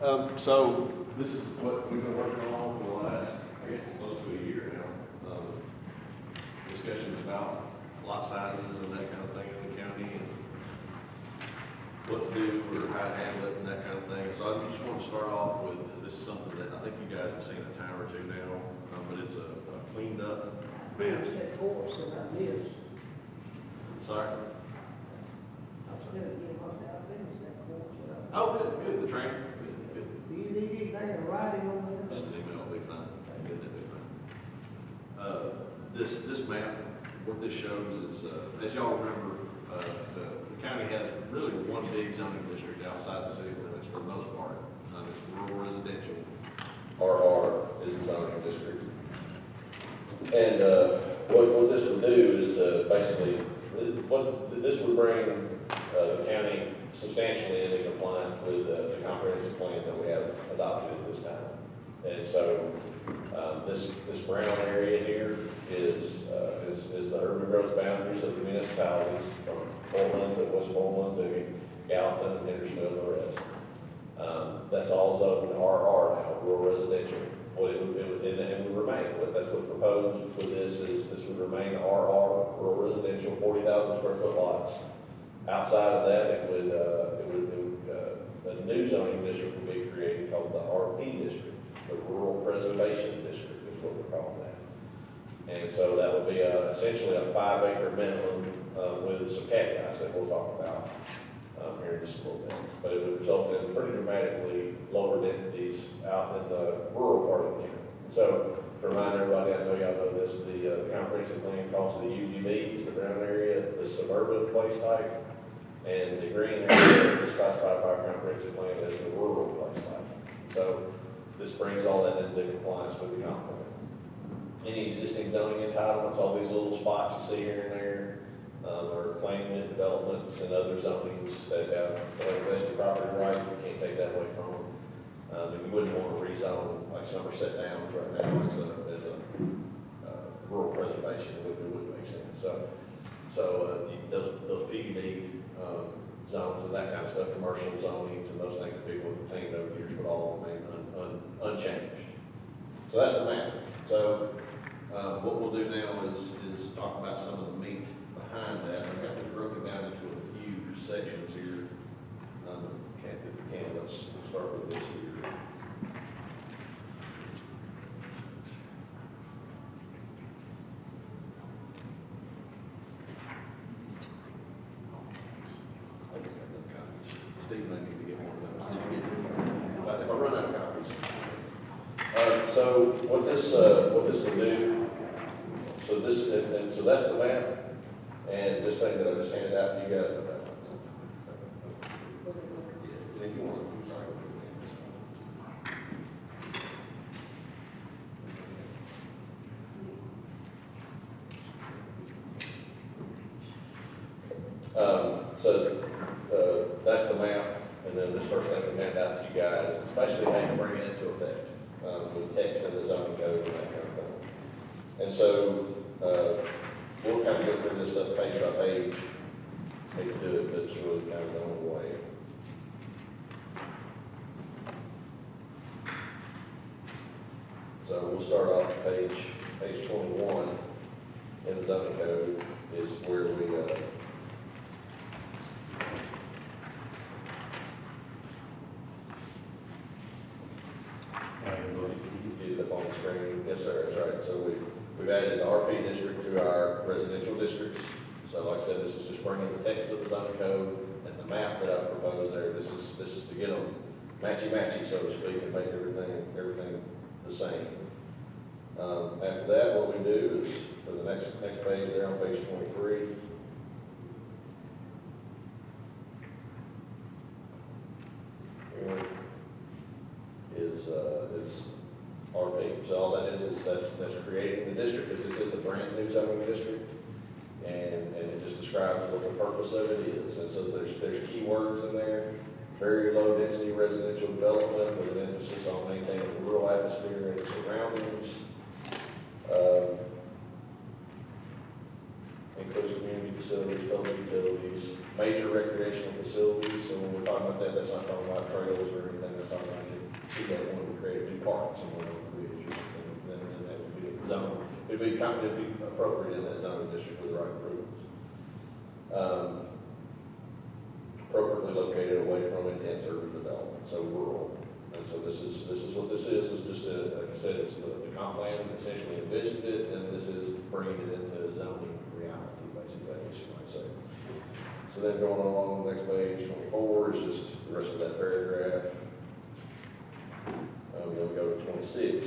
So this is what we've been working on for the last, I guess it's close to a year now. Discussions about lot sizes and that kind of thing in the county and what to do or how to handle it and that kind of thing. So I just want to start off with, this is something that I think you guys have seen a time or two now, but it's a cleaned up map. Sorry? Oh, good, the train. Good. Do you need anything in writing on this? Just an email will be fine. Good, that'll be fine. This map, what this shows is, as y'all remember, the county has really one big zoning district outside the city limits for the most part. It's rural residential. RR is the zoning district. And what this would do is to basically, this would bring the county substantially into compliance with the comprehensive plan that we have adopted at this time. And so this brown area here is the urban growth boundaries of the municipalities from Portland to Westmoreland to Gallatin, Hendersonville, and the rest. That's all zoned RR now, rural residential. Well, it would remain. That's what's proposed for this is this would remain RR, rural residential, 40,000 square foot lots. Outside of that, a new zoning district would be created called the RP district, the Rural Preservation District is what we're calling that. And so that would be essentially a 5 acre minimum with some caveats that we'll talk about here in just a little bit. But it would result in pretty dramatically lower densities out in the rural part of the county. So to remind everybody, I know y'all know this, the comprehensive plan calls the UGBs, the brown area, the suburban place type. And the green area is classified by our comprehensive plan as the rural place type. So this brings all that into compliance with the comp plan. Any existing zoning entitlements, all these little spots you see here and there, are planned unit developments and other zonings that have vested property rights. We can't take that away from them. And we wouldn't want to rezone like Somerset Downs right now as a rural preservation. It wouldn't make sense. So those PUD zones and that kind of stuff, commercial zonings and those things that people have obtained over the years would all remain unchanged. So that's the map. So what we'll do now is talk about some of the meat behind that. I've got it broken down into a few sections here. Kathy, if you can, let's start with this here. Steve may need to get one of those. If I run out of copies. So what this will do, so that's the map, and this thing that I just handed out to you guys. If you want, that's the map, and then this first thing we hand out to you guys, especially how you bring it into effect with text in the zoning code and that kind of thing. And so we'll kind of go through this stuff page by page. Hate to do it, but it's really kind of the only way. So we'll start off at page 21 in the zoning code is where we get it up on the screen. Yes, sir, that's right. So we've added the RP district to our residential districts. So like I said, this is just bringing the text of the zoning code and the map that I proposed there. This is to get them matchy-matchy, so to speak, and make everything the same. After that, what we do is, for the next page there on page 23, here is RP. So all that is that's creating the district, because this is a brand new zoning district, and it just describes what the purpose of it is. And so there's keywords in there. Very low density residential development with an emphasis on maintaining the rural atmosphere and its surroundings. Includes community facilities, public utilities, major recreational facilities, so when we're talking about that, that's not talking about trails or anything, that's talking about you got one to create a new park somewhere on the bridge, and then that would be a zone, it'd be appropriate in that zone district with the right approvals. Appropriately located away from intense urban development, so rural. And so this is what this is just a, like I said, it's the comp plan essentially envisioned it, and this is bringing it into zoning reality, basically, I guess you might say. So then going on the next page, 24, is just the rest of that paragraph. Then we go to 26, which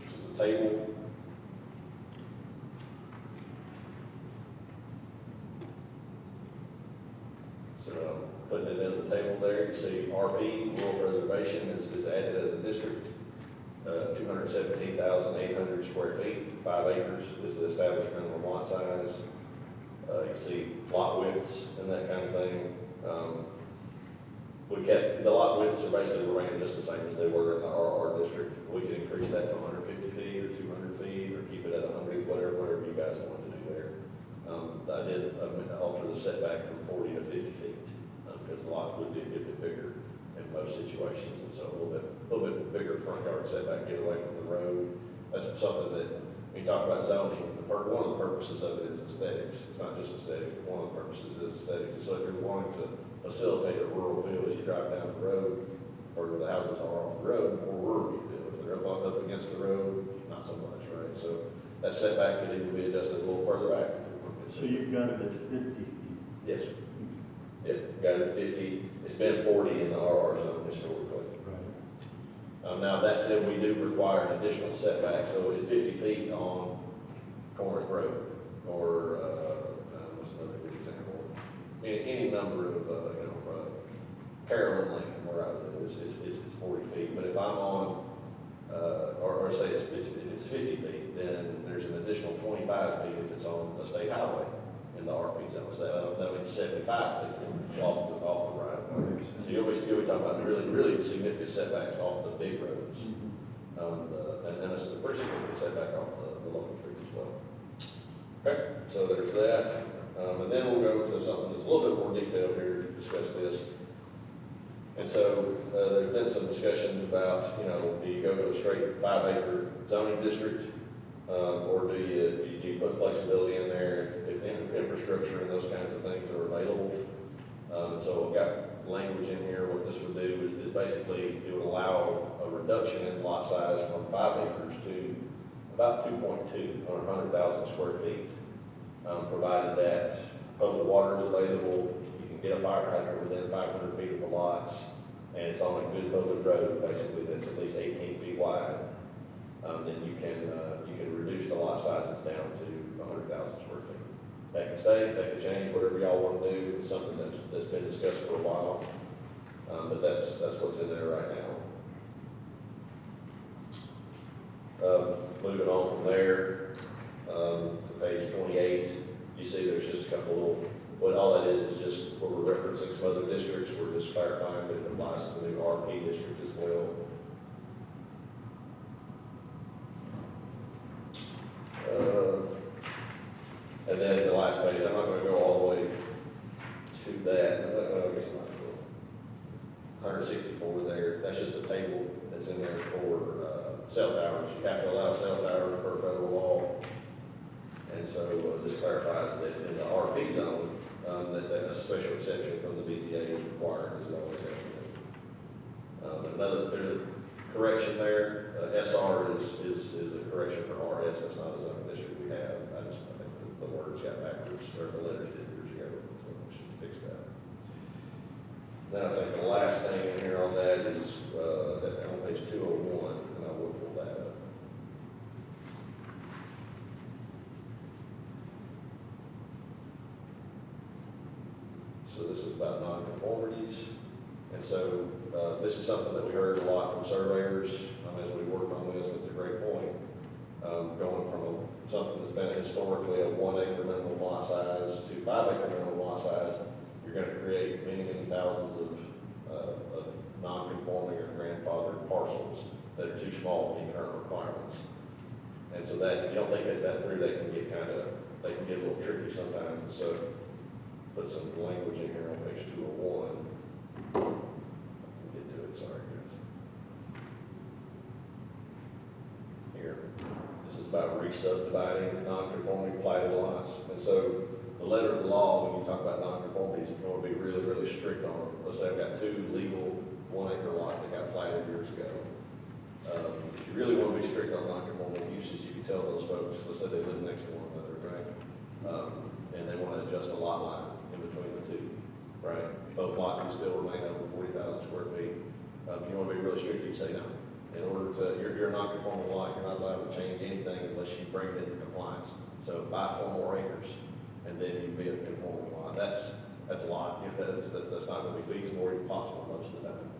is a table. So putting it in the table there, you see RP, rural preservation, is added as a district. 217,800 square feet, 5 acres is the established minimum lot size. You see lot widths and that kind of thing. We kept, the lot widths are basically remain just the same as they were in the RR district. We could increase that to 150 feet or 200 feet, or keep it at 100, whatever you guys want to do there. I did alter the setback from 40 to 50 feet, because the lots would be a bit bigger in most situations, and so a little bit bigger front yard setback, get away from the road. That's something that, when you talk about zoning, one of the purposes of it is aesthetics. It's not just aesthetics, but one of the purposes is aesthetics. And so if you're wanting to facilitate a rural feel as you drive down the road, or the houses are off the road, more rural you feel. If they're up against the road, not so much, right? So that setback could even be adjusted a little further back. So you've got it at 50 feet? Yes, sir. Yeah, got it at 50. It's been 40 in the RR zone historically. Right. Now that said, we do require an additional setback, so it's 50 feet on Corinth Road, or what's another good example? Any number of Carolyn Lane, where I live, it's 40 feet. But if I'm on, or say if it's 50 feet, then there's an additional 25 feet if it's on a state highway in the RP zone. So that means 75 feet off the right of way. So you'll be talking about really significant setbacks off the big roads. And it's a pretty significant setback off the local streets as well. Okay, so there's that. And then we'll go to something that's a little bit more detailed here to discuss this. And so there's been some discussions about, do you go to a straight 5-acre zoning district, or do you put flexibility in there if infrastructure and those kinds of things are available? And so I've got language in here. What this would do is basically it would allow a reduction in lot size from 5 acres to about 2.2 or 100,000 square feet, provided that public water is available. You can get a fire hydrant within 500 feet of the lots, and it's on a good public road, basically that's at least 18 feet wide. Then you can reduce the lot sizes down to 100,000 square feet. That can stay, that can change, whatever y'all want to do. It's something that's been discussed for a while, but that's what's in there right now. Moving on from there to page 28, you see there's just a couple little, what all that is just where we're referencing some other districts. We're just clarifying that it applies to the new RP district as well. And then the last page, I'm not going to go all the way to that. I guess I'm not going to 164 there. That's just a table that's in there for cell towers. You have to allow cell towers per federal law. And so this clarifies that in the RP zone, that a special exception from the BZA is required, as it always has been. There's a correction there. SR is a correction for RS. That's not a zone district we have. I think the words got backwards, or the letters did years ago, so we should fix that. Then I think the last thing in here on that is on page 201, and I will pull that up. So this is about nonconformities. And so this is something that we heard a lot from surveyors as we worked on this. It's a great point. Going from something that's been historically a 1-acre minimum lot size to 5-acre minimum lot size, you're going to create many thousands of non-conforming or grandfathered parcels that are too small to meet current requirements. And so that, if you don't think that through, they can get a little tricky sometimes. And so put some language in here on page 201. Get to it, sorry guys. Here, this is about re-subdividing non-conforming platted lots. And so the letter of the law, when you talk about non-conformities, you want to be really, really strict on them. Let's say I've got 2 legal 1-acre lots that got platted years ago. If you really want to be strict on non-conforming uses, you can tell those folks, let's say they live next to one another, right? And they want to adjust a lot line in between the 2, right? Both lots can still remain over 40,000 square feet. If you want to be really strict, you can say no. In order to, you're a non-conforming lot, you're not allowed to change anything unless you bring it into compliance. So buy 4 more acres, and then you'd be a conforming lot. That's a lot. You know, that's not going to be feasible or even possible most of the time.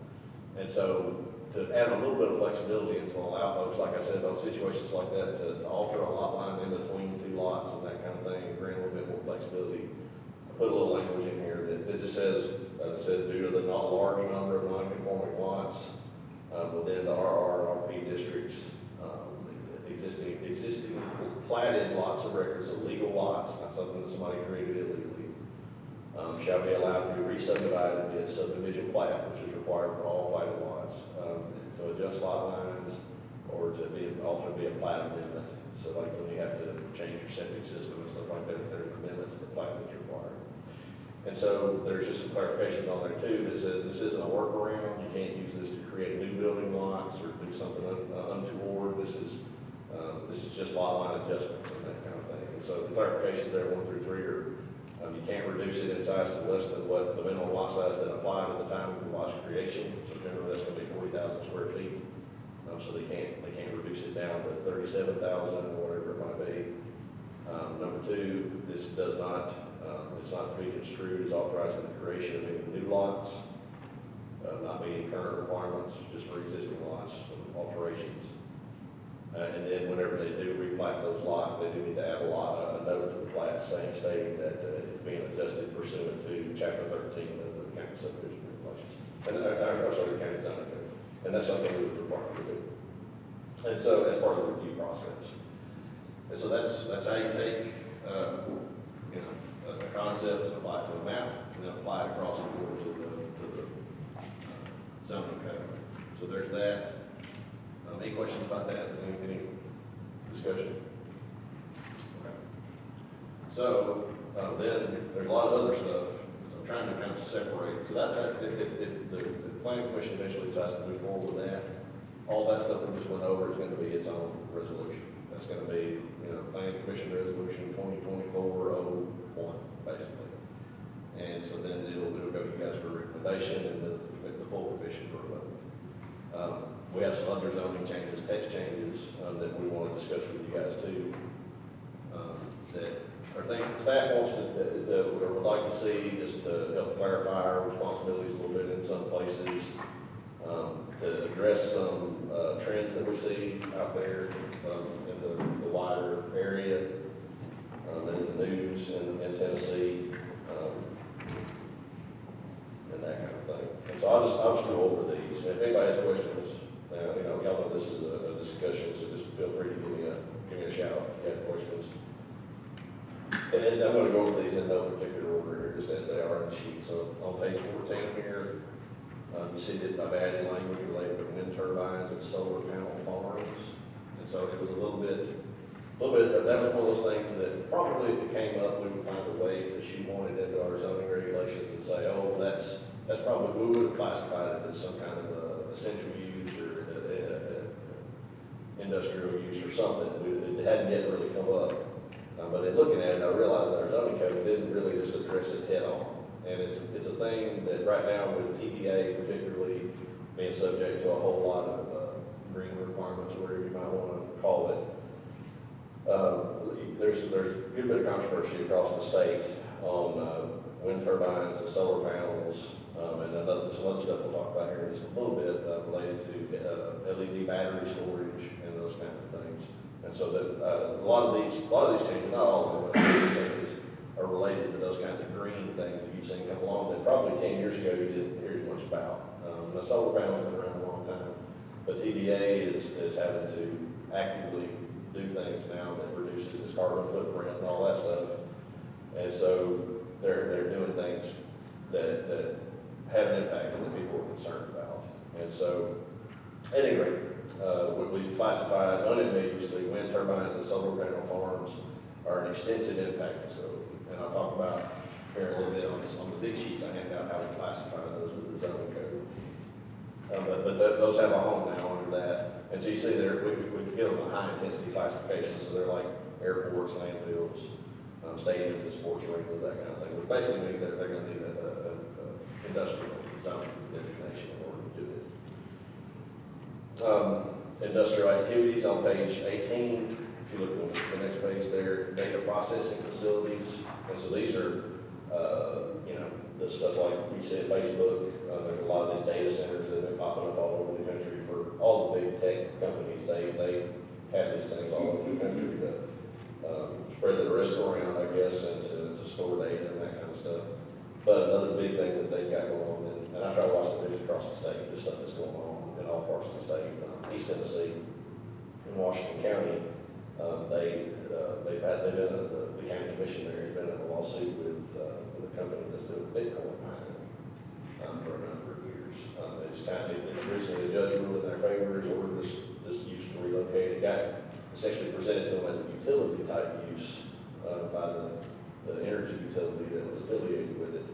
And so to add a little bit of flexibility and to allow folks, like I said, those situations like that, to alter a lot line in between 2 lots and that kind of thing, and grant a little bit more flexibility. I put a little language in here that just says, as I said, due to the not large number of non-conforming lots within the RRP districts, existing platted lots of records, so legal lots, not something that somebody created illegally, shall be allowed to be re-subdivided via subdivision plat, which is required for all platted lots, to adjust lot lines or to be also be a plat amendment. So like when you have to change your septic system and stuff like that, there's an amendment to the plat that's required. And so there's just some clarifications on there too that says this isn't a workaround. You can't use this to create new building lots or do something untoward. This is just lot line adjustments and that kind of thing. And so the clarifications there 1 through 3 are you can't reduce it in size to less than what the minimum lot size that applied at the time of the lot's creation. So generally that's going to be 40,000 square feet. So they can't reduce it down to 37,000 or whatever it might be. Number 2, this does not, it's not to be construed as authorizing the creation of any new lots, not meeting current requirements, just for existing lots, some alterations. And then whenever they do replat those lots, they do need to add a note to the plat stating that it's being adjusted pursuant to Chapter 13 of the county subdivision regulations. And I'm sorry, the county zoning code. And that's something we would require to do. And so as part of the review process. And so that's how you take a concept and apply it to a map, and then apply it across the board to the zoning code. So there's that. Any questions about that? Any discussion? Okay. So then there's a lot of other stuff. So I'm trying to kind of separate. So if the planning commission eventually decides to move forward with that, all that stuff we just went over is going to be its own resolution. That's going to be, planning commission resolution 2024-01, basically. And so then it'll go to you guys for recommendation and the full commission for a vote. We have some other zoning changes, text changes that we want to discuss with you guys too. That are things that staff wants or would like to see, just to help clarify our responsibilities a little bit in some places, to address some trends that we see out there in the wider area, and in the news in Tennessee, and that kind of thing. And so I'll just go over these. And if anybody has questions, y'all know this is a discussion, so just feel free to give me a shout if you have questions. And then I'm going to go over these in no particular order here, just as they are in the sheet. So on page 14 here, you see that I've added language related to wind turbines and solar panel farms. And so it was a little bit, that was one of those things that probably if it came up, we would find a way to shoehorn it into our zoning regulations and say, oh, that's probably, we would have classified it as some kind of essential use or industrial use or something. It hadn't yet really come up. But in looking at it, I realized that our zoning code didn't really just address it head on. And it's a thing that right now with TDA particularly being subject to a whole lot of green requirements, or whatever you might want to call it, there's a good bit of controversy across the state on wind turbines and solar panels, and some other stuff we'll talk about here in just a little bit related to LED battery storage and those kinds of things. And so that a lot of these changes, not all of them, but these changes are related to those kinds of green things that you've seen come along that probably 10 years ago you didn't hear as much about. The solar panels have been around a long time, but TDA is having to actively do things now that reduces its carbon footprint and all that stuff. And so they're doing things that have an impact and that people are concerned about. And so, at any rate, we've classified unambiguously wind turbines and solar panel farms are an extensive impact facility. And I'll talk about here in a little bit on the big sheets I hand out how we classify those with the zoning code. Those have a home now under that. And so you see there, we've given them a high intensity classification, so they're like airports, landfills, stadiums and sports arenas, that kind of thing, which basically means that they're gonna need a industrial zone designation in order to do it. Industrial activities on page 18, if you look at the next page there, data processing facilities. And so these are, the stuff like we said, Facebook, there's a lot of these data centers that have been popping up all over the country for all the big tech companies. They have these things all over the country to spread the risk around, I guess, and to store data and that kind of stuff. But another big thing that they've got going on, and I try to watch the news across the state, the stuff that's going on in all parts of the state. East Tennessee, in Washington County, the county commission there has been in a lawsuit with a company that's doing Bitcoin mining for a number of years. Recently a judge ruled in their favor, has ordered this use to relocate. It got essentially presented to them as a utility type use by the energy utility that was affiliated with it.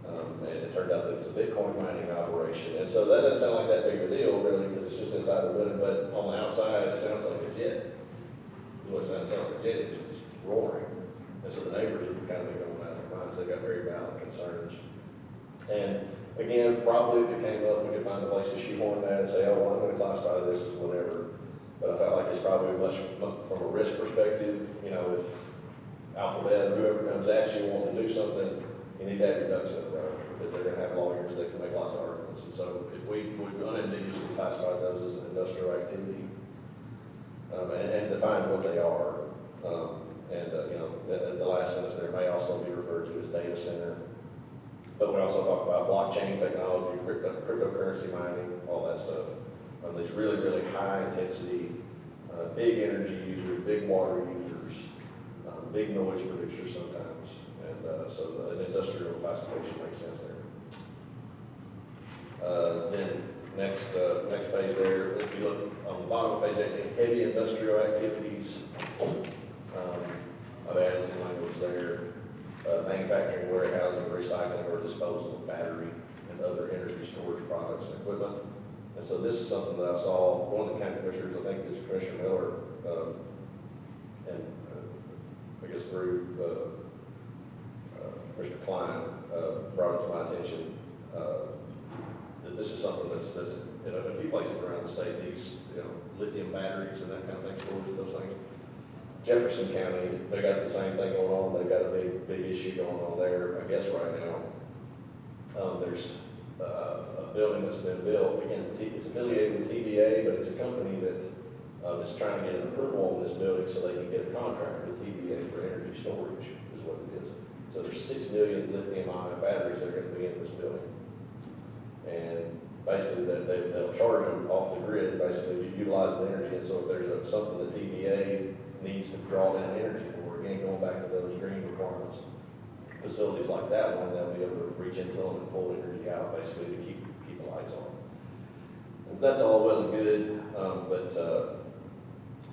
And it turned out that it was a Bitcoin mining operation. And so that doesn't sound like that big of a deal, really, because it's just inside the building, but on the outside, it sounds like a jet. Well, it sounds like a jet engine, it's roaring. And so the neighbors are kind of going out of their minds. They've got very valid concerns. And again, probably if it came up, we could find a place to shoehorn that and say, oh, well, I'm going to classify this as whatever. But I felt like it's probably much from a risk perspective. If Alphabet or whoever comes at you wanting to do something, you need to have your ducks in a row, because they're going to have lawyers that can make lots of arguments. And so if we unambiguously classify those as an industrial activity and define what they are, the last sentence there may also be referred to as data center. But we also talk about blockchain technology, cryptocurrency mining, all that stuff. These really, really high intensity, big energy users, big water users, big noise producers sometimes. And so an industrial classification makes sense there. Then next page there, if you look on the bottom of page 18, heavy industrial activities. I've added some language there. Manufacturing, warehousing, recycling, or disposal of battery and other energy storage products and equipment. And so this is something that I saw, one of the county commissioners, I think it's Commissioner Miller, and I guess through Mr. Klein, brought it to my attention, that this is something that's in a few places around the state, these lithium batteries and that kind of thing, storage of those things. Jefferson County, they got the same thing going on. They've got a big issue going on there, I guess, right now. There's a building that's been built. Again, it's affiliated with TVA, but it's a company that is trying to get an approval on this building so they can get a contract with TVA for energy storage, is what it is. So there's 6 million lithium-ion batteries that are going to be in this building. And basically, they'll charge them off the grid, basically, you utilize the energy. And so if there's something that TVA needs to draw down energy for, again, going back to those green requirements, facilities like that one, they'll be able to reach into them and pull energy out, basically, to keep the lights on. And that's all well and good, but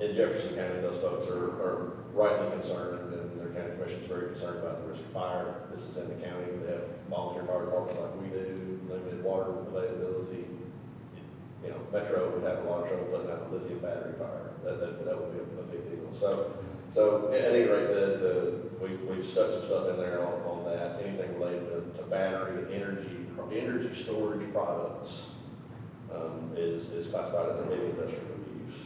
in Jefferson County, those folks are rightly concerned, and their county commission is very concerned about the risk of fire. This is in the county. They have volunteer fire departments like we do, limited water availability. Metro would have a lot of trouble putting out a lithium battery fire. That would be a big deal. So at any rate, we've stuck some stuff in there on that. Anything related to battery, energy storage products is classified as a heavy industrial use.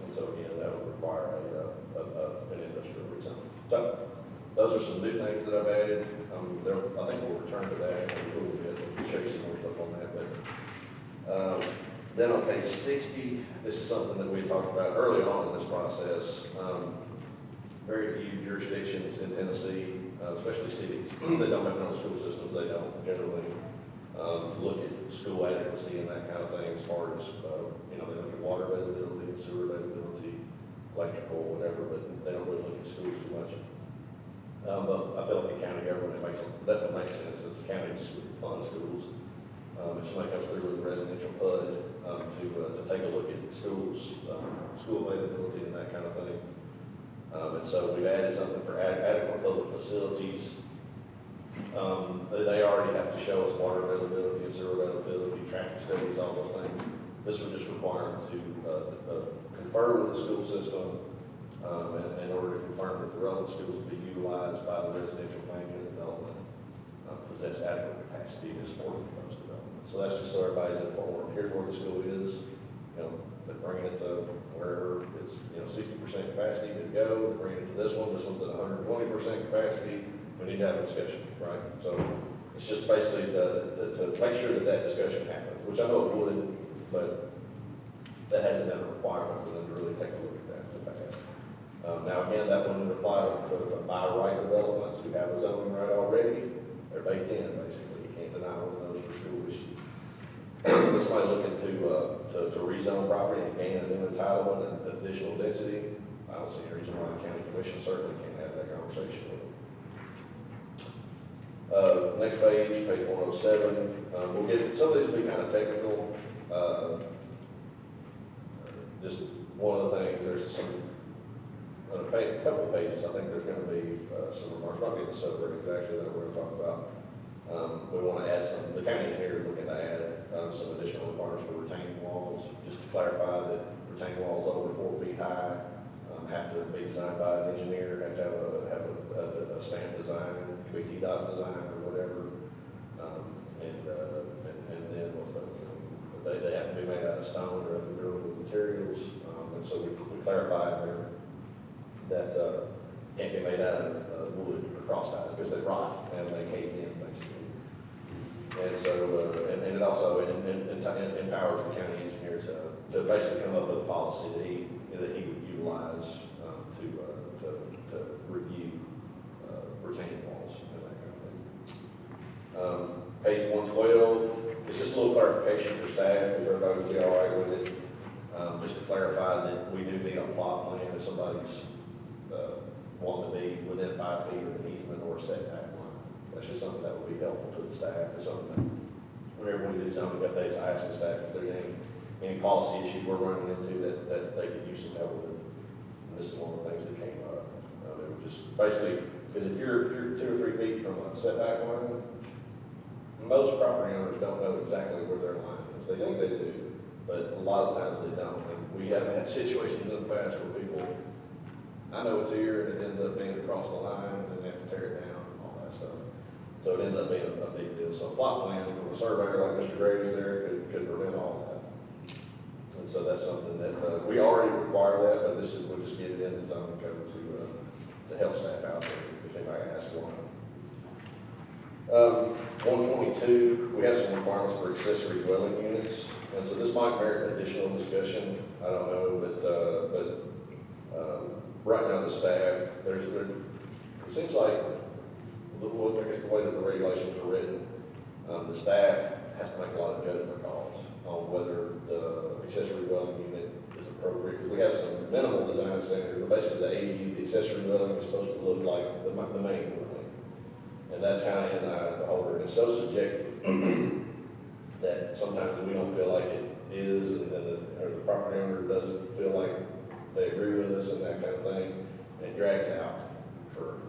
And so again, that would require an industrial rezone. So those are some new things that I've added. I think we'll return to that in a little bit and show you some more stuff on that. But then on page 60, this is something that we talked about early on in this process. Very few jurisdictions in Tennessee, especially cities, they don't have their own school systems. They don't generally look at school adequacy and that kind of thing as far as, they look at water availability, sewer availability, electrical, whatever, but they don't really look at schools too much. But I feel like the county government definitely makes sense, since counties fund schools. If somebody comes through with a residential PUD, to take a look at schools, school availability and that kind of thing. And so we've added something for adequate public facilities. They already have to show us water availability and sewer availability, traffic studies, all those things. This would just require them to confer with the school system in order to confirm that the relevant schools will be utilized by the residential planning and development, possess adequate capacity to support the proposed development. So that's just so everybody's informed. Here's where the school is, they're bringing it to wherever it's, 60% capacity to go, they're bringing it to this one's at 120% capacity. We need to have a discussion, right? So it's just basically to make sure that discussion happens, which I know it would, but that hasn't been a requirement for them to really take a look at that in the past. Now again, that wouldn't apply to the by right developments who have a zoning right already. They're baked in, basically. You can't deny one of those for school issues. If somebody looking to rezone property and gain an entitlement and additional density, I don't see any reason why the county commission certainly can't have that conversation with them. Next page 107. We'll get, some of these will be kind of technical. Just one of the things, there's a couple of pages, I think there's going to be some remarks, probably in the subregs actually, that we're going to talk about. We want to add some, the county engineer is looking to add some additional requirements for retaining walls, just to clarify that retaining walls over 4 feet high have to be designed by an engineer, have to have a stamp design, could be TDOT's design or whatever, and then what's the other thing? They have to be made out of stone or other durable materials, and so we clarified there that can't be made out of wood or cross ties because they rot and they cave in basically. And so, and it also empowers the county engineer to basically come up with a policy that he would utilize to review retaining walls and that kind of thing. Page 112 is just a little clarification for staff, if everybody would be all right with it. Just to clarify that we do need a plot plan if somebody's wanting to be within 5 feet of an easement or a setback line. That's just something that would be helpful to the staff. It's something that whenever we do zoning updates, I ask the staff if there's any policy issues we're running into that they could use some help with. And this is one of the things that came up. It would just basically, because if you're 2 or 3 feet from a setback line, most property owners don't know exactly where their line is. They think they do, but a lot of times they don't. And we have had situations in the past where people, I know it's here, and it ends up being across the line, and then they have to tear it down and all that stuff. So it ends up being a big deal. So a plot plan from a surveyor like Mr. Graves there could prevent all of that. And so that's something that we already require that, but we'll just get it in the zoning code to help staff out there if anybody asks one. 122, we have some requirements for accessory dwelling units, and so this might merit additional discussion. I don't know, but right now the staff, it seems like I guess the way that the regulations are written, the staff has to make a lot of judgment calls on whether the accessory dwelling unit is appropriate. Because we have some minimal design standards, but basically the ADU, the accessory dwelling is supposed to look like the main dwelling. And that's kind of in the eye of the beholder. And it's so subjective that sometimes we don't feel like it is, and then the property owner doesn't feel like they agree with us and that kind of thing. And it drags out for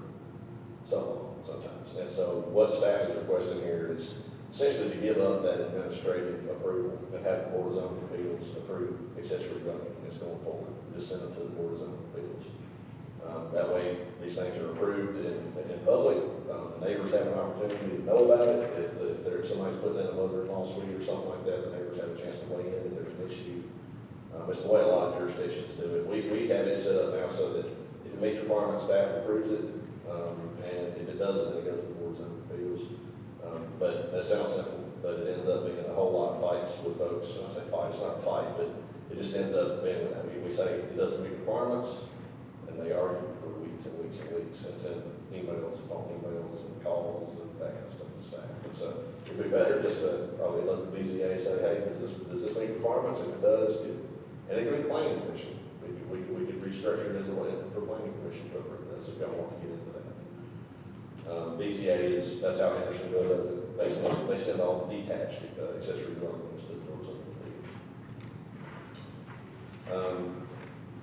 so long sometimes. And so what staff is requesting here is essentially to give up that administrative approval and have the Board of Zoning Appeals approve accessory dwelling units going forward. Just send them to the Board of Zoning Appeals. That way, these things are approved in public. The neighbors have an opportunity to know about it. If there's somebody's putting in a mother-in-law suite or something like that, the neighbors have a chance to weigh in if there's an issue. It's the way a lot of jurisdictions do it. We have it set up now so that if it meets requirements, staff approves it, and if it doesn't, then it goes to the Board of Zoning Appeals. But that sounds simple, but it ends up being a whole lot of fights with folks. When I say fight, it's not a fight, but it just ends up being, we say it doesn't meet requirements, and they argue for weeks and weeks and weeks, and send emails upon emails and calls and that kind of stuff to staff. And so it'd be better just to probably let the BZA say, hey, does this meet requirements? If it does, and it could be the planning commission. We could restructure it as a way for planning commission to approve this if y'all want to get into that. BZA is, that's how Andersonville does it. They send all the detached accessory dwellings to the boards of appeals.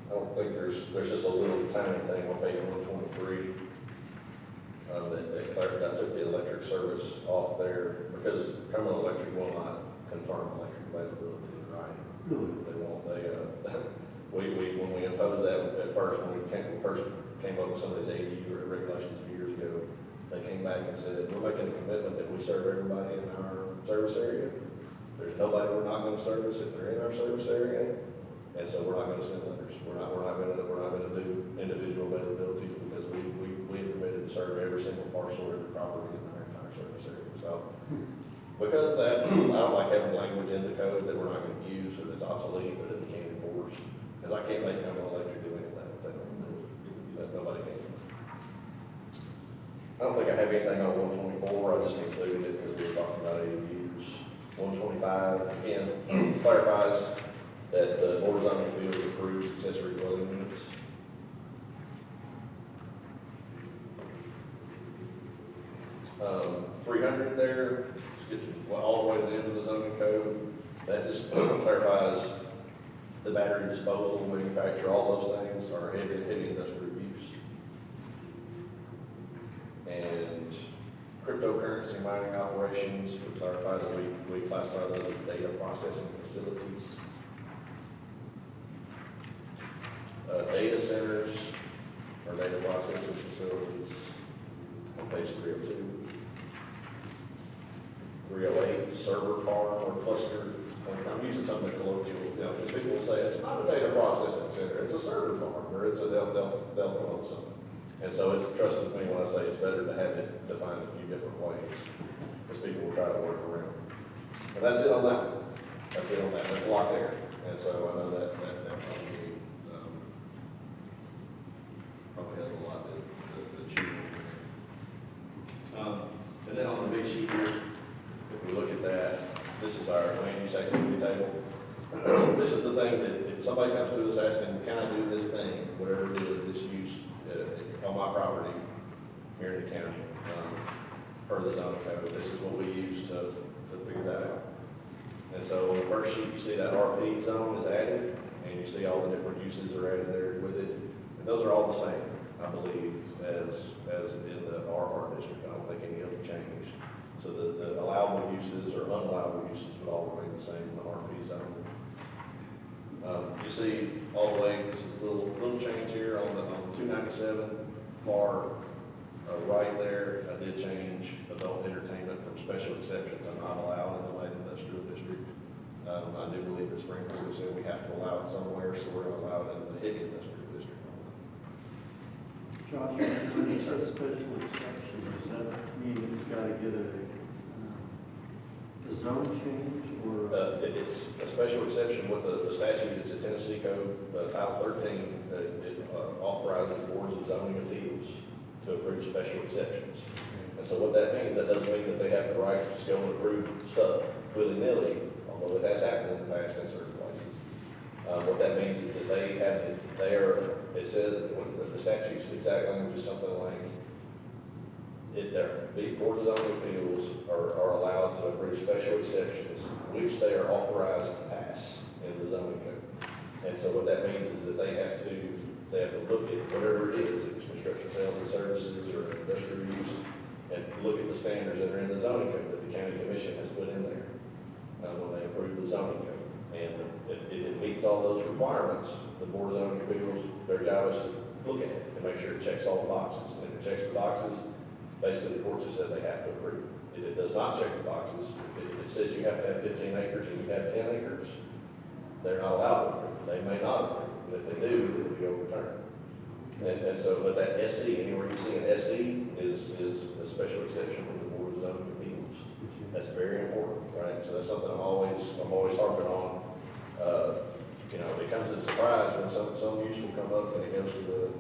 I don't think there's just a little tiny thing on page 123, that took the electric service off there, because Cumberland Electric will not confirm electric availability, right? Really? They won't, when we imposed that at first, when we first came up with some of these ADU regulations a few years ago, they came back and said, we're making a commitment that we serve everybody in our service area. There's nobody we're not gonna service if they're in our service area, and so we're not gonna send letters. We're not gonna do individual availability, because we have committed to serve every single parcel, every property in our entire service area. So, because of that, I don't like having language in the code that we're not gonna use, or that's obsolete, or that we can't enforce, because I can't make Cumberland Electric do anything if they don't do it. That nobody can. I don't think I have anything on 124, I just included it because we were talking about ADUs. 125, again, clarifies that the Board of Zoning Appeals approves accessory dwelling units. Um, 300 there, skips all the way to the end of the zoning code. That just clarifies the battery disposal, manufacture, all those things are heavy industrial use. And cryptocurrency mining operations, we clarify that we classify those as data processing facilities. Data centers or data processing facilities on page 302. 308, server farm or cluster. I'm using something colloquial, because people will say it's not a data processing center, it's a server farm, or they'll come up with something. And so it's trusted me when I say it's better to have it defined a few different ways, because people will try to work around. And that's it on that one. That's it on that. There's a lot there. And so I know that probably has a lot to chew on. And then on the big sheet here, if we look at that, this is our land use activity table. This is the thing that if somebody comes to us asking, can I do this thing, whatever it is, this use on my property here in the county, per the zoning code, this is what we use to figure that out. And so on the first sheet, you see that RP zone is added, and you see all the different uses are added there with it. And those are all the same, I believe, as in the RR district. I don't think any of them changed. So the allowable uses or unallowable uses would all remain the same in the RP zone. You see all the way, this is a little change here on the 297, far right there. I did change adult entertainment from special exception to not allowed in the light industrial district. I do believe that Springfield said we have to allow it somewhere, so we're going to allow it in the heavy industrial district. Josh, when it says special exception, does that mean it's got to get a zone change, or? If it's a special exception with the statute, it's a Tennessee Code, Title 13, it authorizes boards of zoning appeals to approve special exceptions. And so what that means, that doesn't mean that they have the right to just go and approve stuff willy-nilly, although it has happened in the past in certain places. What that means is that it says, what the statute's exact language is something like, the boards of zoning appeals are allowed to approve special exceptions, which they are authorized to pass in the zoning code. And so what that means is that they have to look at whatever it is, if it's construction, sales and services, or industrial use, and look at the standards that are in the zoning code that the county commission has put in there when they approve the zoning code. And if it meets all those requirements, the board of zoning appeals, their job is to look at it and make sure it checks all the boxes. And if it checks the boxes, basically the court just said they have to approve. If it does not check the boxes, if it says you have to have 15 acres and you have 10 acres, they're not allowed to approve. They may not approve, but if they do, it will be overturned. And so, but that SE, anywhere you see an SE is a special exception from the board of zoning appeals. That's very important, right? So that's something I'm always harping on. It comes as a surprise when some use will come up and it goes to the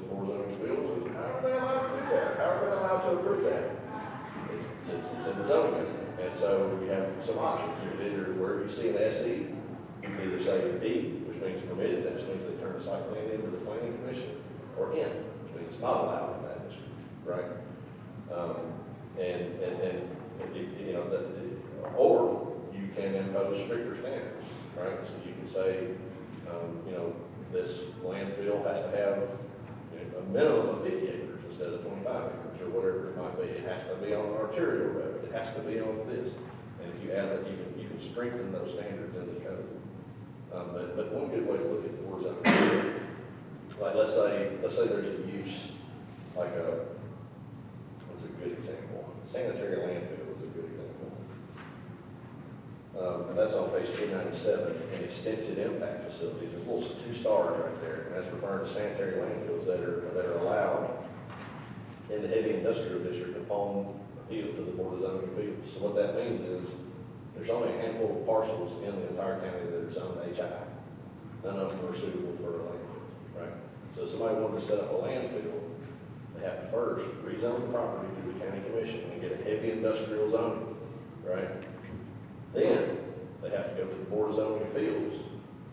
board of zoning appeals. And how are they allowed to do that? How are they allowed to approve that? It's in the zoning code. And so we have some options. You can either, where you see an SE, you can either say D, which means permitted, that just means they turn the site plan into the planning commission, or N, which means it's not allowed in that district, right? You know, or you can impose stricter standards, right? So you can say, you know, this landfill has to have, you know, a minimum of 50 acres instead of 25 acres, or whatever it might be. It has to be on an arterial road. It has to be on this. And if you add it, you can strengthen those standards in the code. But one good way to look at the horizontal, like let's say there's a use, like what's a good example? Sanitary landfill is a good example. And that's on page 297, and extensive impact facilities. There's little 2 stars right there, and that's referring to sanitary landfills that are allowed in the heavy industrial district upon appeal to the Board of Zoning Appeals. So what that means is there's only a handful of parcels in the entire county that are zoned HI. None of them are suitable for a landfill, right? So if somebody wanted to set up a landfill, they have to first rezone the property through the county commission and get a heavy industrial zoning, right? Then they have to go to the Board of Zoning Appeals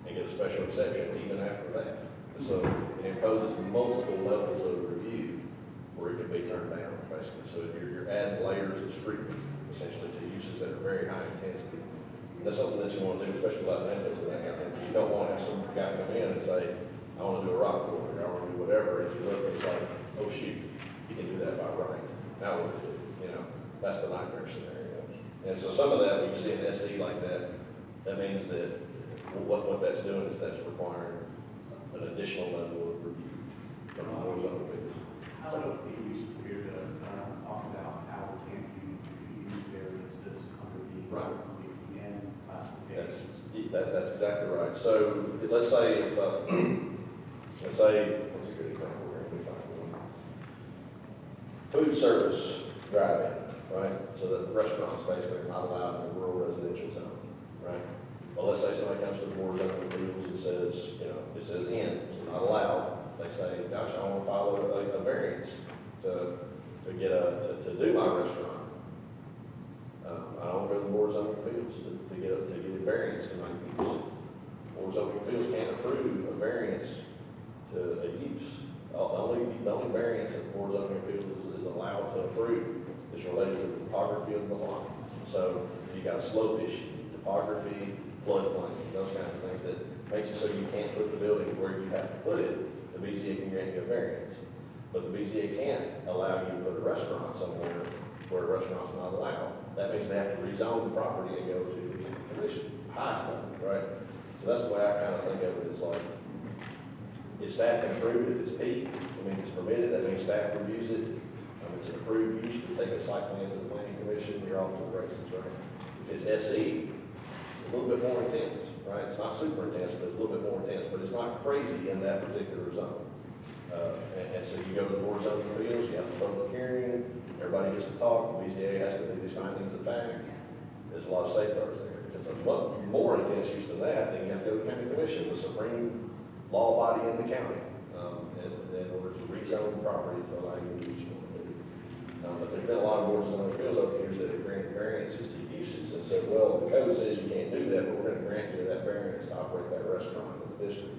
and get a special exception even after that. So it imposes multiple levels of review where it can be turned down, basically. So you're adding layers of scrutiny, essentially, to uses that are very high intensity. And that's something that you want to do, especially about landfills and that kind of thing, because you don't want to have some guy come in and say, I want to do a rock quarry, I want to do whatever. If you look, it's like, oh shoot, you can do that by right. Now what do? You know, that's the nightmare scenario. And so some of that, when you see an SE like that, that means that what that's doing is that's requiring an additional level of review from the Board of Zoning Appeals. How about the use period, talk about how we can't use variances under the Right. N classifications? That's exactly right. So let's say if, let's say, what's a good example here? Let me find one. Food service driving, right? So the restaurants basically are not allowed in the rural residential zone, right? Well, let's say somebody comes to the Board of Zoning Appeals and says, you know, it says in, so not allowed. They say, gosh, I want to file a variance to do my restaurant. I don't go to the Board of Zoning Appeals to get a variance to my use. Board of Zoning Appeals can't approve a variance to a use. The only variance that the Board of Zoning Appeals is allowed to approve is related to the topography of the lot. So if you got a slope issue, topography, floodplain, those kinds of things that makes it so you can't put the building where you have to put it, the BZA can grant you a variance. But the BZA can't allow you to put a restaurant somewhere where a restaurant's not allowed. That means they have to rezone the property and go to the county commission, highest level, right? So that's the way I kind of think of it. It's like, if staff can approve it, if it's P, I mean, it's permitted, that means staff reviews it. It's an approved use, we take a site plan to the planning commission, you're off to the races, right? If it's SC, it's a little bit more intense, right? It's not super intense, but it's a little bit more intense, but it's not crazy in that particular zone. And so you go to the Board of Zoning Appeals, you have a public hearing, everybody gets to talk, the BZA has to do these findings of fact. There's a lot of safeguards there. If it's a much more intense use than that, then you have to go to the county commission, the supreme law body in the county, in order to rezone the property to allow you to use it. But there's been a lot of boards of zoning appeals over the years that have granted variances to uses and said, well, the code says you can't do that, but we're going to grant you that variance to operate that restaurant in the district.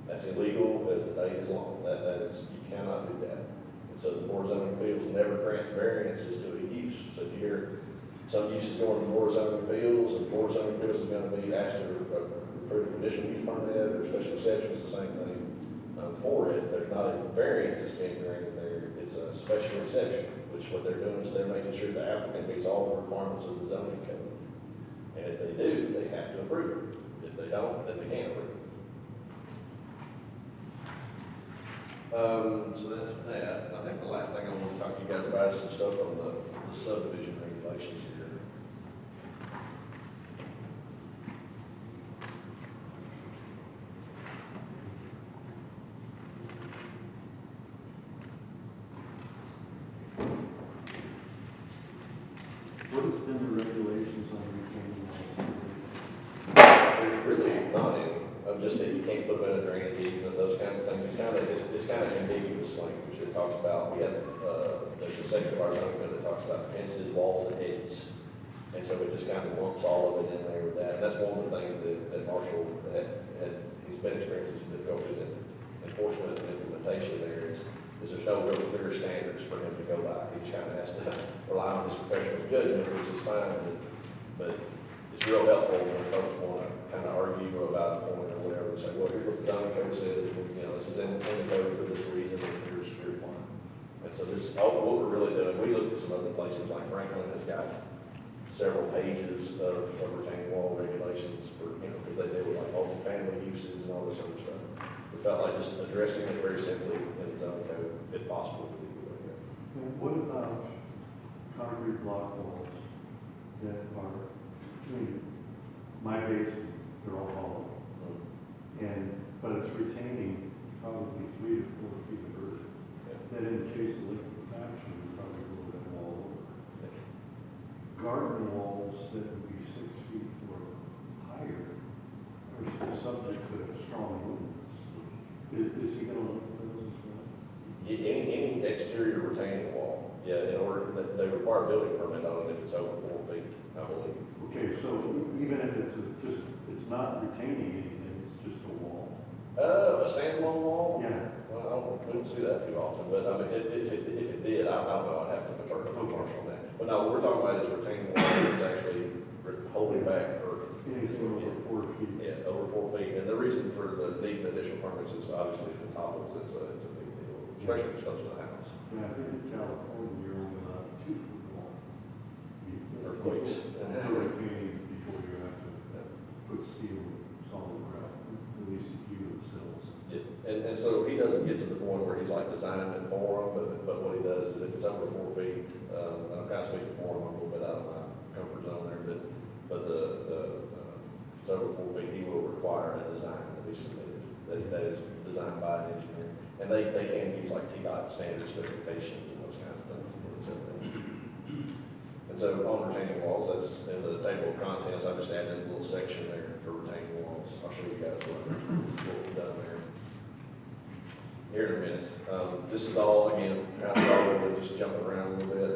That's illegal as the day is long. That is, you cannot do that. And so the Board of Zoning Appeals never grants variances to a use. So if you hear some uses going to the Board of Zoning Appeals, and the Board of Zoning Appeals is going to be asked to approve a conditional use permit or special exception, it's the same thing for it. There's not a variance that's being granted there. It's a special exception, which what they're doing is they're making sure the applicant meets all the requirements of the zoning code. And if they do, they have to approve it. If they don't, then they can't approve it. So that's that. I think the last thing I want to talk to you guys about is some stuff on the subdivision regulations here. What has been the regulations on retaining walls? There's really not any. Just that you can't put them in a drainage easement, those kinds of things. It's kind of ambiguous language that talks about, we have, there's a section of our zoning code that talks about fences, walls, and edges. And so it just kind of lumps all of it in there with that. And that's one of the things that Marshall he's been experiencing some difficulties in enforcement and implementation there is because there's no real clear standards for him to go by. He kind of has to rely on his professional judgment, which is fine, but it's real helpful when folks want to kind of argue about a point or whatever, and say, well, here's what the zoning code says, and, you know, this is in the code for this reason, and here's why. And so this, what we're really doing, we looked at some other places, like Franklin has got several pages of retaining wall regulations for, you know, because they deal with like multifamily uses and all this other stuff. We felt like just addressing it very simply in the zoning code, if possible, would be good. And what about concrete block walls that are, my base, they're all hollow. But it's retaining probably 3 to 4 feet of earth. That in the case of liquefaction is probably a little bit all over. Garden walls that would be 6 feet or higher are still subject to strong winds. Is he going to look at those as well? Any exterior retaining wall, yeah, in order, they require a building permit on it if it's over 4 feet, I believe. Okay, so even if it's not retaining anything, it's just a wall. A standalone wall? Yeah. Well, we don't see that too often, but I mean, if it did, I don't know, I'd have to defer to Marshall on that. But no, what we're talking about is retaining wall that's actually holding back earth. Anything over 4 feet. Yeah, over 4 feet, and the reason for the need additional permits is obviously if it topples, it's a big deal, especially if it's close to the house. Yeah, I think in California, you're only allowed 2 foot wall. Earthquakes. Hurricane before you have to put steel solid ground, at least a few of the cells. Yeah, and so he doesn't get to the point where he's like designing it for them, but what he does is if it's over 4 feet, and I'm kind of speaking for him a little bit out of my comfort zone there, but if it's over 4 feet, he will require a design to be submitted, that is designed by an engineer. And they can use like TDOT standard specifications and those kinds of things. And so on retaining walls, that's in the table of contents, I just added a little section there for retaining walls. I'll show you guys what we've done there. Here in a minute. This is all, again, kind of probably just jumping around a little bit.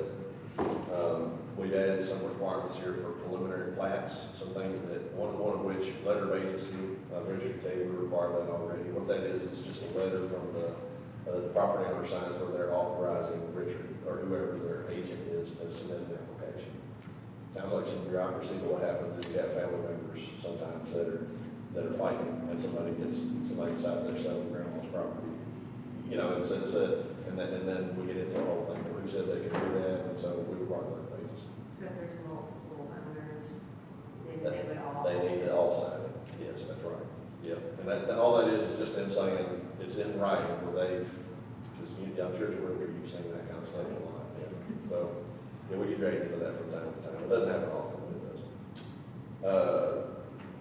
We've added some requirements here for preliminary plats, some things that, one of which, letter of agency, Richard Taylor required that already. What that is just a letter from the property owner signs where they're authorizing Richard, or whoever their agent is, to submit an application. Sounds like some bureaucracy, but what happens is you have family members sometimes that are fighting, and somebody decides they're selling grandma's property. You know, and then we get into the whole thing, who said they could do that, and so we require that basis. So if there's multiple owners, then they would all. They need to all sign it, yes, that's right, yep. And all that is just them saying, it's in writing, where they've, I'm sure you've seen that kind of stuff a lot, yeah. So, yeah, we get dragged into that from time to time, it doesn't happen often, but it does.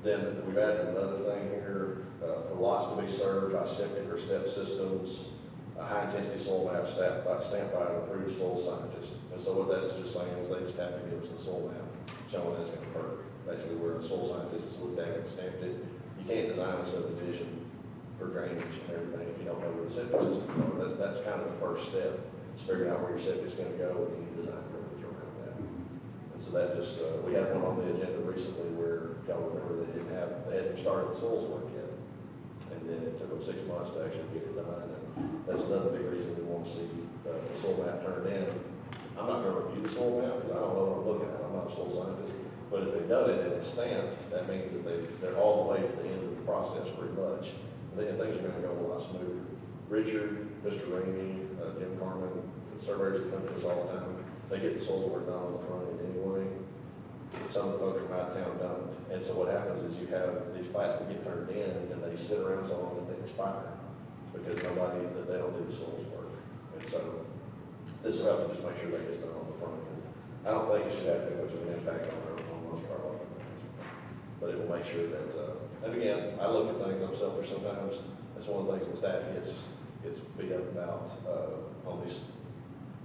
Then we've added another thing here, for lots to be served by septic or step systems, a high-intensity soil map stamped by an approved soil scientist. And so what that's just saying is they just have to give us the soil map showing that it's going to occur. Basically, where a soil scientist has looked at it and stamped it. You can't design a subdivision for drainage and everything if you don't know where the septic system is going. That's kind of the first step, is figuring out where your septic is going to go, and you need design drainage around that. And so that just, we had one on the agenda recently where, if y'all remember, they hadn't started the soils work yet. And then it took them 6 months to actually get it done. And that's another big reason we want to see the soil map turned in. I'm not going to review the soil map because I don't know what I'm looking at. I'm not a soil scientist. But if they've done it and it's stamped, that means that they're all the way to the end of the process pretty much. And then things are going to go a lot smoother. Richard, Mr. Ramey, Jim Carmen, surveyors that come to us all the time, they get the soil work done on the front end anyway. Some of the folks from out of town don't. And so what happens is you have these plats that get turned in and they sit around so long that they expire because they don't do the soils work. And so this will help to just make sure that gets done on the front end. I don't think it should have too much of an impact on most of our life. But it will make sure that, and again, I look at things, I'm selfish sometimes. That's one of the things the staff gets beat up about on these,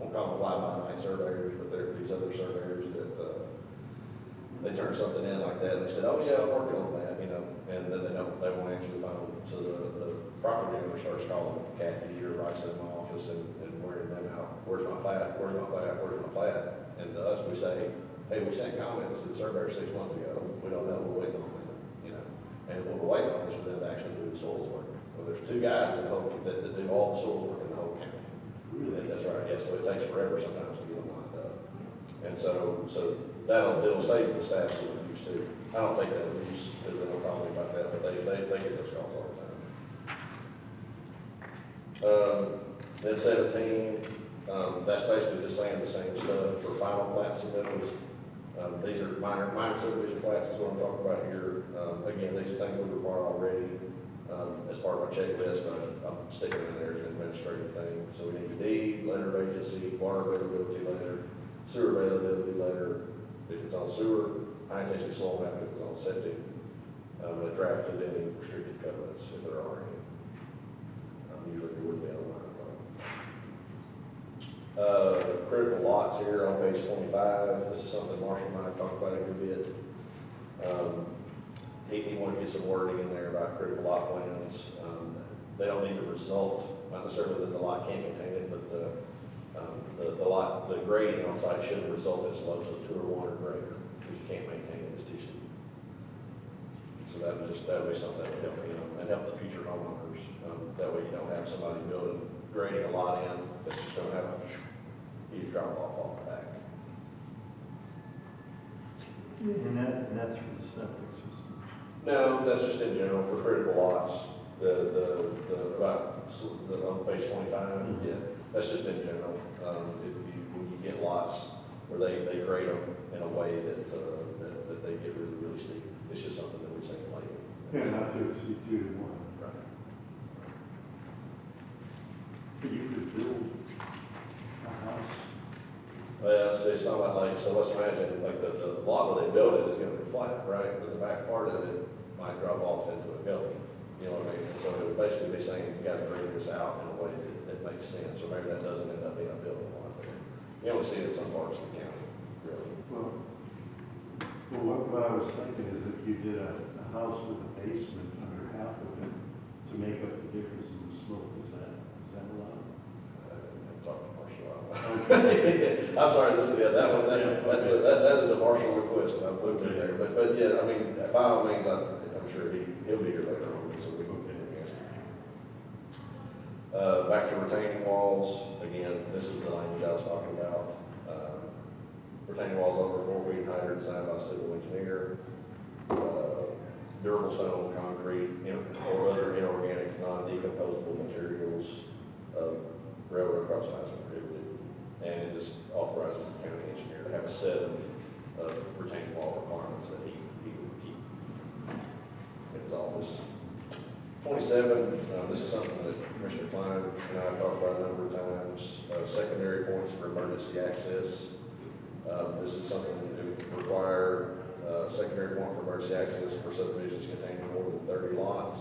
I won't call them fly-by-night surveyors, but there are these other surveyors that they turn something in like that and they said, oh yeah, I'm working on that, you know, and then they won't answer the phone. So the property owner starts calling Kathy or writes in my office and wearing them out. Where's my plat? Where's my plat? Where's my plat? And to us, we say, hey, we sent comments to the surveyor 6 months ago. We don't know, we're waiting on them, you know. And what we're waiting on is for them to actually do the soils work. Well, there's 2 guys that do all the soils work in the whole county. Really? That's right, yeah, so it takes forever sometimes to get them lined up. And so it'll save the staff some abuse too. I don't think they'll abuse, because they don't call me about that, but they get those calls all the time. Then 17, that's basically just saying the same stuff for final plats and submittals. These are minor subdivision plats is what I'm talking about here. Again, these are things we require already, as part of our checklist, but I'm sticking in there as an administrative thing. So we need a deed, letter of agency, water availability letter, sewer availability letter, if it's on sewer, high intensity soil map, if it's on septic, a draft of any restricted covenants, if there are any. Usually there would be on mine. Critical lots here on page 25. This is something Marshall and I have talked about a good bit. He wanted to get some wording in there about critical lot plans. They don't need to result, not necessarily that the lot can't contain it, but the grading on site shouldn't result in slopes of 2 or 1 or greater, because you can't maintain it as too steep. So that would be something that would help, and help the future homeowners. That way you don't have somebody grading a lot in that's just going to have a huge drop off the back. And that's for the septic system. No, that's just in general for critical lots. On page 25, yeah, that's just in general. When you get lots where they grade them in a way that they get really, really steep, it's just something that we've seen lately. Yeah, not to exceed 2 to 1. Right. But you could build a house. Well, it's not like, so let's imagine, like the lot where they build it is gonna be flat, right? But the back part of it might drop off into a gully, you know what I mean? And so it would basically be saying, you gotta grade this out in a way that makes sense, or maybe that doesn't end up being a building lot there. You only see it in some parts of the county, really. Well, what I was thinking is if you did a house with a basement under half of it to make up the difference in the slope, is that allowed? I'm talking partial. I'm sorry, that is a partial request that I put in there, but yeah, I mean, by all means, I'm sure he'll be here later on, so we can get him answer. Back to retaining walls, again, this is the language I was talking about. Retaining walls over 4 feet in height are designed by a civil engineer. Durable stone, concrete, or other inorganic, non-decomposable materials, railroad crossties are prohibited. And it just authorizes the county engineer to have a set of retaining wall requirements that he would keep in his office. 27, this is something that Commissioner Klein and I have talked about a number of times. Secondary points for emergency access. This is something that would require secondary point for emergency access for subdivisions containing more than 30 lots.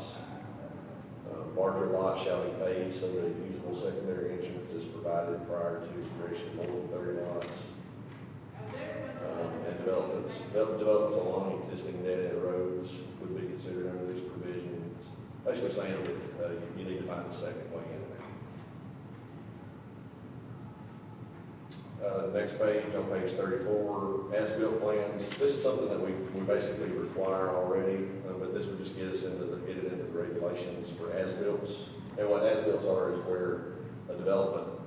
Larger lots shall be phased so that a usable secondary entrance is provided prior to creation of more than 30 lots. And developments along existing dead-end roads would be considered under these provisions. Basically saying that you need to find a second way in there. Next page, on page 34, as-built plans. This is something that we basically require already, but this would just get it into the regulations for as-builts. And what as-builts are is where development's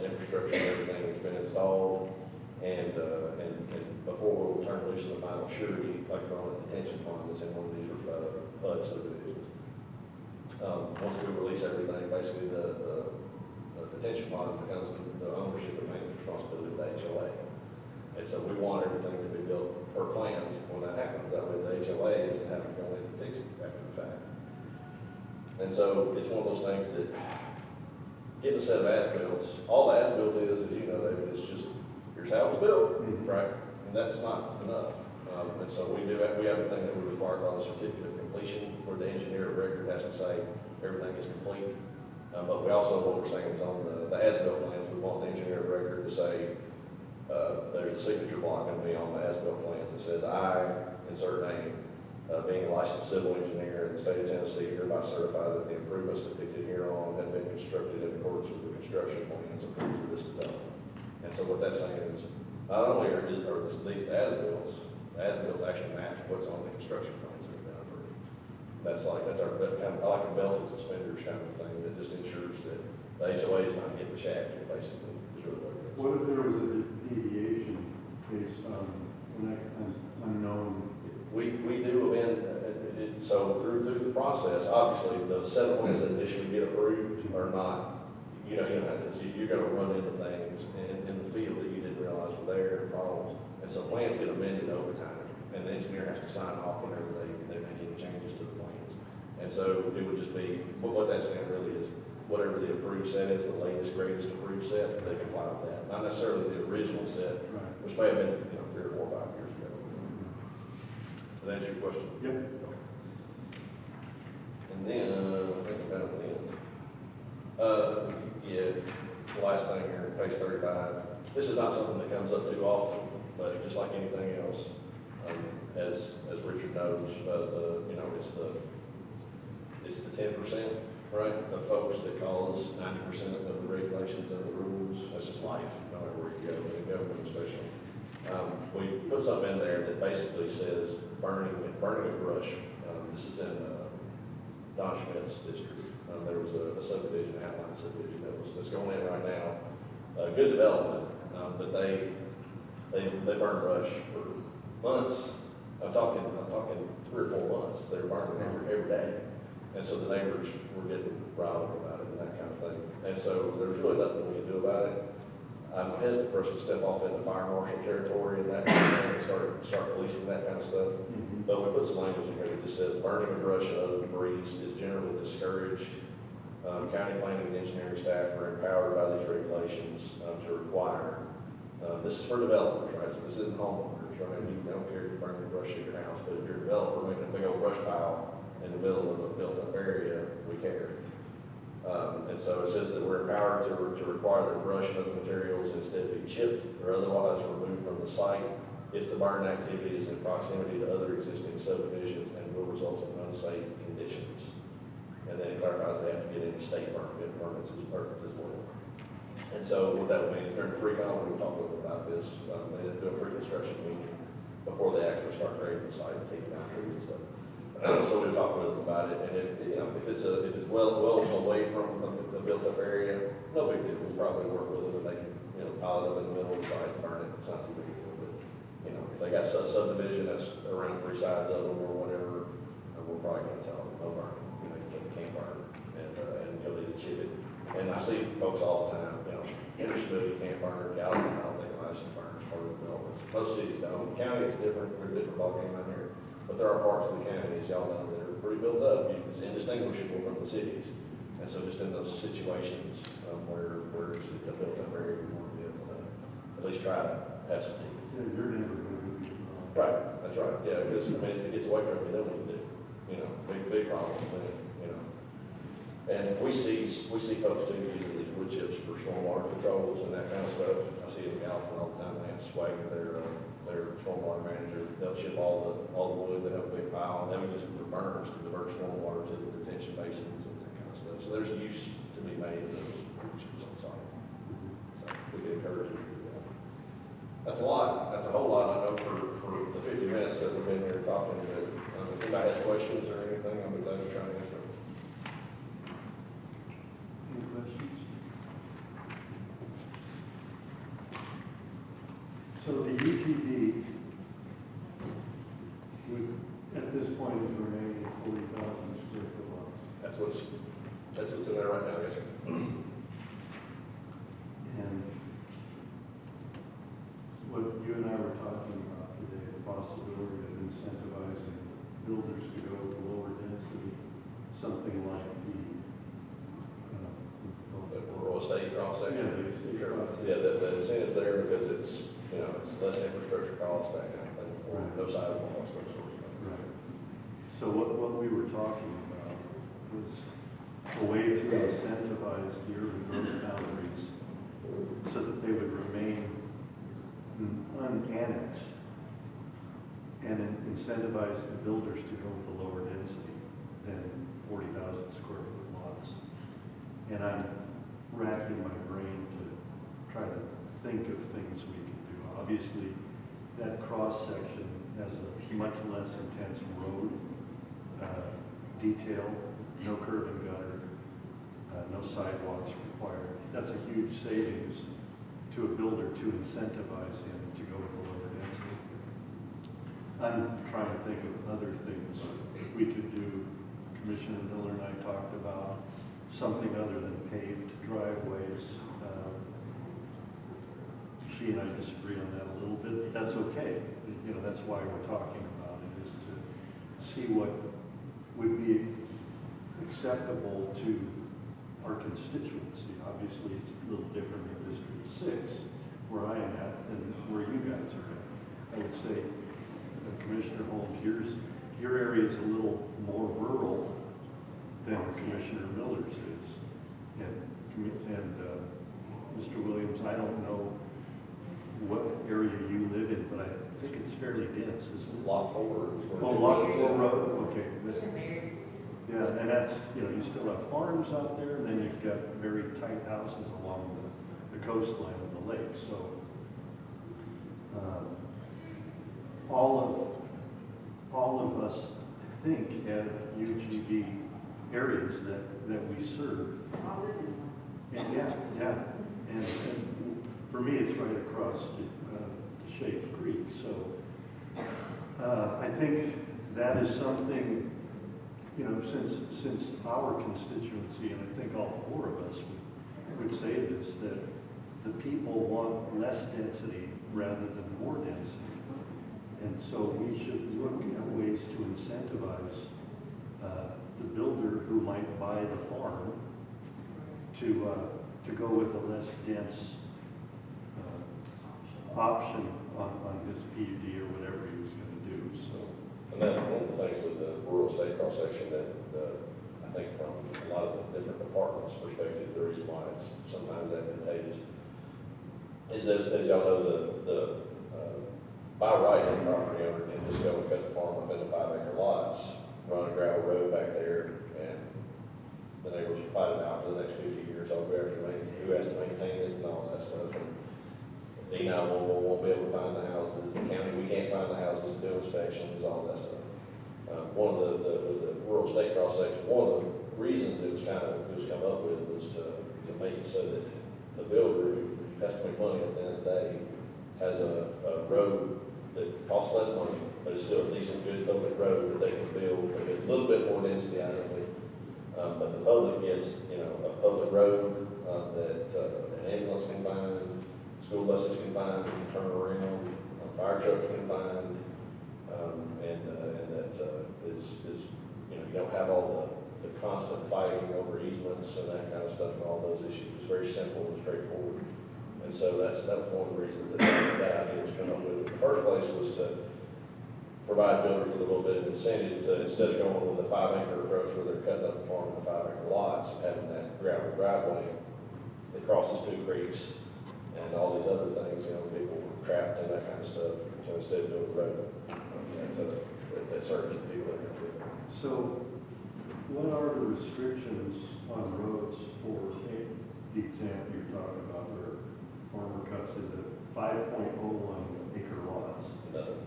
infrastructure and everything has been installed, and before we'll turn loose in the final surety, like on a detention pond that's in one of these HUD subdivisions. Once we release everything, basically the detention pond becomes the ownership and maintenance responsibility of the HOA. And so we want everything to be built per plans when that happens. That way the HOA isn't having to go in and fix it after the fact. And so it's one of those things that getting a set of as-builts, all the as-built is you know, David, it's just, here's how it was built, right? And that's not enough. And so we have a thing that we require called a certificate of completion, where the engineer of record has to say everything is complete. But we also, what we're saying is on the as-built plans, we want the engineer of record to say, there's a signature block going to be on the as-built plans that says, I, insert name, being a licensed civil engineer in the state of Tennessee, hereby certify that the improvements depicted hereon have been constructed in accordance with the construction plans approved for this development. And so what that's saying is, not only are these as-builts actually match what's on the construction plans that have been approved. That's our kind of, I like a belt and suspenders kind of thing that just ensures that The HOA is not getting the shaft, basically, is really what it is. What if there was a deviation based on an unknown? We do amend, so through the process, obviously, the set of plans that initially get approved are not, you know how it is, you're gonna run into things in the field that you didn't realize were there, problems. And so plans get amended over time, and the engineer has to sign off whenever they make any changes to the plans. And so it would just be, what that's saying really is, whatever the approved set is, the latest, greatest approved set, they can apply with that. Not necessarily the original set, Right. which may have been, 3 or 4 or 5 years ago. Does that answer your question? Yep. And then, I think about the end. Yeah, the last thing here, page 35. This is not something that comes up too often, but just like anything else, as Richard knows, it's the 10%, right, of folks that cause 90% of the regulations and the rules. That's just life, no matter where you go, in government especially. We put something in there that basically says burning a brush. This is in Don Schmidt's district. There was a subdivision, outline subdivision that's going in right now. Good development, but they burn brush for months. I'm talking 3 or 4 months. They were burning every day. And so the neighbors were getting riled up about it and that kind of thing. And so there's really nothing we can do about it. I'm hesitant for us to step off into fire marshal territory and that kind of thing and start policing that kind of stuff. But we put some language in here that just says burning of brush and other debris is generally discouraged. County planning and engineering staff are empowered by these regulations to require. This is for developers, right? So this isn't homeowners, right? You don't care if you're burning brush at your house, but if you're a developer making a big old brush pile in the middle of a built-up area, we care. And so it says that we're empowered to require that brush and other materials instead be chipped or otherwise removed from the site if the burn activity is in proximity to other existing subdivisions and will result in unsafe conditions. And then it clarifies they have to get any state permits as well. And so what that would mean is during the pre-con, we were talking about this, they didn't do a pre-construction meeting before they actually start grading the site and taking down trees and stuff. So we were talking with them about it, and if it's well away from the built-up area, no big deal. We'll probably work with them and they can pile it up in the middle of the site and burn it. It's not too big a deal. But if they got subdivision that's around 3 sides of them or whatever, we're probably going to tell them no burn. You can't burn, and you'll need to chip it. And I see folks all the time. Hendersonville you can't burn. Gallatin, I don't think allows you to burn as part of the development. Most cities don't. County it's different. We're a different ballgame out here. But there are parts of the county, as y'all know, that are pretty built up. It's indistinguishable from the cities. And so just in those situations where it's a built-up area, we want to be able to at least try to have some teeth. Yeah, your neighborhood would be. Right, that's right. Yeah, because if it gets away from you, then we do. Big problems. And we see folks too using these wood chips for stormwater controls and that kind of stuff. I see it in Gallatin all the time. They have Swagger, their stormwater manager. They'll chip all the wood. They have a big pile, and they would use it for burners to divert stormwater to the detention basins and that kind of stuff. So there's use to be made of those wood chips on site. So we can encourage you to do that. That's a lot. That's a whole lot. I know for the 50 minutes that we've been here talking. But if anybody has questions or anything, I'll be glad to try to answer them. Any questions? So the UTV would, at this point, is remaining 40,000 square foot lots. That's what's in there right now, yes, sir. And what you and I were talking about today, the possibility of incentivizing builders to go with lower density, something like The rural estate cross section. Yeah, the estate Sure. cross. Yeah, the incentive there because it's less infrastructure costs, that kind of thing, for Right. no sidewalk costs, those sorts of things. Right. So what we were talking about was a way to incentivize the urban growth boundaries so that they would remain unannexed and incentivize the builders to go with the lower density than 40,000 square foot lots. And I'm racking my brain to try to think of things we can do. Obviously, that cross section has a much less intense road detail, no curb and gutter. no sidewalks required. That's a huge savings to a builder to incentivize him to go with a lower density. I'm trying to think of other things we could do. Commissioner Miller and I talked about something other than paved driveways. She and I disagree on that a little bit, but that's okay. You know, that's why we're talking about it, is to see what would be acceptable to our constituency. Obviously, it's a little different in District 6, where I am at, than where you guys are at. I would say, Commissioner Holmes, your area is a little more rural than Commissioner Miller's is. And Mr. Williams, I don't know what area you live in, but I think it's fairly dense, isn't it? Lot 4 is where. Oh, Lot 4 Road, okay. Even Mary's. Yeah, and that's, you know, you still have farms out there, and then you've got very tight houses along the coastline of the lake, so all of us, I think, have UGB areas that we serve. All live in one. And yeah, and for me, it's right across the Shade Creek, so I think that is something, you know, since our constituency, and I think all 4 of us would say this, that the people want less density rather than more density. And so we should look at ways to incentivize the builder who might buy the farm to go with a less dense option on his PUD or whatever he was going to do. So. And then one of the things with the rural state cross section that I think from a lot of the different departments' perspective, the reason why it's sometimes advantageous is as y'all know, the by right of the property owner can just go and cut the farm up into 5-acre lots, run a gravel road back there, and the neighbors will fight it out for the next 50 years over who has to maintain it and all that stuff. And D911 won't be able to find the houses. The county, we can't find the houses to do inspections, all that stuff. One of the rural state cross section, one of the reasons it was come up with was to make it so that the builder who has to make money at the end of the day has a road that costs less money, but it's still a decent, good public road that they can build, they get a little bit more density out of it. But the public gets, you know, a public road that an ambulance can find, school buses can find, can turn around, fire trucks can find, and that is, you know, you don't have all the constant fighting over easements and that kind of stuff and all those issues. It's very simple and straightforward. And so that was one of the reasons that idea was come up with. In the first place was to provide builders with a little bit of incentive to, instead of going with the 5-acre approach where they're cutting up the farm into 5-acre lots and having that gravel driveway that crosses 2 creeks and all these other things, you know, people were trapped in that kind of stuff. So instead of doing the road, that serves the people that are going to do it. So what are the restrictions on roads for, say, the example you're talking about where farmer cuts into 5.01 acre lots? Nothing.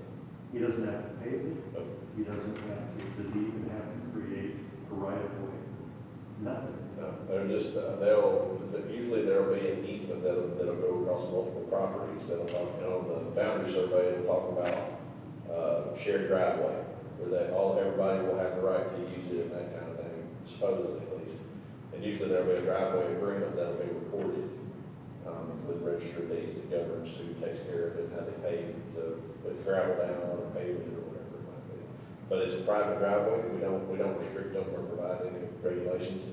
He doesn't have to pave it? Nope. He doesn't have to, does he even have to create a right of way? Nothing. No, they're just, usually there'll be an easement that'll go across multiple properties. That'll talk, you know, the boundary survey will talk about shared driveway, where everybody will have the right to use it and that kind of thing, supposedly at least. And usually there'll be a driveway agreement that'll be recorded with registered deeds that governs who takes care of it, how they pay to put gravel down or pave it or whatever it might be. But it's a private driveway. We don't restrict them or provide any regulations.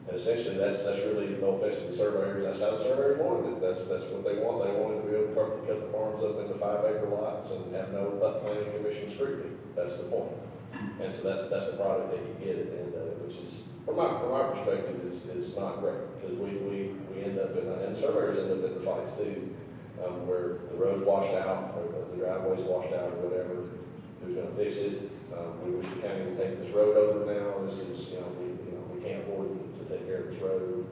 And essentially, that's really no offense to the surveyors. That's how the surveyors wanted it. That's what they want. They wanted to be able to cut the farms up into 5-acre lots and have no planning commission scrutiny. That's the point. And so that's the product that you get at the end of it, which is, from our perspective, is not great because we end up in, and surveyors end up in the fights too, where the road's washed out or the driveway's washed out or whatever. Who's going to fix it? We wish the county would take this road over now. This is, we can't afford to take care of this road.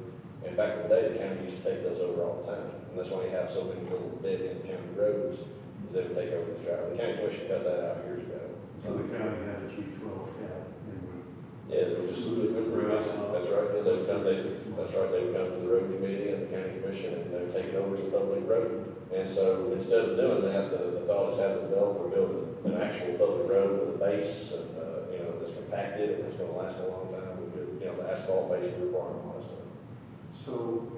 And back in the day, the county used to take those over all the time. And that's why you have so many little dead-end county roads, is they would take over the driveway. The county commission cut that out years ago. So the county had a G12 cap and would Yeah, they just, they couldn't release it, that's right, and they come, that's right, they would come to the road committee and the county commission, and they would take it over as a public road. And so instead of doing that, the thought is having the developer build an actual public road with a base, and, you know, that's compacted, and it's gonna last a long time, with good, you know, the asphalt base will require a lot of stuff. So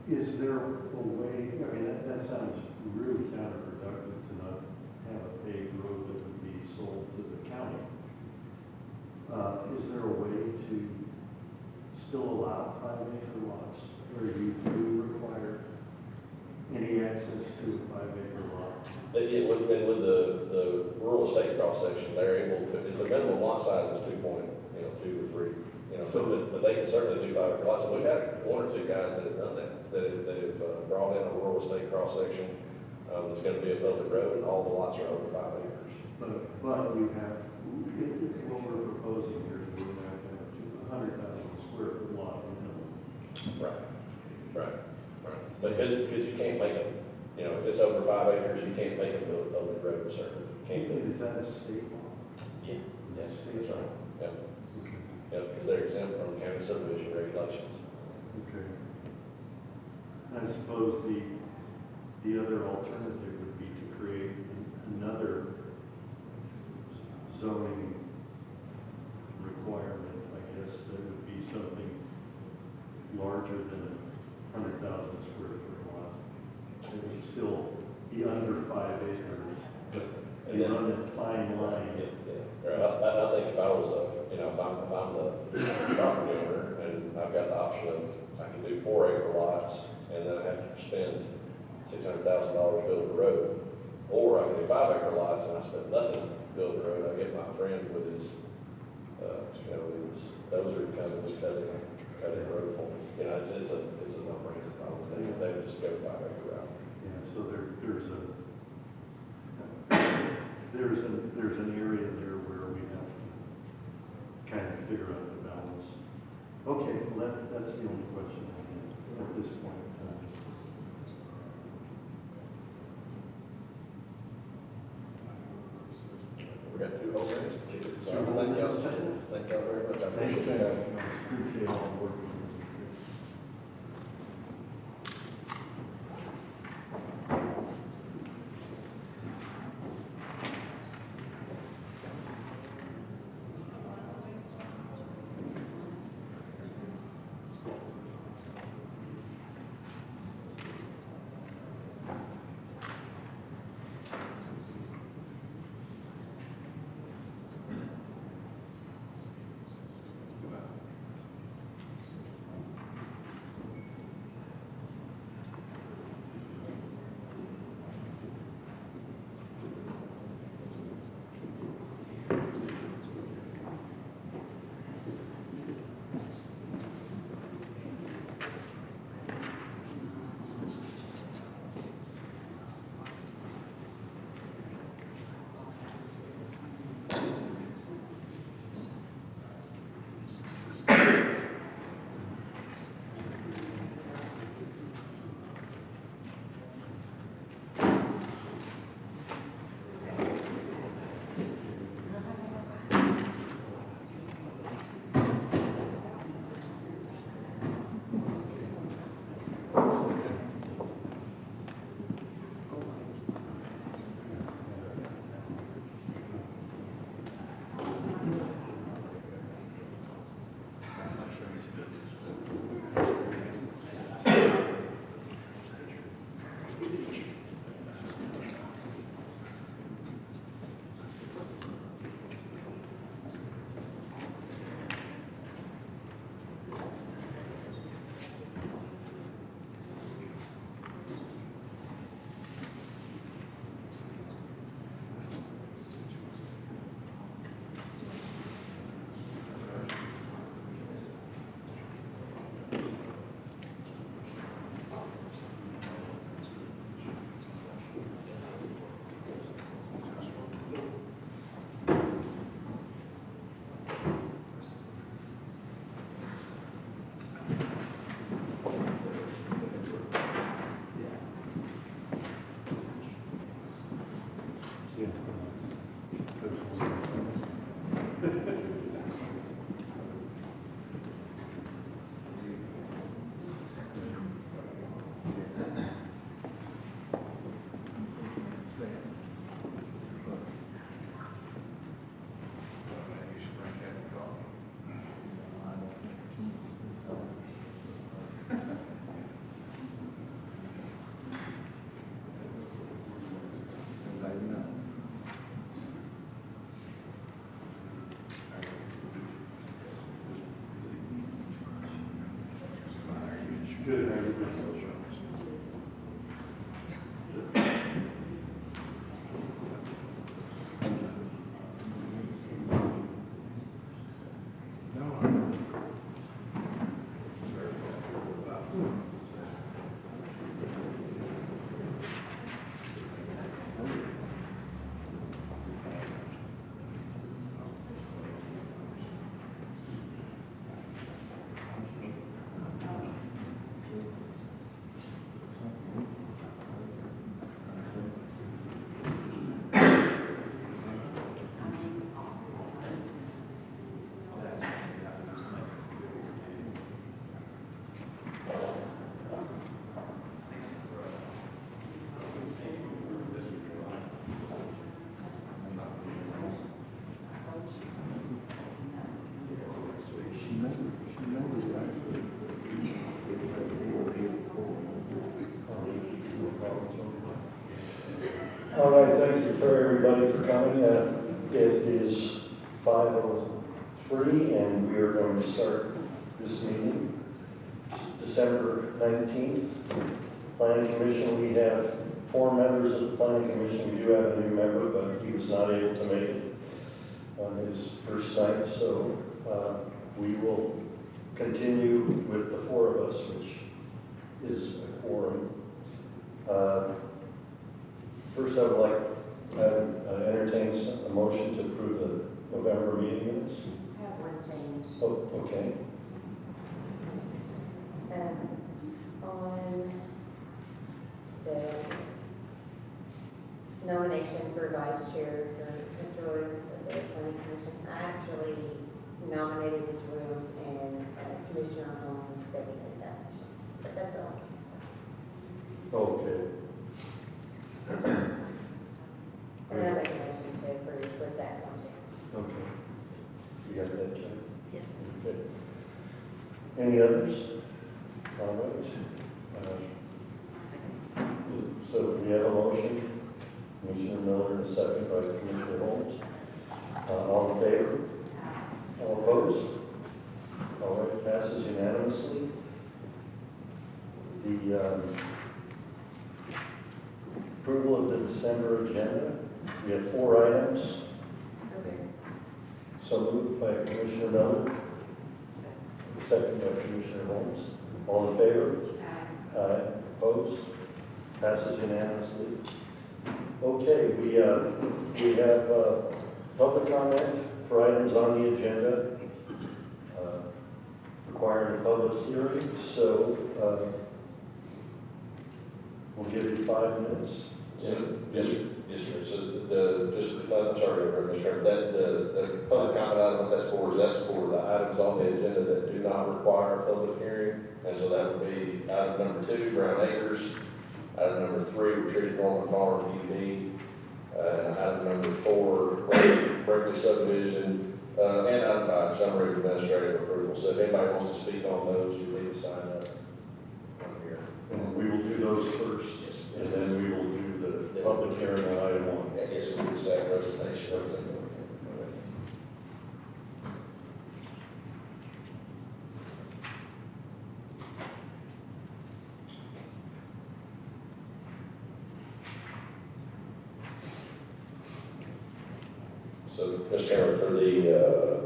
is there a way, I mean, that sounds really counterproductive to not have a paved road that would be sold to the county. Is there a way to still allow 5-acre lots where you do require any access to a 5-acre lot? They get with the rural estate cross section, they're able to, the minimum lot size is 2 or 3, you know, but they can certainly do 5-acre lots. So we've had 1 or 2 guys that have done that have brought in a rural estate cross section, that's gonna be a public road, and all the lots are over 5 acres. But you have, what we're proposing here is we're going to have a 100,000 square foot lot minimum. Right. Because you can't make them, you know, if it's over 5 acres, you can't make them build a public road, certainly. Can't do Is that a state law? it. Yeah, Is that that's state law? right. Yep, Okay. yep, because they're exempt from county subdivision regulations. Okay. I suppose the other alternative would be to create another zoning requirement, I guess, that would be something larger than 100,000 square foot lot. It would still be under 5 acres, but And you then- run that fine line. Right. I think if I was you know, if I'm the property owner and I've got the option of, I can do 4-acre lots and then I have to spend $600,000 to build a road, or I can do 5-acre lots and I spend nothing to build the road. I get my friend with his, you know, his dozer company cutting the road for me. You know, it's a no-brainer. I would think they would just go 5-acre route. Yeah, so there's an area there where we have to kind of figure out the balance. Okay, well, that's the only question I have at this point in time. We got 2 whole minutes to keep it. So thank y'all very much. I Thank you. appreciate that. Appreciate all the work. everybody for coming. It is 5:03, and we are going to start this meeting. December 19th, Planning Commission, we have 4 members of the Planning Commission. We do have a new member, but he was not able to make it on his first night, so we will continue with the 4 of us, which is a quorum. First, I would like to entertain a motion to approve the November meeting minutes. I have one change. Oh, okay. On the nomination for vice chair for Mr. Williams of the planning commission, I actually nominated Ms. Williams and Commissioner Holmes seconded that motion. But that's all. Okay. And I make a motion to approve with that one change. Okay. You got that, Jen? Yes. Okay. Any others? All right. So we have a motion, Commissioner Miller, and a second by Commissioner Holmes. All in favor? All opposed? All right, passes unanimously. The approval of the December agenda. We have 4 items. Okay. So moved by Commissioner Miller, second by Commissioner Holmes. All in favor? Aye. Opposed? Passes unanimously. Okay, we have public comment for items on the agenda requiring a public hearing, so we'll give you 5 minutes. So, yes, sir. Yes, sir. So I'm sorry, Mr. Chairman, the public comment item, what that's for the items on the agenda that do not require a public hearing. And so that would be item number 2, Brown Acres, item number 3, Retreat Norman Farm, PUD, item number 4, Berkeley subdivision, and item 5, summary of administrative approval. So if anybody wants to speak on those, you need to sign up on here. And we will do those first, and then we will do the public hearing on item 1. I guess we could say presentation of them. So, Mr. Chairman, for the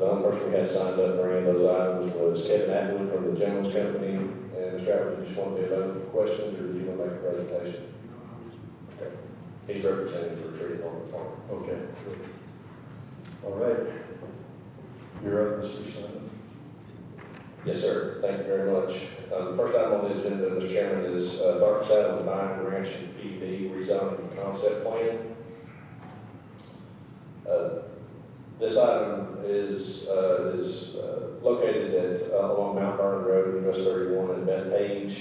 only person we had signed up for any of those items was Kevin Atwood from the Gentleman's Company. And Mr. Atwood, you just want to be available for questions, or do you want to make a presentation? Okay. He's representing the Retreat on the farm. Okay. All right. You're up, Mr. Sumner. Yes, sir. Thank you very much. First item on the agenda, Mr. Chairman, is Dark Saddle and Vine Ranch and PUD rezoning concept plan. This item is located at along Mount Vernon Road, US 31 in Bethpage.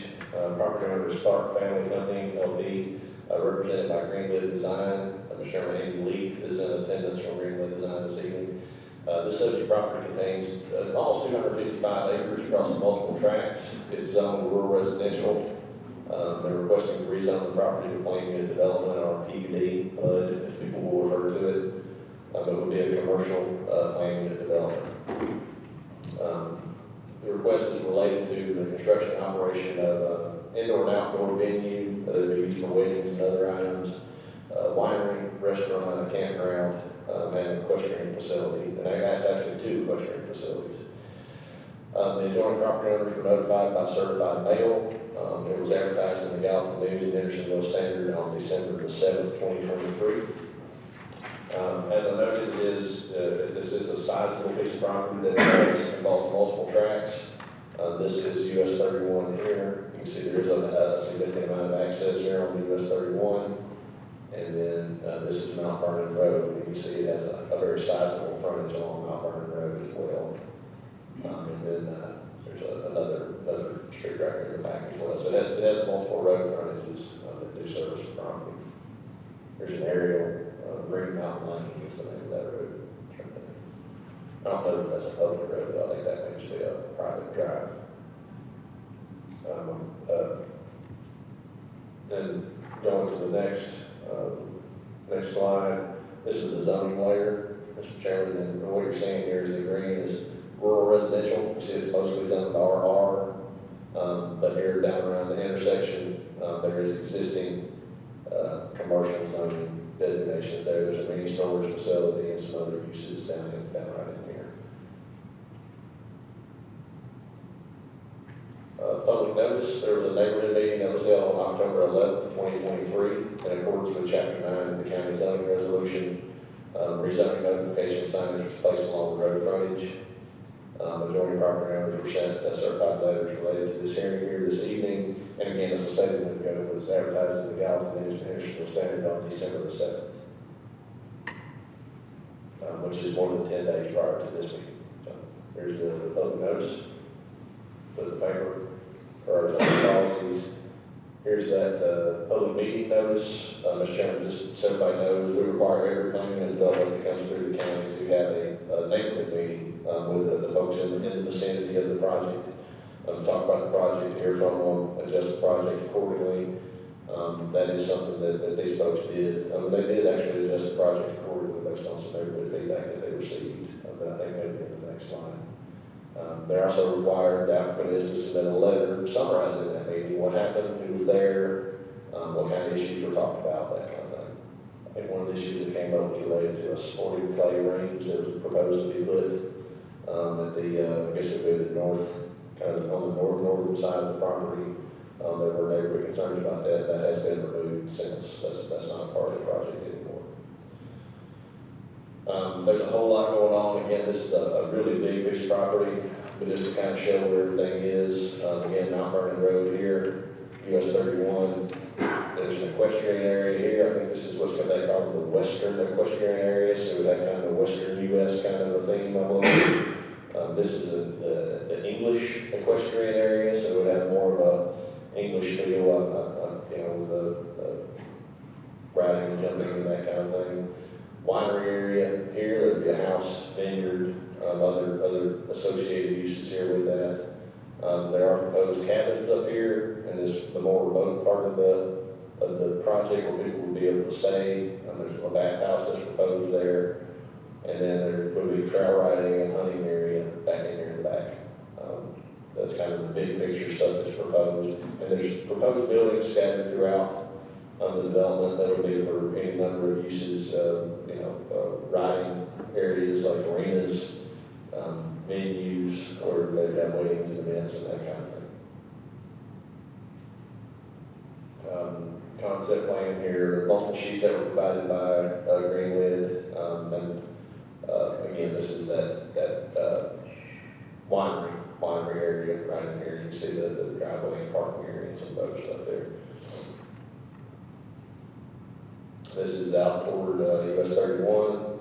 Property owner is Stark Family Company, LP, represented by Greenwood Design. Mr. Chairman, Andy Leith is in attendance from Greenwood Design this evening. The subject property contains almost 255 acres across multiple tracts. It's zoned rural residential. They're requesting to rezone the property to planned unit development, or PUD, PUD, as people will refer to it. It would be a commercial planned unit development. The request is related to the construction and operation of indoor and outdoor venue that would be used for weddings and other items, winery, restaurant, a campground, and an equestrian facility. And that's actually 2 equestrian facilities. The adjoining property owners were notified by certified mail. It was advertised in the Gallatin News and Hendersonville Standard on December the 7th, 2023. As I noted, this is a sizable piece of property that involves multiple tracks. This is US 31 here. You can see there is a significant amount of access here on the US 31. And then this is Mount Vernon Road, and you see it has a very sizable frontage along Mount Vernon Road as well. And then there's another street right there in the back as well. So it has multiple road frontages that do service the property. There's an aerial, Green Mountain Lane is the name of that road. I don't know if that's a public road, but I think that may just be a private drive. Then going to the next slide, This is the zoning layer, Mr. Chairman, and what you're seeing here is the green is rural residential. You see it's mostly zoned RR, but here down around the intersection, there is existing commercial zoning designations there. There's a mini storage facility and some other uses down right in here. Public notice, there was a neighborhood meeting that was held on October 11th, 2023, in accordance with Chapter 9 of the county zoning resolution. Rezoning notification signage was placed along the road frontage. Majority of property owners were sent certified letters related to this hearing here this evening. And again, as I stated a minute ago, it was advertised in the Gallatin News and Herald Standard on December the 7th, which is more than 10 days prior to this meeting. So here's the public notice for the paper, or the policies. Here's that public meeting notice. Mr. Chairman, just so everybody knows, we require every planning and development that comes through the county to have a neighborhood meeting with the folks in the vicinity of the project. Talk about the project, hear from them, adjust the project accordingly. That is something that these folks did. They did actually adjust the project accordingly based on some neighborhood feedback that they received. That I think maybe in the next slide. They're also required, the applicant is to submit a letter summarizing that meeting, what happened, who was there, what kind of issues were talked about, that kind of thing. I think one of the issues that came up was related to a sporting clay range that was proposed to be put at the, I guess it would be the north, kind of on the northern side of the property. There were neighborhood concerns about that. That has been removed since. That's not part of the project anymore. There's a whole lot going on. Again, this is a really big piece of property, but just to kind of show where everything is. Again, Mount Vernon Road here, US 31. There's an equestrian area here. I think this is what's they call the Western equestrian area. So that kind of Western US kind of a theme, I believe. This is the English equestrian area, so it would have more of a English feel, you know, the riding and jumping and that kind of thing. Winery area here, there'd be a house, vineyard, other associated uses here with that. There are proposed cabins up here, and this the more remote part of the project where people will be able to stay. There's a bathhouse that's proposed there, and then there will be trail riding and hunting area back in here in the back. That's kind of the big picture stuff that's proposed, and there's proposed buildings scattered throughout the development that will be for any number of uses, you know, riding areas like arenas, venues, or they have weddings and events and that kind of thing. Concept plan here, multiple sheets that were provided by Greenwood, and again, this is that winery area right in here. You can see the driveway and parking area and some other stuff there. This is out toward US 31.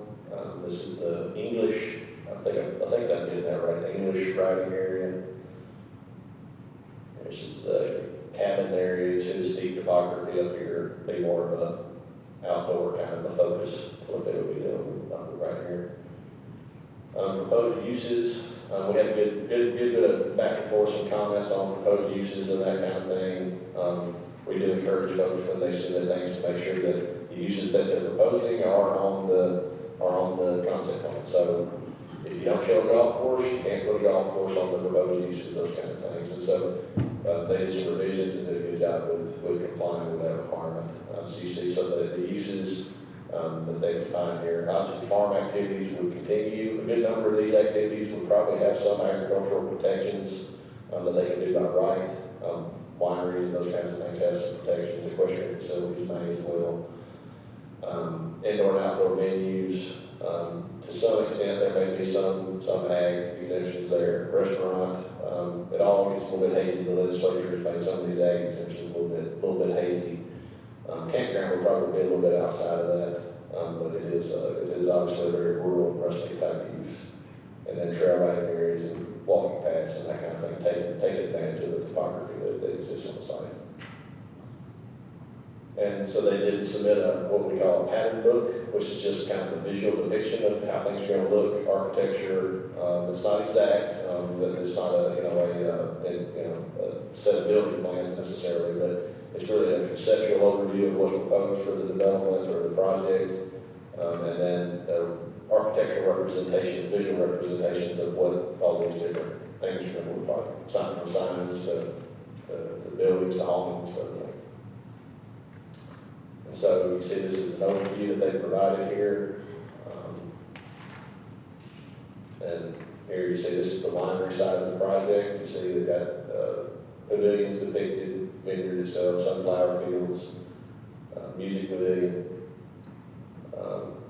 This is the English, I think I'm getting that right, the English riding area. This is the cabin area. You see the steep topography up here, be more of a outdoor kind of a focus to what they would be doing right here. Proposed uses, we had a good bit of back and forth, some comments on proposed uses and that kind of thing. We do encourage folks when they submit things to make sure that the uses that they're proposing are on the concept plan. So if you don't show a golf course, you can't put a golf course on the proposed uses, those kind of things. And so they did some revisions and did a good job with complying with that requirement. So you see some of the uses that they define here. Obviously, farm activities would continue. A good number of these activities would probably have some agricultural protections that they can do by right. Wineries and those kinds of things have some protections. Equestrian facilities may as well. Indoor and outdoor venues. To some extent, there may be some ag exemptions there. Restaurant. It all gets a little bit hazy. The legislature has made some of these ag exemptions a little bit hazy. Campground would probably be a little bit outside of that, but it is obviously a very rural and rustic type use. And then trail riding areas and walking paths and that kind of thing, take advantage of the topography that exists on the site. And so they did submit what we call a pattern book, which is just kind of a visual depiction of how things are going to look, architecture. It's not exact, it's not a set of building plans necessarily, but it's really a conceptual overview of what's proposed for the development or the project. And then architectural representations, visual representations of what all these different things are going to look like. From signs to buildings to awnings, stuff like that. And so you see this is an overview that they provided here. And here you see this is the winery side of the project. You see they've got pavilions depicted, vineyard itself, sunflower fields, music pavilion,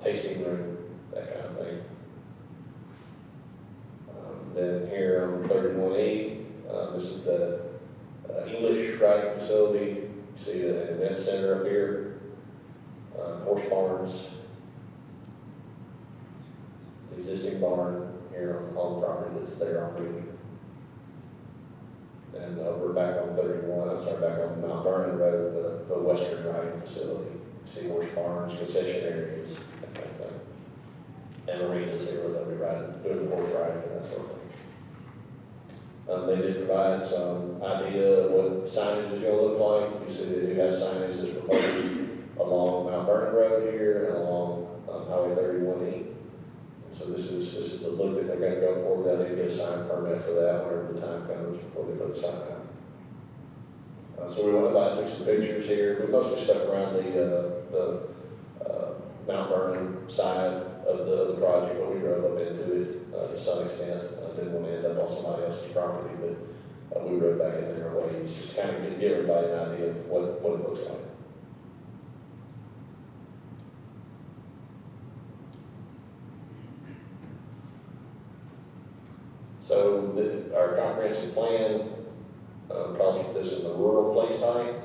tasting room, that kind of thing. Then here on 31E, this is the English writing facility. You see an event center up here, horse barns, the existing barn here on the property that's there already. And we're back on 31, back on Mount Vernon Road, the western riding facility. You see horse barns, concession areas, that kind of thing. And arenas here where they'll be riding, doing the horse riding and that sort of thing. They did provide some idea of what signage is going to look like. You see they do have signage that's proposed along Mount Vernon Road here and along Highway 31E. So this is the look that they're going to go for. They'll need to get a sign permit for that whenever the time comes before they put the sign out. So we went by and took some pictures here. We mostly stuck around the Mount Vernon side of the project, but we drove up into it to some extent. Didn't want to end up on somebody else's property, but we rode back in there a ways, just kind of give everybody an idea of what it looks like. So our comprehensive plan calls for this in the rural place type.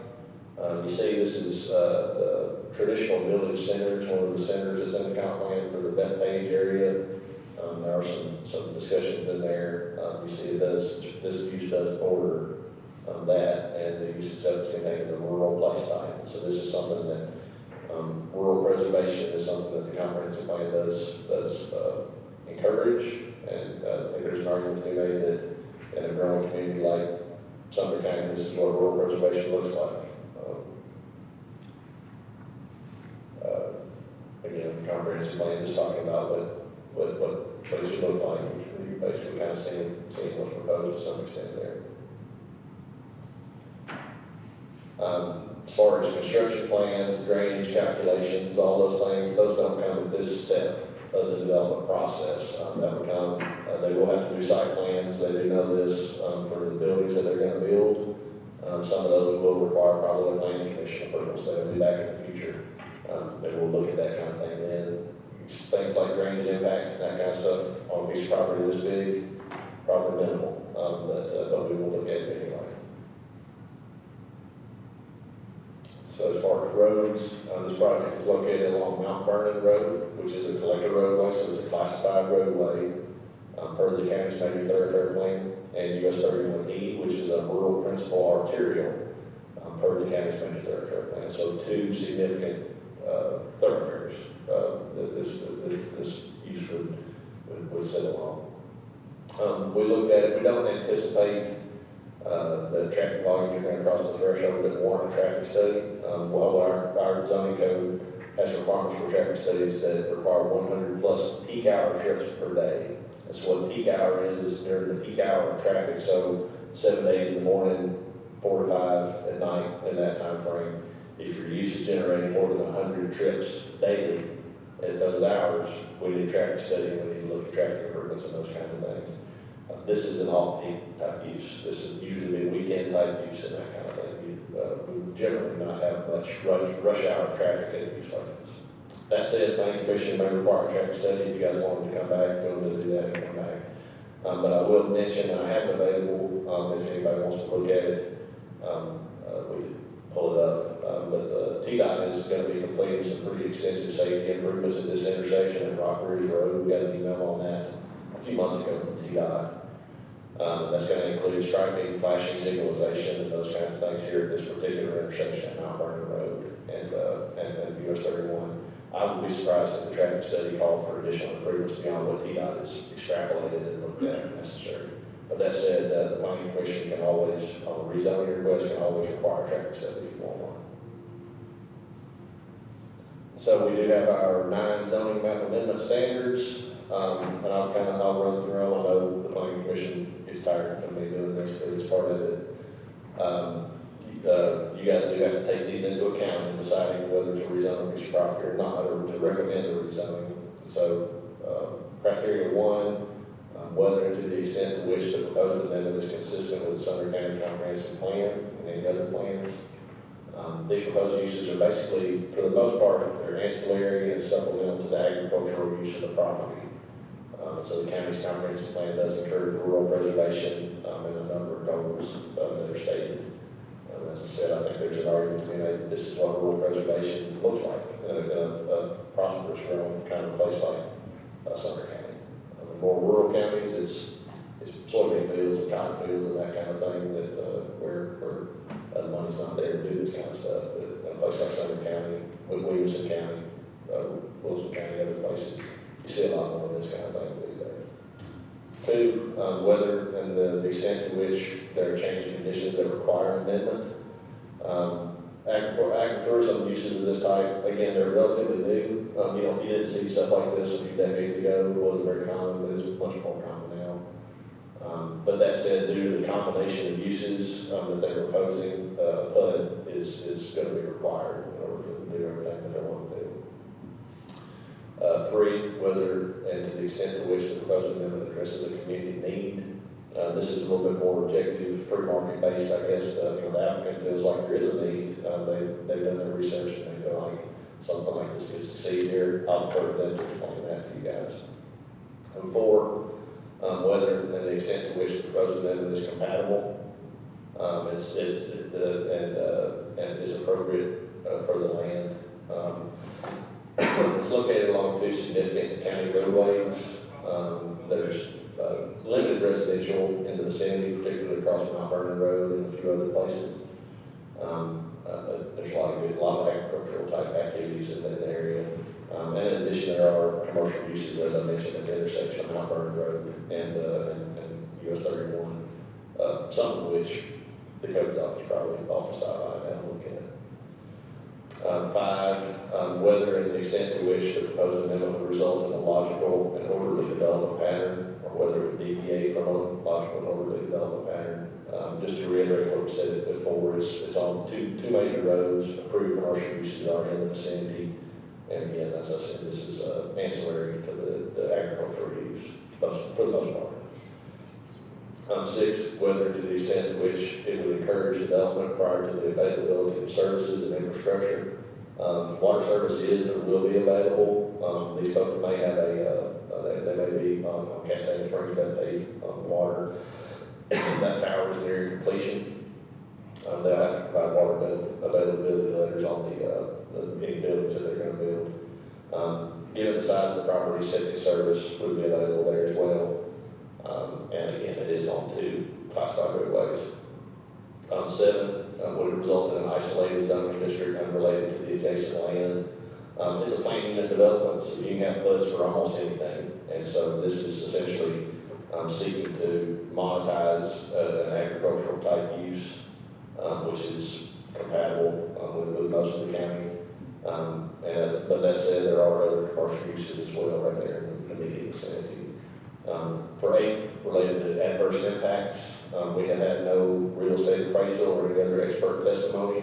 You see this is the traditional village centers, one of the centers that's in the comp plan for the Bethpage area. There are some discussions in there. You see this use does border that, and the use itself is contained in the rural place type. So this is something that rural preservation is something that the comprehensive plan does encourage. And I think there's an argument to be made that in a growing community like Sumner County, this is what rural preservation looks like. Again, the comprehensive plan is talking about what it should look like. You're basically kind of seeing what's proposed to some extent there. As far as construction plans, drainage calculations, all those things, those don't come with this step of the development process. That would come, they will have to do site plans. They do know this for the buildings that they're going to build. Some of those will require probably a planning commission approval, so they'll be back in the future. They will look at that kind of thing then. Things like drainage impacts and that kind of stuff on a piece of property this big, probably minimal, but we will look at it anyway. So as far as roads, this project is located along Mount Vernon Road, which is a collector roadway, so it's a classified roadway per the county's major thoroughfare plan, and US 31E, which is a rural principal arterial per the county's major thoroughfare plan. So two significant thoroughfares that this use would sit along. We looked at it. We don't anticipate the traffic volumes are going to cross the threshold that warrant a traffic study. While our zoning code has requirements for traffic studies that require 100 plus peak hour trips per day. And so what peak hour is during the peak hour of traffic. So 7 to 8 in the morning, 4 to 5 at night in that time frame. If your use is generating more than 100 trips daily at those hours, we need traffic study and we need to look at traffic improvements and those kinds of things. This is an off-peak type use. This is usually a weekend type use and that kind of thing. We generally not have much rush hour traffic at a use like this. That said, planning commission may require a traffic study. If you guys want them to come back, go to do that and come back. But I will mention, and I have it available if anybody wants to look at it. We can pull it up. But the TDOT is going to be completing some pretty extensive safety improvements at this intersection at Rock Ridge Road. We got an email on that a few months ago from TDOT. That's going to include striping, flashing signalization, and those kinds of things here at this particular intersection at Mount Vernon Road and US 31. I would be surprised if the traffic study called for additional improvements beyond what TDOT has extrapolated and looked at if necessary. But that said, the planning commission can always, on a rezoning request, can always require a traffic study if you want one. So we do have our 9 zoning map amendment standards, and I'll run through them. I know the planning commission gets tired of me doing this, but it's part of it. You guys do have to take these into account in deciding whether to rezone a piece of property or not, or to recommend a rezoning. So, criteria 1, whether to the extent to which the proposed amendment is consistent with the Sumner County Comprehensive Plan and any other plans. These proposed uses are basically, for the most part, they're ancillary and supplemental to the agricultural use of the property. So the county's comprehensive plan does encourage rural preservation and a number of goals that are stated. As I said, I think there's an argument to be made that this is what rural preservation looks like in a prosperous, growing kind of place like Sumner County. In more rural counties, it's soybean fields and cotton fields and that kind of thing that where the money's not there to do this kind of stuff. But in a place like Sumner County, Williamson County, Wilson County, other places, you see a lot more of this kind of thing these days. 2, whether and the extent to which there are changed conditions that require amendment. Agritourism uses of this type, again, they're relatively new. You didn't see stuff like this a few decades ago. It wasn't very common, but it's much more common now. But that said, due to the combination of uses that they're proposing, PUD is going to be required in order for them to do everything that they want to do. 3, whether and to the extent to which the proposed amendment addresses a community need. This is a little bit more objective, free market based, I guess. The applicant feels like there is a need. They've done their research and they feel like something like this could succeed here. I'll defer to them to explain that to you guys. And 4, whether and the extent to which the proposed amendment is compatible, and is appropriate for the land. It's located along 2 significant county roadways. There's limited residential in the vicinity, particularly across Mount Vernon Road and a few other places. There's a lot of agricultural type activities in that area. And in addition, there are commercial uses, as I mentioned, at the intersection of Mount Vernon Road and US 31, some of which the code's office probably ought to stop by and look at. 5, whether and the extent to which the proposed amendment would result in a logical and orderly development pattern, or whether it would deviate from a logical and orderly development pattern. Just to reiterate what we said before, it's on two major roads, approved commercial uses are in the vicinity, and again, as I said, this is ancillary to the agricultural use, for the most part. 6, whether to the extent to which it would encourage development prior to the availability of services and infrastructure. Water service is or will be available. These folks may have they may be on Cascade Springs, that they water. That tower is near completion. They'll have to provide water availability letters on any buildings that they're going to build. Given the size of the property, septic service would be available there as well. And again, it is on 2 classified roadways. 7, would result in an isolated zoning district unrelated to the adjacent land. It's a planned unit development, so you can have PUDs for almost anything. And so this is essentially seeking to monetize an agricultural type use, which is compatible with most of the county. But that said, there are other commercial uses as well right there in the immediate vicinity. For 8, related to adverse impacts, we have had no real estate appraisal or any other expert testimony.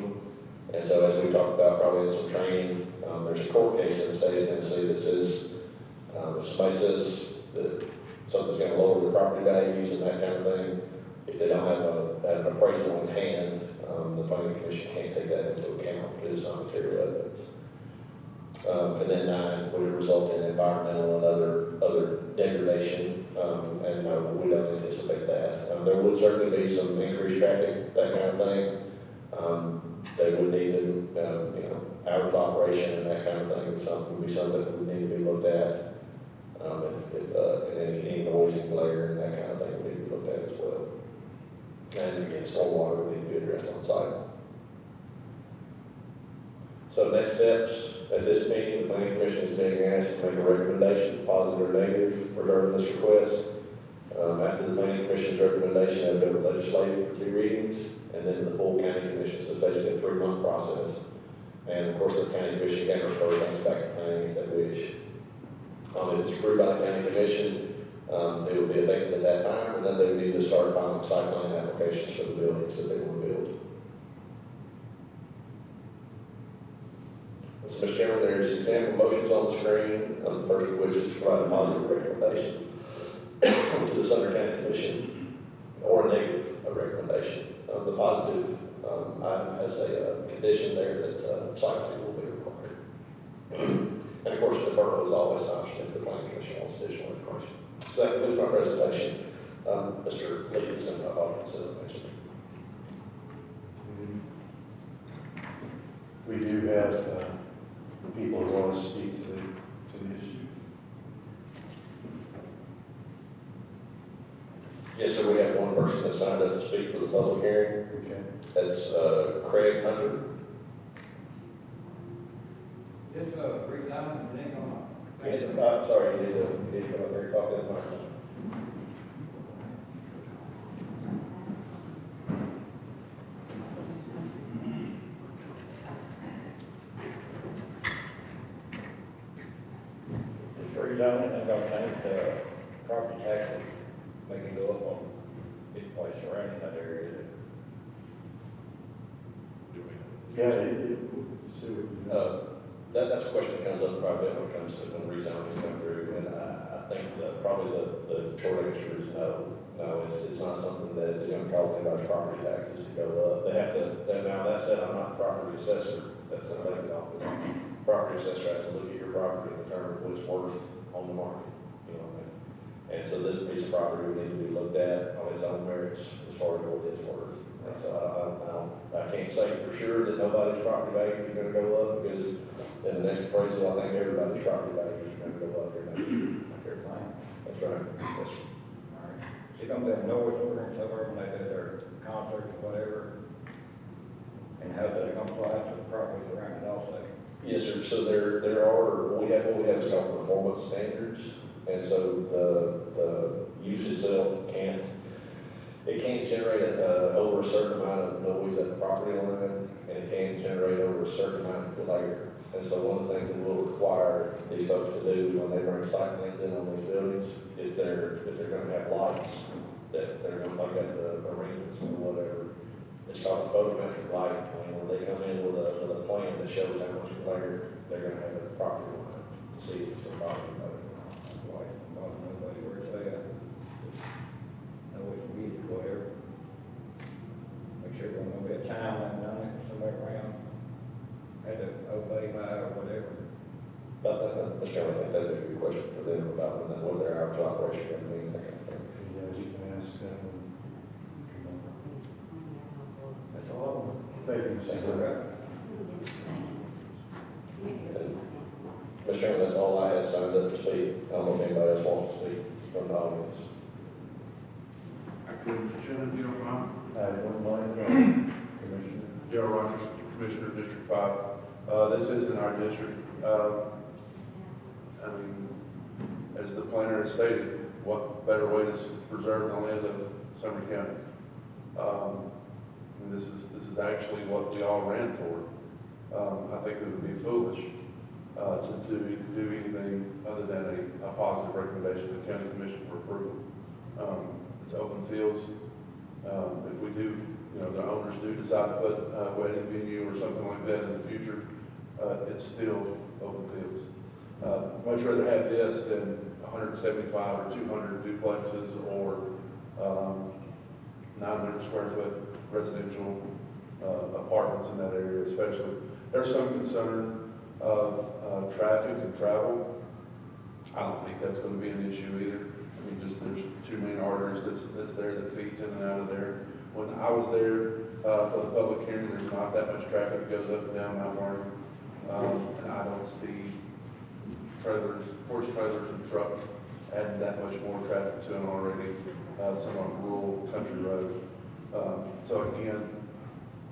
And so as we talked about probably in some training, there's a court case in the state of Tennessee that says, if somebody says that something's going to lower the property values and that kind of thing, if they don't have an appraisal in hand, the planning commission can't take that into account. It is not material evidence. And then 9 would result in environmental and other degradation, and no, we don't anticipate that. There would certainly be some increased traffic, that kind of thing. They would need to, hours of operation and that kind of thing. Something would be something that would need to be looked at. If any noise and glare and that kind of thing would need to be looked at as well. And again, stormwater would need to be addressed on site. So next steps, at this meeting, the planning commission is being asked to make a recommendation, positive or negative, regarding this request. After the planning commission's recommendation, they'll go legislative for 2 readings, and then the full county commission, so it's basically a 3-month process. And of course, the county commission can refer things back to planning if they wish. If it's approved by the county commission, it would be effective at that time, and then they would need to start filing site plan applications for the buildings that they want to build. So, Mr. Chairman, there's example motions on the screen, the first of which is to provide a positive recommendation to the Sumner County Commission, or a negative recommendation. The positive item has a condition there that site plan will be required. And of course, deferral is always an option if the planning commission wants additional information. So that concludes my presentation. Mr. Lee is in the audience, as I mentioned. We do have people who want to speak to the issue. Yes, sir, we have one person that signed up to speak for the public hearing. Okay. That's Craig Hunter. Just brief time, and then on. I'm sorry, you need to come up here and talk to the microphone. Rezoning, they're gonna change the property taxes, make it go up on each place surrounding that area. Yeah, That's a question that comes up quite a bit when it comes to when rezoning is coming through, and I think that probably the short answer is no. No, it's not something that is gonna cause anybody's property taxes to go up. They have to, now that said, I'm not a property assessor, that's an elected office. Property assessor has to look at your property and determine what it's worth on the market, you know what I mean? And so this piece of property would need to be looked at on its own merits as far as what it's worth. And so I can't say for sure that nobody's property value is gonna go up, because in the next appraisal, I think everybody's property values are gonna go up here next year. That's right. Yes, sir. Alright. It's gonna be a noise ordinance somewhere when they do their concerts or whatever, and how they comply to the properties around it also. Yes, sir. So there are, what we have is called performance standards. And so the use itself can't generate over a certain amount of noise at the property line, and it can't generate over a certain amount of glare. And so one of the things that we'll require these folks to do is when they bring site plans in on these buildings, if they're gonna have lights that they're gonna look at the arenas or whatever, it's called a photometric light. I mean, when they come in with a plan that shows how much glare they're gonna have at the property line to see if it's a property value. Like, not nobody where it's at. No, it's music, whatever. Make sure there's gonna be a timeline on it, somewhere around, had to obey by or whatever. But, Mr. Chairman, I think that'd be a good question for them about what their hours of operation are gonna be, that kind of thing. yeah, you can ask them. That's all. Thank you, Mr. Chairman. Mr. Chairman, that's all I had signed up to speak. I don't know if anybody else wants to speak from the audience. I could, Mr. Chairman, if you don't mind. I don't mind, Commissioner. Darrell Rogers, Commissioner of District 5. This is in our district. I mean, as the planner has stated, what better way to preserve the land of Sumner County? And this is actually what we all ran for. I think it would be foolish to do anything other than a positive recommendation to the county commission for approval. It's open fields. If we do, the owners do decide to put a wedding venue or something like that in the future, it's still open fields. Much rather have this than 175 or 200 duplexes or 900 square foot residential apartments in that area, especially. There's some concern of traffic and travel. I don't think that's going to be an issue either. I mean, just there's two main arteries that's there that feeds in and out of there. When I was there for the public hearing, there's not that much traffic that goes up and down Mount Vernon. And I don't see horse trailers and trucks adding that much more traffic to an already somewhat rural country road. So again,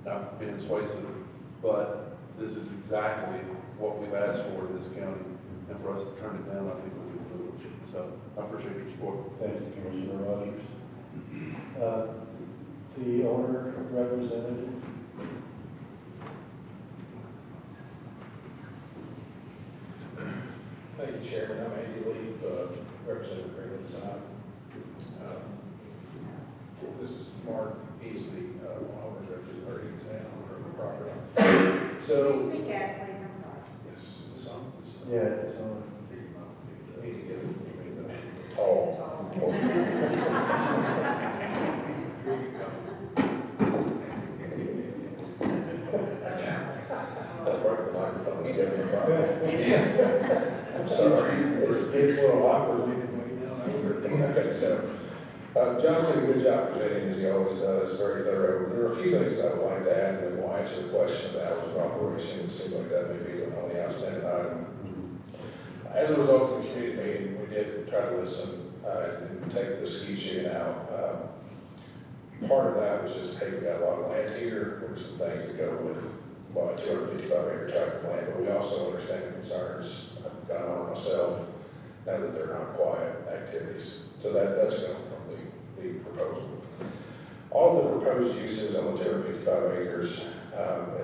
not being persuasive, but this is exactly what we've asked for in this county, and for us to turn it down, I think would be foolish. So I appreciate your support. Thank you, Commissioner Rogers. The owner representative. So, Speak up, please, I'm sorry. yes, is this on? Yeah, it's on. You need to get, you mean the tall portion. That worked, the microphone is giving me a problem. I'm sorry, it's a little awkward leaning way down over. Okay, so, John's did a good job presenting, as he always does, very thorough. There are a few things I would like to add, and then we'll answer the question of hours of operation. It seems like that may be the only outstanding item. As a result of the community meeting, we did try to listen, and take the ski shooting out. Part of that was just, hey, we got a lot of land here, there's some things that go with, well, a 255 acre tract of land, but we also understand the concerns I've got on myself, now that they're not quiet activities. So that's come from the proposal. All the proposed uses on the 255 acres,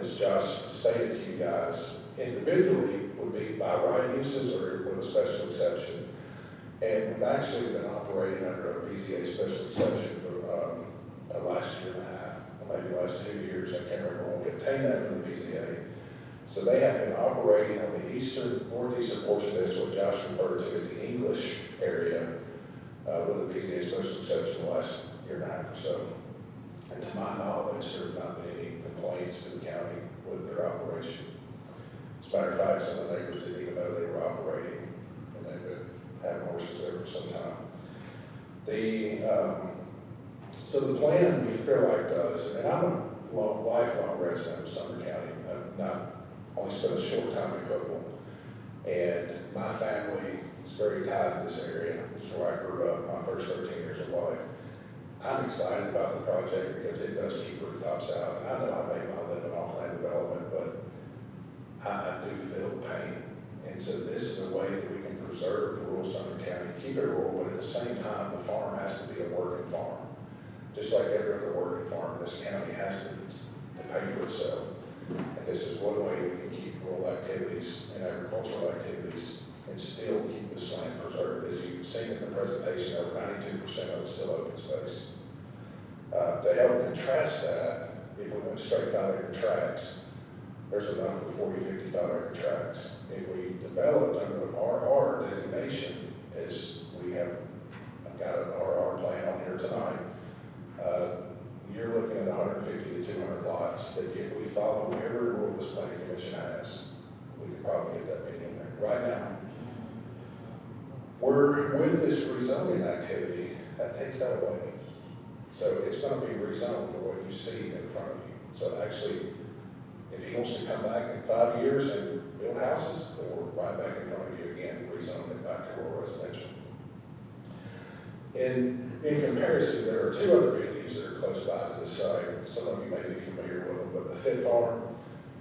as Josh stated to you guys, individually would be by right uses or with a special exception. And we've actually been operating under a BZA special exception for the last year and a half, or maybe the last 2 years. I can't remember when we obtained that from the BZA. So they have been operating on the northeastern portion of this, what Josh referred to as the English area, with a BZA special exception the last year and a half or so. And to my knowledge, there have not been any complaints to the county with their operation. As a matter of fact, some of the neighbors didn't even know they were operating, and they've been having horses there for some time. So the plan we feel like does, and I'm a lifelong resident of Sumner County. I've not only spent a short time in Copeland, and my family is very tied to this area, which is where I grew up my first 13 years of life. I'm excited about the project because it does keep rooftops out. And I know I make my living off land development, but I do feel pain. And so this is a way that we can preserve rural Sumner County, keep it rural, but at the same time, the farm has to be a working farm. Just like every other working farm in this county has to pay for itself. And this is one way we can keep rural activities and agricultural activities and still keep this land preserved. As you've seen in the presentation, over 92% of it's still open space. To help contrast that, if we went straight 5-acre tracts, there's enough for 40, 55-acre tracts. If we developed under an RR designation, as we have, I've got an RR plan on here tonight, you're looking at 150 to 200 lots that if we follow every rule this planning commission has, we could probably get that many in there. Right now, we're with this rezoning activity, that takes that away. So it's going to be rezoned for what you see in front of you. So actually, if he wants to come back in 5 years and build houses, then we're right back in front of you again, rezone it back to rural residential. In comparison, there are 2 other venues that are close by to the site. Some of you may be familiar with them, but the Fit Farm,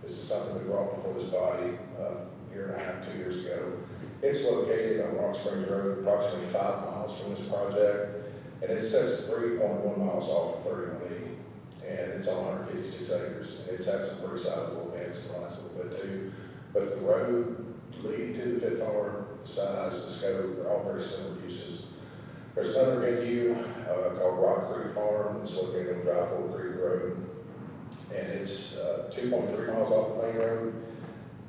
this is something we brought before this body a year and a half, 2 years ago. It's located on Rock Springs Road, approximately 5 miles from this project, and it sits 3.1 miles off of 31E, and it's on 156 acres. And it's had some pretty sizable events in the last little bit too. But the road leading to the Fit Farm, the size, the scope, they're all very similar uses. There's another venue called Rock Creek Farm. It's located on Dry Fork Creek Road, and it's 2.3 miles off the main road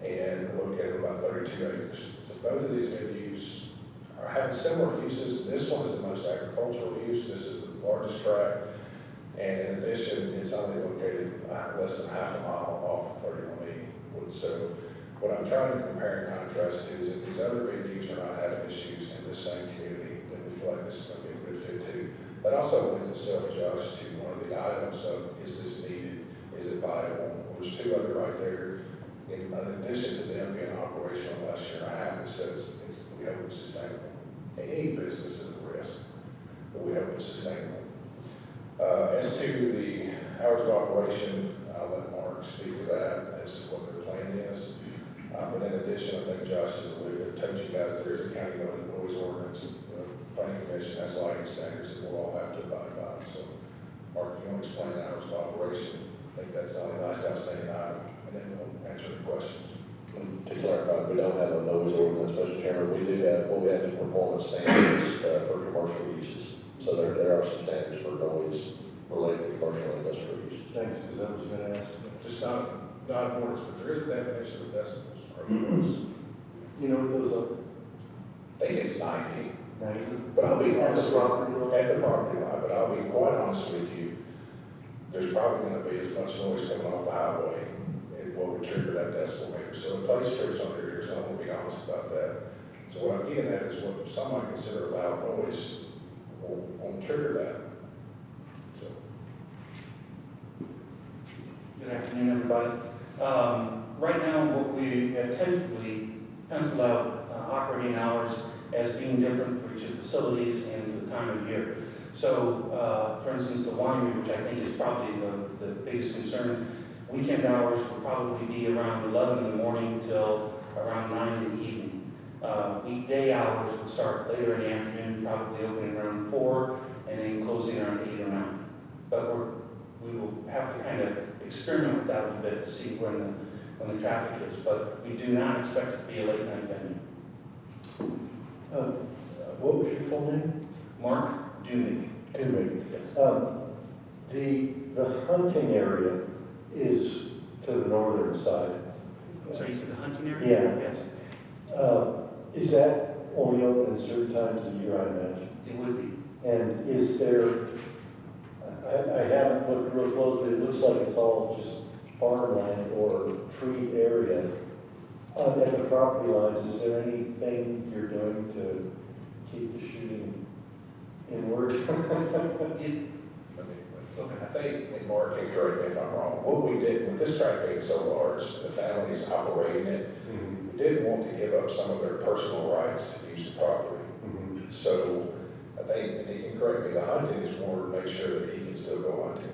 and located about 32 acres. So both of these venues are having similar uses. This one is the most agricultural use. This is the largest tract, and in addition, it's only located less than half a mile off of 31E. So what I'm trying to compare and contrast to is that these other venues are not having issues in this same community, that we feel like this is going to be a good fit too. That also lends itself, Josh, to one of the items of, is this needed? Is it viable? Well, there's 2 other right there. In addition to them being operational the last year and a half, that says we hope it's sustainable. Any business is a risk, but we hope it's sustainable. As to the hours of operation, I'll let Mark speak to that as to what their plan is. But in addition, I think Josh has alluded, told you guys there's a county noise ordinance. The planning commission has lighting standards that we'll all have to abide by. So, Mark, if you want to explain the hours of operation, I think that's the only last outstanding item, and then we'll answer the questions. To clarify, we don't have a noise ordinance, Mr. Chairman. We do have, what we have is performance standards for commercial uses. So there are some standards for noise related to commercial and industrial uses. Thanks, because I was going to ask. Just not not an ordinance, but there is a definition of decibels, or noise. You know, it goes up I think it's 90, 90. but I'll be At honest the with property line? you, at the property line, but I'll be quite honest with you, there's probably gonna be as much noise coming off the highway as what would trigger that decibel meter. So in place triggers on your ears, I'm gonna be honest about that. So what I'm getting at is what some might consider loud noise won't trigger that. So, Good afternoon, everybody. Right now, what we have tentatively penciled out operating hours as being different for each of the facilities and the time of year. So, for instance, the winery, which I think is probably the biggest concern, weekend hours will probably be around 11 in the morning till around 9 in the evening. Weekday hours will start later in the afternoon, probably opening around 4 and then closing around 8 or 9. But we will have to kind of experiment with that a little bit to see when the traffic is. But we do not expect it to be a late night venue. What was your full name? Mark Dumick. Dumick. Yes. The hunting area is to the northern side. So you said the hunting area? Yeah. Yes, Is that only open at certain times of year, I imagine? it would be. And is there, I haven't looked real closely, it looks like it's all just farmland or tree area. At the property lines, is there anything you're doing to keep the shooting inward? It, I think, and Mark can correct me if I'm wrong, what we did with this tract being so large, the families operating it, we didn't want to give up some of their personal rights to use the property. So I think, and he can correct me, the hunting is more to make sure that he can still go hunting.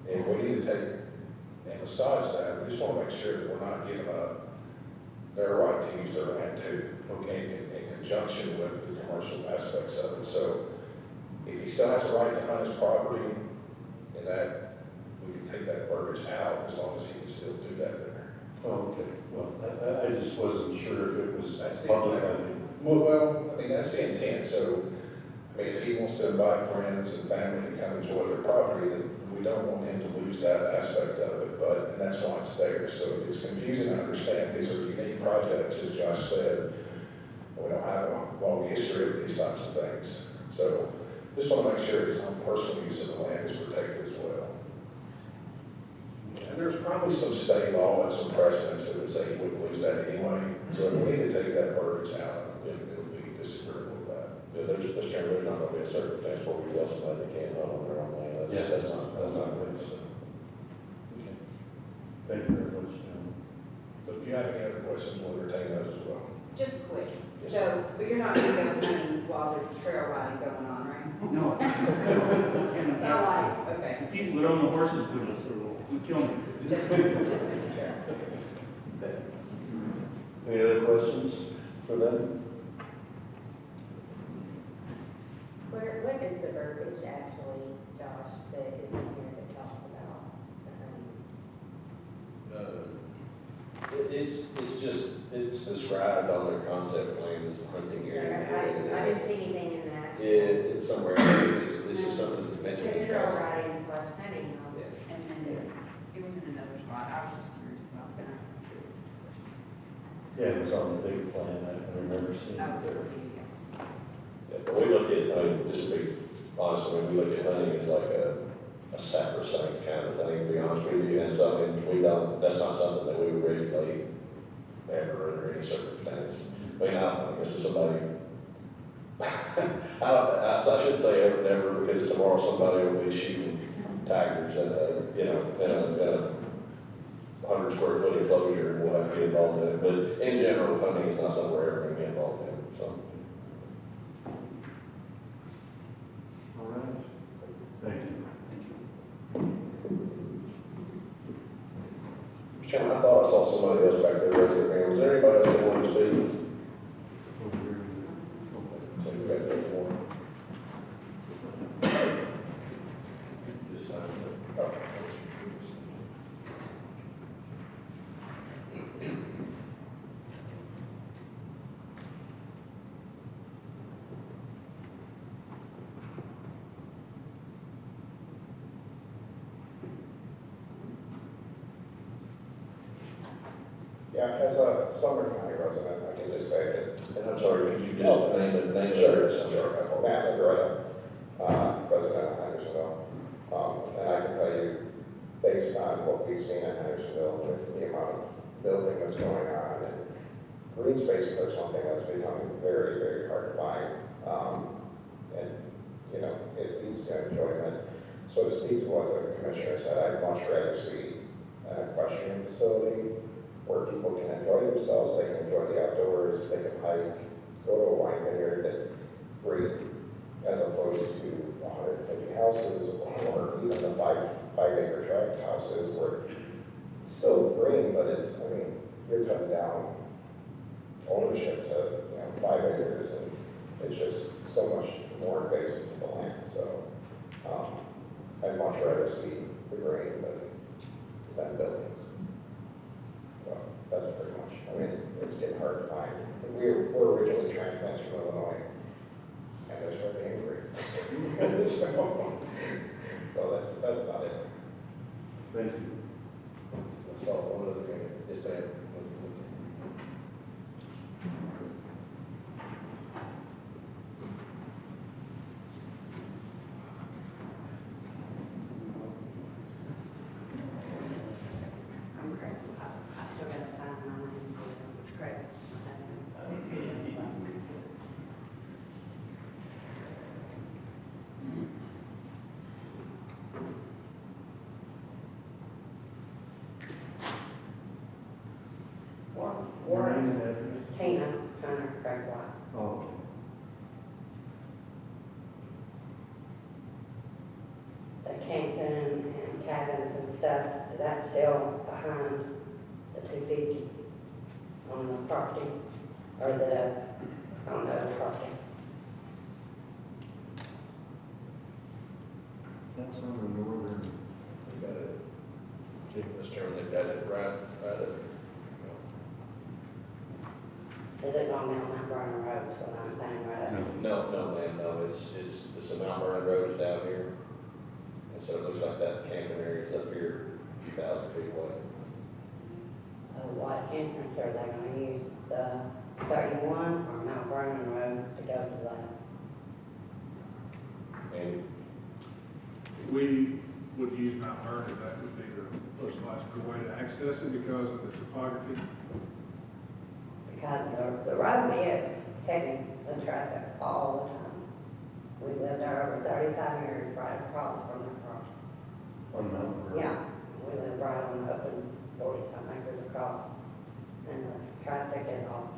If we need to take, and besides that, we just want to make sure that we're not giving up their right to use their land too, in conjunction with the commercial aspects of it. So if he still has a right to hunt his property, and that, we can take that verbiage out as long as he can still do that there. Oh, okay, well, I just wasn't sure if it was That's the public intent. hunting. Well, I mean, that's the intent, so, I mean, if he wants to invite friends and family to come enjoy their property, then we don't want him to lose that aspect of it, but, and that's why it's there. So if it's confusing, I understand, these are unique projects, as Josh said, and we don't have a long history of these types of things. So, just want to make sure his own personal use of the land is protected as well. And there's probably some state law and some precedents that would say he wouldn't lose that anyway. So if we need to take that verbiage out, then it would be disagreeable with that. Yeah, there's not gonna be a circumstance where we tell somebody they can't hunt on their own land. Yeah. That's not good. So, okay. Thank you very much, John. So if you have any other questions, we'll entertain those as well. Just quick, so, but you're not gonna go hunting while there's trail riding going on, right? no. No, like, okay, People that own the horses would kill me. just making sure. Any other questions for them? What is the verbiage actually, Josh, that is in here that talks about the hunting? It's described on their concept plan as a hunting area. I didn't see anything in that. It's somewhere, it's just something that's It mentioned. says trail riding / hunting. And then it was in another spot, I was just curious about that. Yeah, it was on the big plan, I remember seeing it there. Yeah, but we look at, I mean, just to be honest, I mean, we look at hunting as like a sacrosanct kind of thing, to be honest with you, and something we don't, that's not something that we would regulate ever under any circumstance. I mean, I guess if somebody, I shouldn't say ever, never, because tomorrow somebody will be shooting tigers at a, in a 100 square foot enclosure, and we'll have to get involved in it. But in general, hunting is not something we're ever going to get involved in, so. All right. Thank you. Chairman, I thought I saw somebody else back there raise their hand. Was there anybody else that wanted to speak? Over here. So you got that one. Just sign it. Okay. as a Sumner County resident, I can just say that. And I'm sorry, could you just name the Sure, address? I'm sorry. Matt LaGretta, resident of Hendersonville. And I can tell you, based on what we've seen in Hendersonville with the amount of building that's going on, and green spaces are something that's becoming very, very hard to find. And, you know, it leads to enjoyment. So to speak to what the commissioner said, I'd much rather see an equestrian facility where people can enjoy themselves, they can enjoy the outdoors, they can hike, go to a wine vineyard that's great, as opposed to 150 houses or even the five-acre tract houses where it's still green, but it's, I mean, you're cutting down ownership to, 5 acres, and it's just so much more invasive to the land. So I'd much rather see the green than buildings. So that's pretty much, I mean, it's getting hard to find. We're originally transplants from Illinois, and there's hardly any green. so that's about it. Thank you. So one other thing, is that I'm correct. I still got to find my name. Correct. Your name and address? Tina, Sumner County. Oh, okay. The camping and cabins and stuff, that's still behind the 250 on the property, or on the other property. That's on the northern. we got it, Mr. Chairman, they've got it right at, Is it on Mount Vernon Road, is what I'm saying, right? no, ma'am, no, it's the Mount Vernon Road is down here. And so it looks like that camping area is up here a few thousand feet away. So what entrance are they gonna use, the 31 or Mount Vernon Road to go to that? And We would use Mount Vernon, that would be the most logical way to access it because of the topography. Because the road is heavy with traffic all the time. We lived there over 35 years, right across from the property. On Mountain Road. Yeah, we live right on the open 40-some acres across, and the traffic is awful.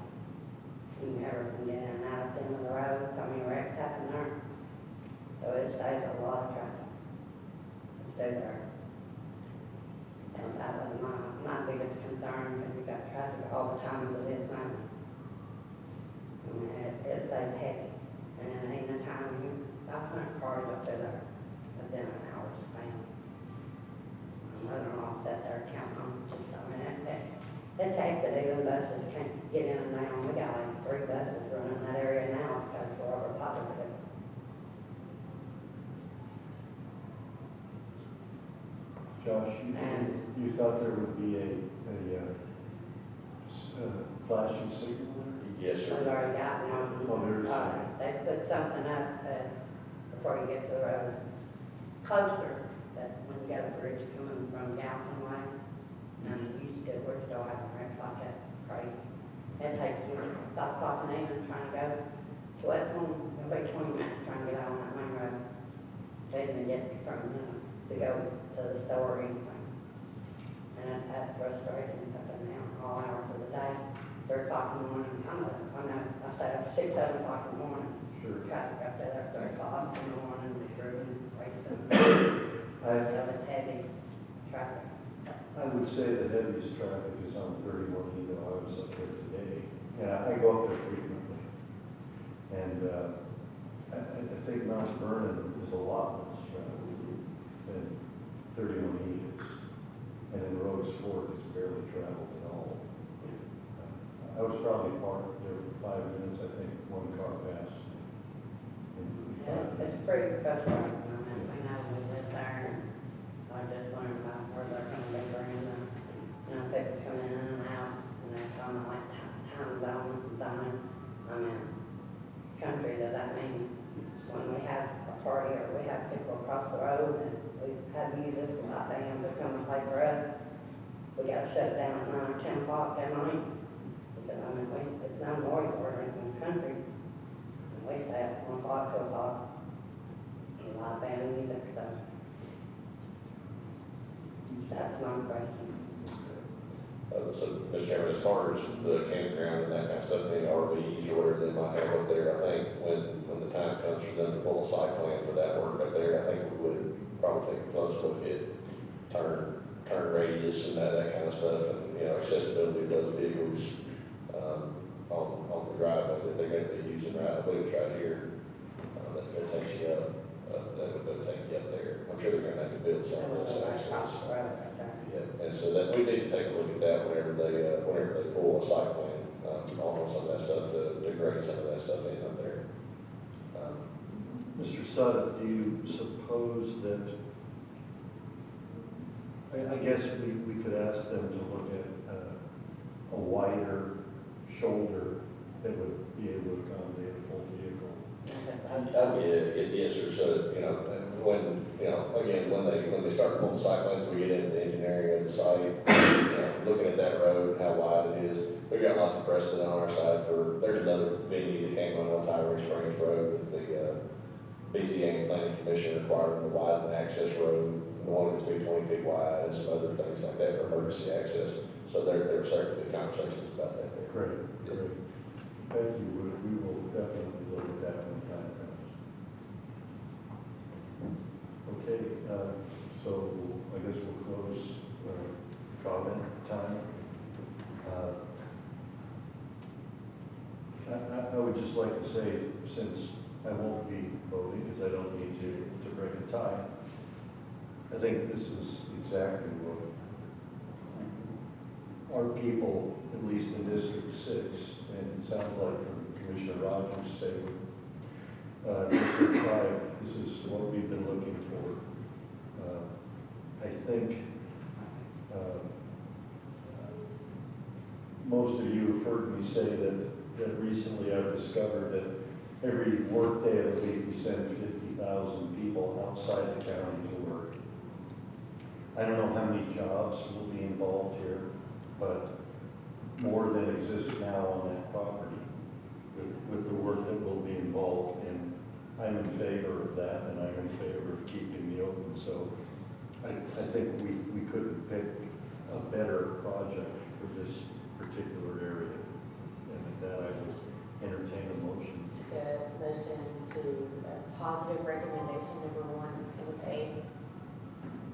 You never can get in and out of the end of the road, so many wrecks happen there. So it stays a lot of traffic. Stay there. And that was my biggest concern, because we got traffic all the time as it is now. I mean, it stays heavy, and in the evening time, about 100 cars up there within an hour's span. My mother-in-law sat there counting them, just, I mean, it takes that even buses can't get in and out. We got like 3 buses running that area now because we're overpopulated. Josh, you thought there would be a flashing signal there? yes, We've sir. already got one. Oh, there's- They put something up before you get to the road, closer, that when you got a bridge coming from Galvin Way, and you still, we're still having wrecks like that, crazy. It takes you about o'clock in the evening trying to go to West One, it'll be 20 minutes trying to get out on that main road. To even get from, to go to the store or anything. And that's frustrating, because I'm now all hours of the day. 3 o'clock in the morning, I stay up 6, 7 o'clock in the morning. Sure. Traffic up there, 3 o'clock in the morning, through and racing. So it's heavy traffic. I would say the heaviest traffic is on 31 Eagle. I was up there today. Yeah, I go up there frequently. And I think Mount Vernon is a lot less traffic than 31 Eagles. And in Rose Fork, it's barely traveled at all. I was probably parked there for 5 minutes. I think 1 car passed. It's pretty frustrating. I mean, we know we live there, and I just learned about where they're going to be bringing them. People coming in and out, and then had to use this a lot, they have to come and play for us. We gotta shut down at 9 or 10 o'clock that night. Because, I mean, it's no noise ordering in the country. And we stay at 1 o'clock, 2 o'clock, and live band music, so. That's my question. So, Mr. Chairman, as far as the campground and that kind of stuff, the RVs or whatever they might have up there, I think when the time comes for them to pull a site plan for that work up there, I think we would probably take a close look at turn radius and that kind of stuff, and, you know, accessibility of those vehicles, on the driveway that they're gonna be using, right, I believe it's right here, that takes you up, that would take you up there. I'm sure they're gonna have to build some of those access. Yeah, and so that, we need to take a look at that whenever they pull a site plan, on some of that stuff, to grade some of that stuff in up there. Mr. Sutton, do you suppose that, I guess we could ask them to look at a wider shoulder that would be able to accommodate a full vehicle? Yes, sir, so, you know, when, you know, again, when they start pulling site plans, we get into the engineering of the site, you know, looking at that road, how wide it is. We've got lots of precedent on our side there's another venue that came on Tyree Springs Road, that the BZA and Planning Commission required them to widen the access road, and wanted it to be 20 feet wide, and some other things like that for emergency access. So there were certainly conversations about that there. Great. Thank you, we will definitely look at that when the time comes. Okay, so I guess we'll close comment time. I would just like to say, since I won't be voting, because I don't need to break a tie, I think this is exactly what our people, at least in District 6, and it sounds like from Commissioner Rogers' statement, District 5, this is what we've been looking for. I think most of you have heard me say that recently I've discovered that every workday of the week we send 50,000 people outside the county to work. I don't know how many jobs will be involved here, but more than exists now on that property with the work that will be involved. And I'm in favor of that, and I'm in favor of keeping the open. So I think we couldn't pick a better project for this particular area. And with that, I will entertain a motion. Motion to positive recommendation number 1 was A.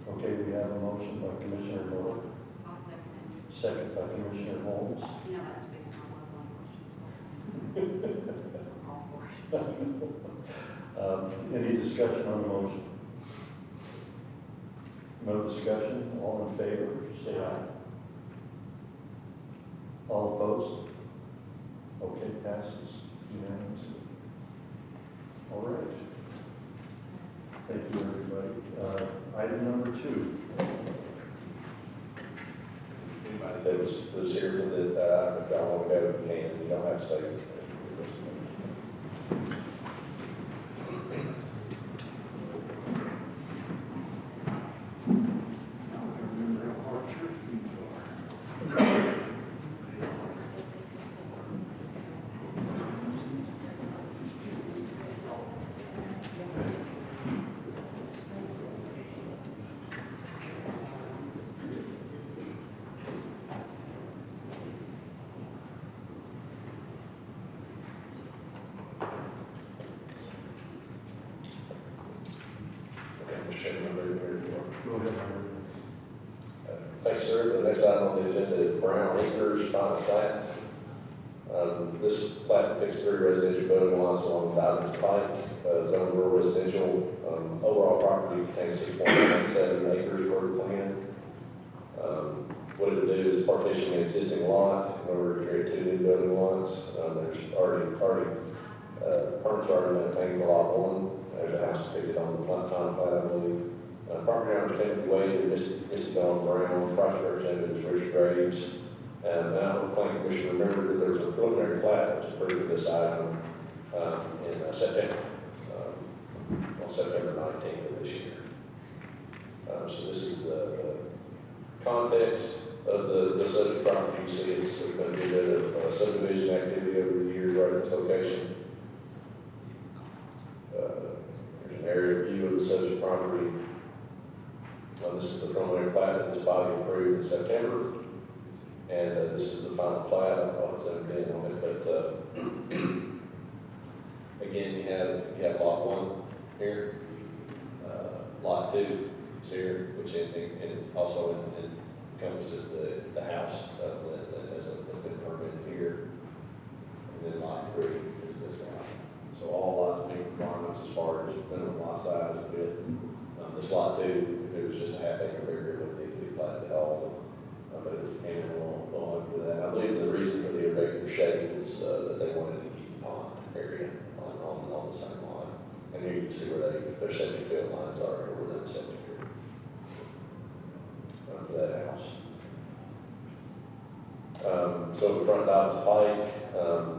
Okay, we have a motion by Commissioner Miller, I'll second it. second by Commissioner Holmes. You know, that speaks my love language. All for it. Any discussion on the motion? No discussion, all in favor, say aye. All opposed? Okay, passes unanimously. All right. Thank you, everybody. Item number 2. Anybody that was here for the, if y'all want to go, you can, you don't have to stay. Go ahead. Thank you, sir. The next item on the agenda is Brown Acres final plat. This plat depicts 3 residential building lots along Dialects Pike, zone rural residential. Overall property contains 6.97 acres worth of land. What it would do is partition an existing lot in order to create 2 new building lots. There's already permits already maintained for lot 1. There's a house depicted on the final plat, I believe. Property owner Timothy Wade, Mr. Don Brown, project representative Richard Graves. And I don't think we should remember that there was a preliminary plat that was approved for this item in September, on September 19th of this year. So this is the context of the subject property. You see it's going to be a bit of subdivision activity over the years right at this location. There's an aerial view of the subject property. This is the preliminary plat that this body approved in September. And this is the final plat. I don't know if it's ever been on it, but again, you have lot 1 here, lot 2 is here, which also encompasses the house that has been permitted here. And then lot 3 is this lot. So all lots meet requirements as far as minimum lot size and width. This lot 2, if it was just a half acre bigger, it wouldn't need to be platted at all. But it was came in along with that. I believe the reason for the irregular shape is that they wanted to keep the pond area on the same line. And here you can see where their septic field lines are within the septic area for that house. So the front Dobbs Pike,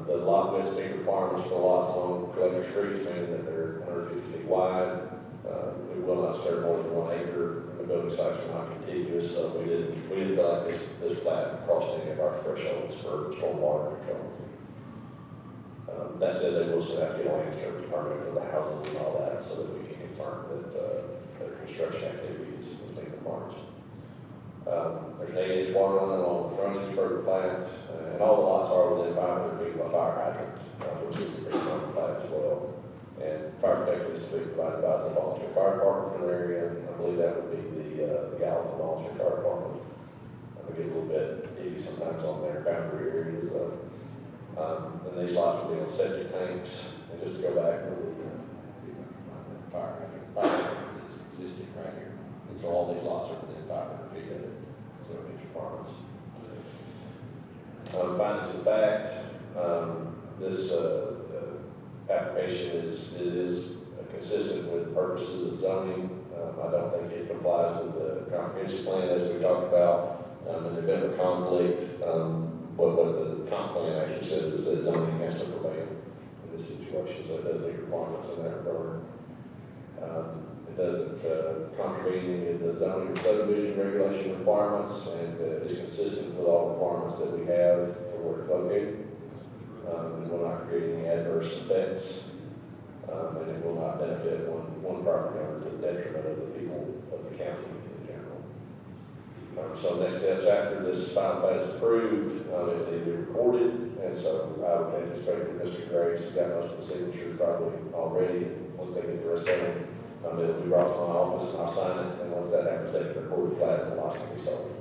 the lot width being requirements for lots along collector streets, meaning that they're 150 feet wide. We will not serve more than 1 acre. The building sites are not contiguous, so we didn't feel like this plat crossed any of our thresholds for stormwater control. That said, they will still have to get a land disturbance permit for the houses and all that, so that we can confirm that their construction activities will meet the requirements. There's an 8-inch water line along the frontage for the plant, and all the lots are within 500 feet of a fire hydrant, which is a big part of the plat as well. And fire protection is to be provided by the volunteer fire department for the area. I believe that would be the Gallatin Volunteer Fire Department. We get a little bit iffy sometimes on their boundary areas. And these lots will be on septic tanks. And just to go back, fire hydrant is existing right here. And so all these lots are within 500 feet of it. So it meets requirements. Findings of fact, this application is consistent with purposes of zoning. I don't think it complies with the comprehensive plan as we talked about. And there's been a conflict. What the comp plan actually says is that zoning has to prevail in this situation, so it does meet requirements in that regard. It doesn't contravene any of the zoning or subdivision regulation requirements, and is consistent with all requirements that we have for where it's located. It will not create any adverse effects, and it will not benefit one property owner to the detriment of the people of the county in general. So next steps after this final plat is approved, it will need to be recorded, and so I would anticipate that Mr. Graves has got most of the signatures probably already. Once they get the rest of them, it will be brought to my office and I'll sign it, and once that happens, they can record the plat and the lots will be sold.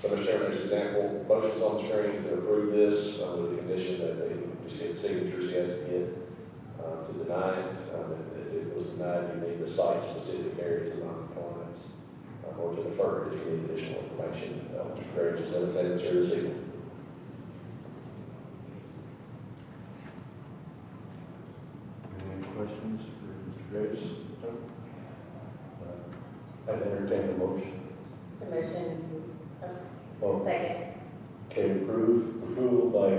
So, Mr. Chairman, there's example motions on the screen to approve this with the condition that they just get signatures he has to get to deny it. If it was denied, you need the site-specific areas of non-compliance or to defer it if you need additional information. Mr. Graves is in attendance here this evening. Any questions for Mr. Graves? I'd entertain a motion. Commission, Well, second. Okay, approval by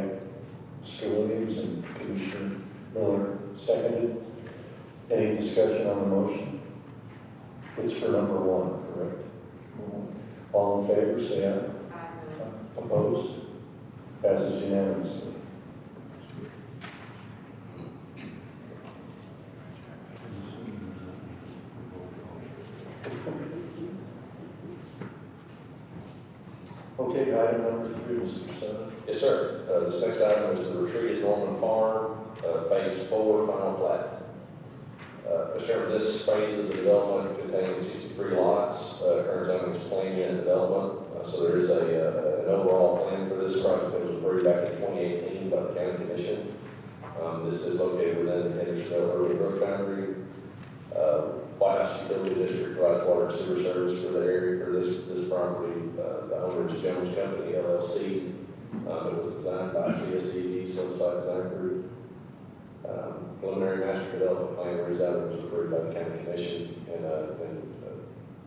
Mr. Williams and Commissioner Miller, seconded. Any discussion on the motion? It's for number 1, correct? All in favor, say aye. Opposed? Passes unanimously. Okay, item number 3, Mr. Sumner. Yes, sir. This next item is the retreat at Norman Farm, phase 4, final plat. Mr. Chairman, this phase of the development contains 63 lots. Current zoning is plan unit development. So there is an overall plan for this project that was approved back in 2018 by the County Commission. This is located within the Hendersonville urban growth boundary. White House Utility District provides water and sewer service for the area for this property. The owner is Jones Company LLC. It was designed by CSDD, Site Design Group. Preliminary master development plan was approved by the County Commission in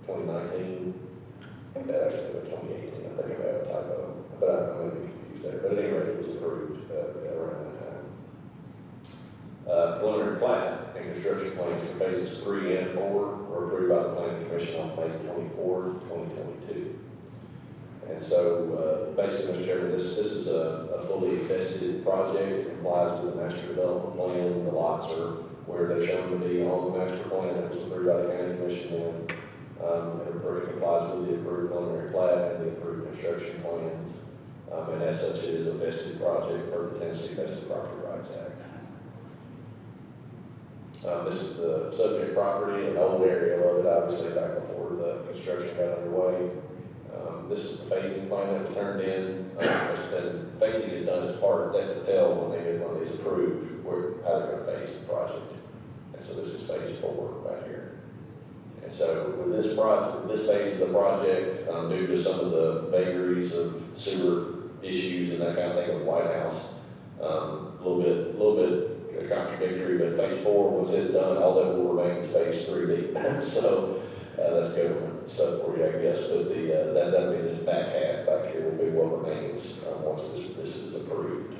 2019. I think that actually was 2018. I think I have a typo, but I may be confused there. But at any rate, it was approved around that time. Preliminary plat and construction plans for phases 3 and 4 were approved by the planning commission on May 24th, 2022. And so, basically, Mr. Chairman, this is a fully vested project. It complies with the master development plan. The lots are where they're shown to be on the master plan that was approved by the county commission. And it complies with the approved preliminary plat and the approved construction plans. And as such, it is a vested project per the Tennessee Vested Property Rights Act. This is the subject property, an old area of it, obviously back before the construction got underway. This is the phasing plan that was turned in. And phasing is done as part of that to tell when they get one of these approved, how they're going to phase the project. And so this is phase 4 right here. And so with this project, this phase of the project, due to some of the vagaries of sewer issues and that kind of thing with White House, a little bit contradictory, but phase 4, once it's done, all that will remain is phase 3D. So that's government stuff for you, I guess, but that'll be this back half back here will be what remains once this is approved.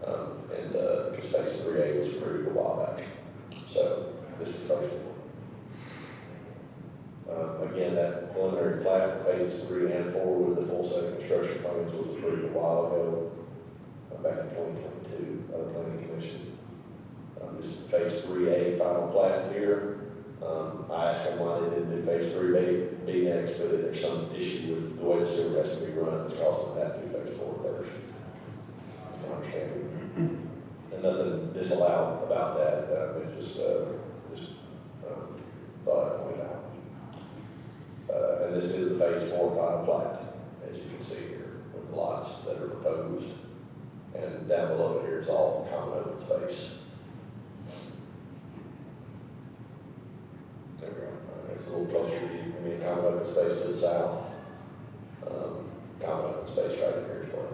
Because phase 3A was approved a while back. So this is phase 4. Again, that preliminary plat for phases 3 and 4 with the full set of construction plans was approved a while ago, back in 2022 by the planning commission. This is phase 3A final plat here. I asked them why they didn't do phase 3B next, but there's some issue with the way the sewer has to be run, it's causing them to have to do phase 4 first. I understand. And nothing disallowed about that, it just thought I'd point out. And this is the phase 4 final plat, as you can see here, with lots that are proposed. And down below it here is all common open space. There we go. It's a little closer to you. I mean, common open space to the south. Common open space right here as well.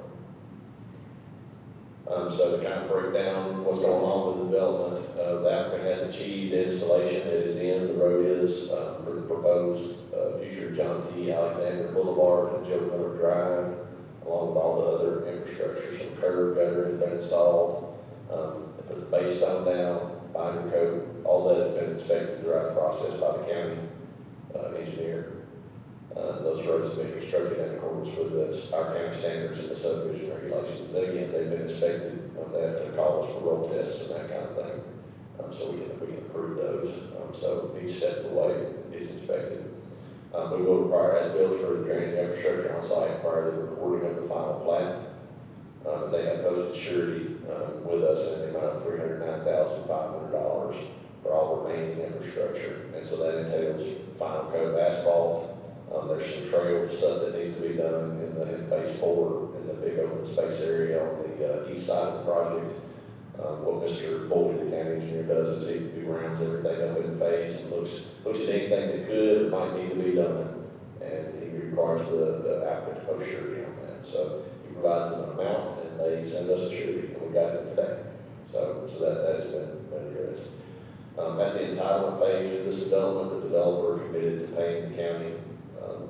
So to kind of break down what's going on with the development, the applicant has achieved installation. It is in. The road is for the proposed future John T. Alexander Boulevard and Joe Miller Drive, along with all the other infrastructure. Some curb gutter has been installed. They put the base stone down, binder coat. All that has been inspected throughout the process by the county engineer. Those roads have been constructed in accordance with our county standards and the subdivision regulations. And again, they've been inspected. They have to call us for road tests and that kind of thing. So we can approve those. So each step of the way is inspected. We will require as-built for the drainage infrastructure on site prior to the recording of the final plat. They have posted surety with us in the amount of $309,500 for all remaining infrastructure. And so that entails final coat of asphalt. There's some trail stuff that needs to be done in phase 4 in the big open space area on the east side of the project. What Mr. Boley, the county engineer, does is he rounds everything up in phase and looks at anything that could or might need to be done, and he requires the applicant to post surety on that. So he provides them an amount, and they send us a surety, and we got it today. So that has been addressed. At the entitlement phase of this development, the developer committed to paying the county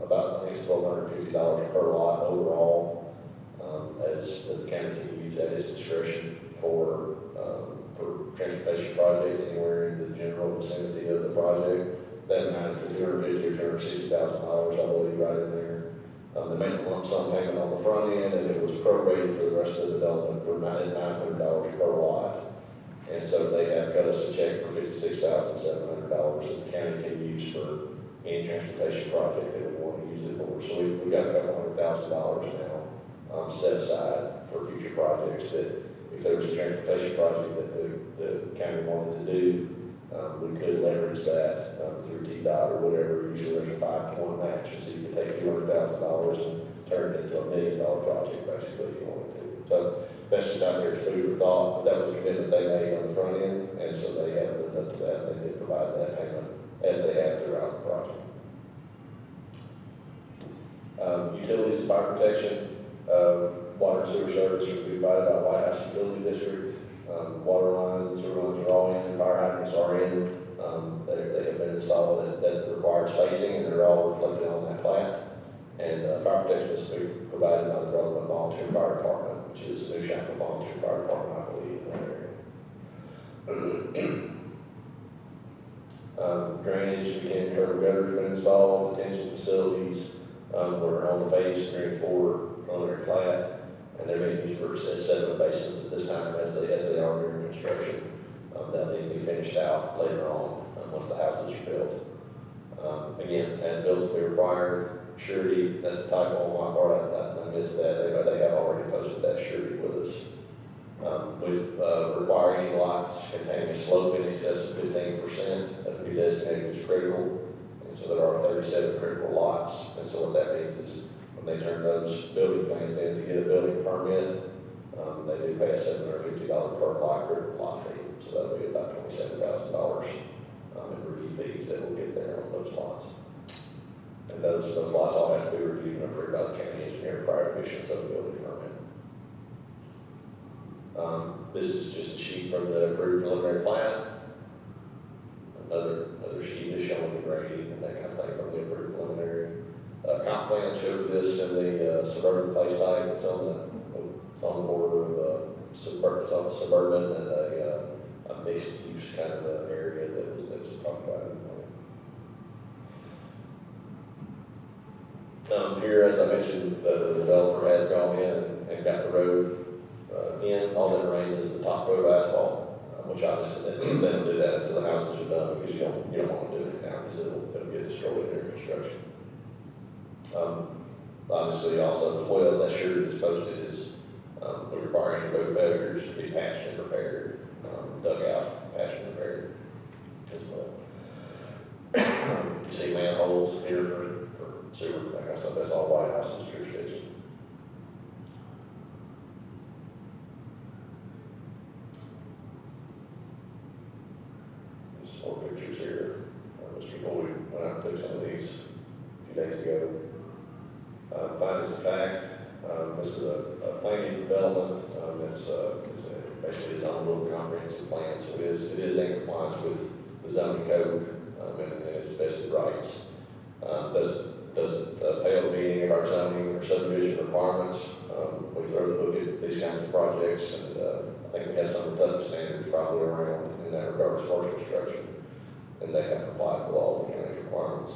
about, I think it's $1,250 per lot overall, as the county can use at its discretion for transportation projects anywhere in the general vicinity of the project. That amounted to $250,000 or $260,000, I believe, right in there. They made a lump sum payment on the front end, and it was prorated for the rest of the development for $900 per lot. And so they have cut us a check for $56,700 that the county can use for any transportation project that we want to use it for. So we've got a couple $100,000 now set aside for future projects that if there was a transportation project that the county wanted to do, we could leverage that through TDOT or whatever. Usually there's a 5-to-1 match, and so you can take $200,000 and turn it into a $1 million project basically if you wanted to. So that's just out there as food for thought, but that was a commitment they made on the front end, and so they have lived up to that. They did provide that payment as they have throughout the project. Utilities and fire protection, water and sewer service will be provided by White House Utility District. Water lines and sewer lines are all in, fire hydrants are in. They have been installed at the required spacing, and they're all reflected on that plat. And fire protection is to be provided by the relevant volunteer fire department, which is New Shackle Volunteer Fire Department, I believe, in that area. Drainage, again, curb gutters been installed, detention facilities, were on the phase 3 and 4 preliminary plat, and they're being used for sediment basins at this time as they are during construction. They'll need to be finished out later on, once the houses are built. Again, as bills will be required, surety, that's a typo on my part, I missed that, they have already posted that surety with us. We require any lots containing a slope in excess of 15% that would be designated as critical. And so there are 37 critical lots. And so what that means is when they turn those building plans in to get a building permit, they do pay a $750 per lot critical lot fee. So that'll be about $27,000 in review fees that will get there on those lots. And those lots all have to be reviewed and approved by the county engineer prior to issuance of a building permit. This is just a sheet from the approved preliminary plat. Another sheet is showing the grading and that kind of thing from the approved preliminary. Comp plan shows this in the suburban place type. It's on the border of suburban and a mixed use kind of area that was talked about in the plan. Here, as I mentioned, the developer has gone in and got the road in. All that remains is the top coat of asphalt, which obviously they don't do that until the houses are done because you don't want to do it now because it'll get destroyed during construction. Obviously, also as well, that surety that's posted is we require any road failures to be patched and repaired, dug out, patched and repaired as well. You see manholes here for sewer, that kind of stuff. That's all White House's jurisdiction. More pictures here. Mr. Boyd went out and took some of these a few days ago. Findings of fact, this is a planning development. It's basically its own little comprehensive plan, so it is in compliance with the zoning code and its vested rights. Doesn't fail to meet any of our zoning or subdivision requirements. We throw the book at these kinds of projects, and I think we have some of the toughest standards probably around in that regard as far as construction, and they have complied with all the county's requirements.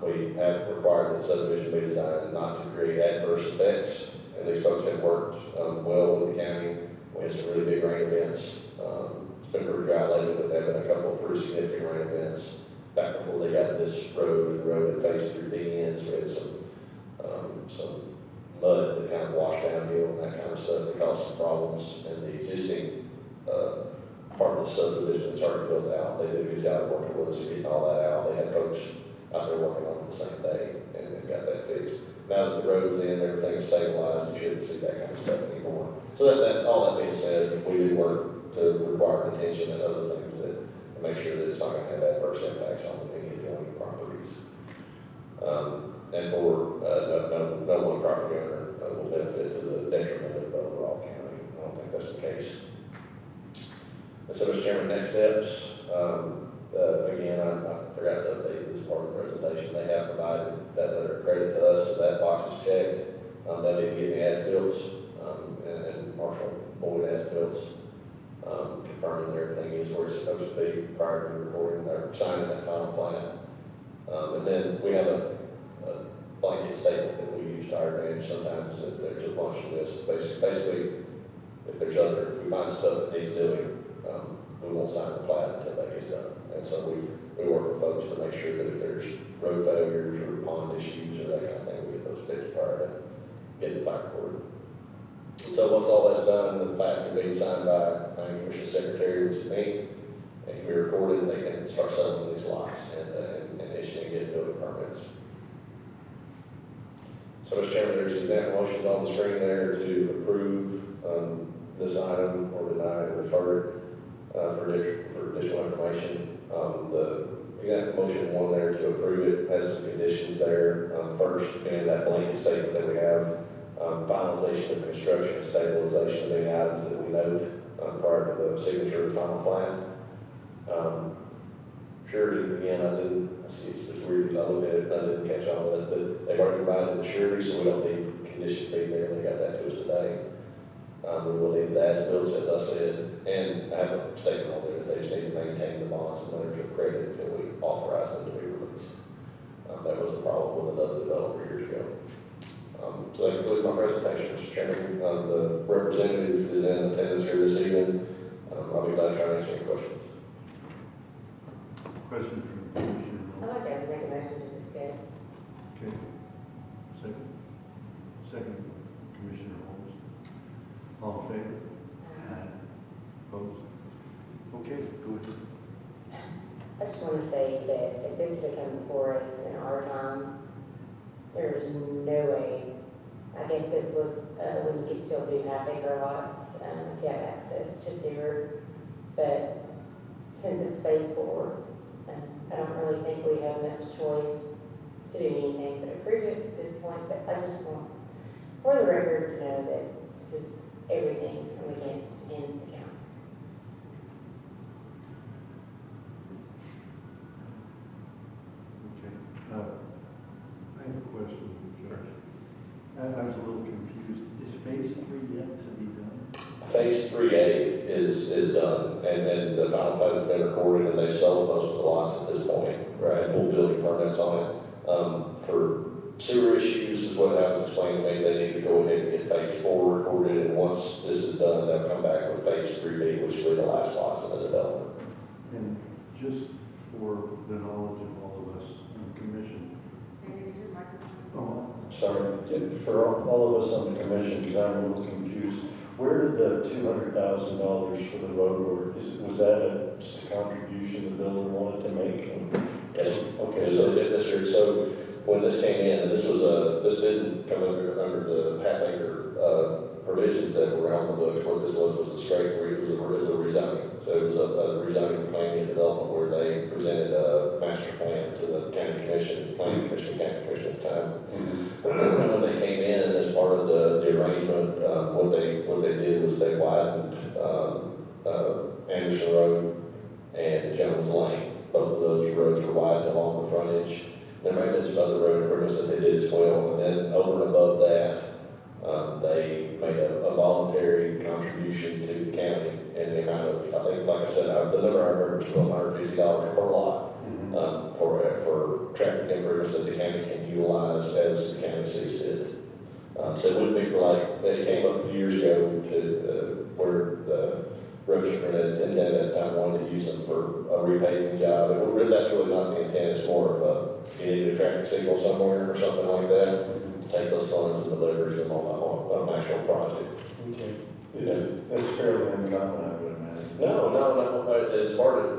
We have required that subdivision be designed not to create adverse effects, and these folks have worked well with the county. We had some really big rain events. It's been pretty dry lately, but there have been a couple of pretty significant rain events back before they got this road. The road had faced through DNs, we had some mud that kind of washed downhill and that kind of stuff that caused some problems. And the existing part of the subdivision that's already built out, they did a good job working with us, getting all that out. They had folks out there working on it the same day and they got that fixed. Now that the road's in, everything's stabilized, you shouldn't see that kind of stuff anymore. So that all that being said, we do work to require attention and other things that make sure that it's not going to have adverse impacts on any adjoining properties. And for no one property owner will benefit to the detriment of the overall county. I don't think that's the case. And so, Mr. Chairman, next steps. Again, I forgot to update this part of the presentation. They have provided that letter of credit to us, so that box is checked. They didn't get the as-bills, and Marshall Boyd as-bills, confirming that everything is where it's supposed to be prior to recording or signing that final plan. And then we have a blanket statement that we use to our advantage sometimes, that there's a bunch of this. Basically, if there's we find stuff that needs doing, we won't sign the plan until that gets done. And so we work with folks to make sure that if there's road failures or pond issues or that kind of thing, we get those fixed prior to getting the plat recorded. So once all that's done, the plat can be signed by Planning Commission Secretary, which is me, and can be recorded, and they can start selling these lots and issuing and getting building permits. So, Mr. Chairman, there's example motions on the screen there to approve this item or deny it, refer it for additional information. The example motion one there to approve it has some conditions there. First, being that blanket statement that we have, finalization of construction and stabilization of any items that we note prior to the signature of the final plan. Surety, again, I see it's just weird, I looked at it, I didn't catch all of it, but they've already provided the surety, so we don't need conditions to be there, they got that to us today. We will need the as-bills, as I said, and I have a statement on there that they just need to maintain the bonds and letters of credit until we authorize them to be released. That was a problem with another developer years ago. So that concludes my presentation, Mr. Chairman. The representative is in attendance here this evening. I'll be glad to try to answer any questions. Question from Commissioner I'd Holmes. like to make a motion to discuss. Okay. Second? Second, Commissioner Holmes. All in favor? Opposed? Okay, go ahead. I just want to say that if this had come before us in our time, there's no way, I guess this was when you could still do half-acre lots, if you have access to sewer. But since it's phase 4, I don't really think we have much choice to do anything but approve it at this point. But I just want, for the record, to know that this is everything from against in the county. Okay. I have a question, Judge. I was a little confused. Is phase 3 yet to be done? Phase 3A is done, and the final plan has been recorded, and they sold most of the lots at this point, right, full building permits on it. For sewer issues, is what I was explaining to me, they need to go ahead and get phase 4 recorded, and once this is done, they'll come back with phase 3B, which will be the last lots in the development. And just for the knowledge of all of us on the commission. Oh, Sorry, for all of us on the commission, because I'm a little confused, where did the $200,000 for the road, or was that just a contribution the builder wanted to make? Yes. Okay, So when this came in, this didn't come under the half-acre provisions that were on the books. What this was a straight, it was a rezoning. So it was a rezoning planning and development where they presented a master plan to the county commission, planning commission, county commission at the time. When they came in, as part of the arrangement, what they did was they widened Anderson Road and Jones Lane. Both of those roads were widened along the frontage. There may have been some other road improvements that they did as well. And then over and above that, they made a voluntary contribution to the county in the amount of, I think, like I said, the number I remember was $150 per lot for traffic improvements that the county can utilize as the county sees fit. So it wouldn't be for it came up a few years ago to where the road superintendent at the time wanted to use them for a repaving job. That's really not the intent. It's more of you need a traffic signal somewhere or something like that. Take those funds and deliver them on an actual project. Okay. That's fairly uncommon, I would imagine. No.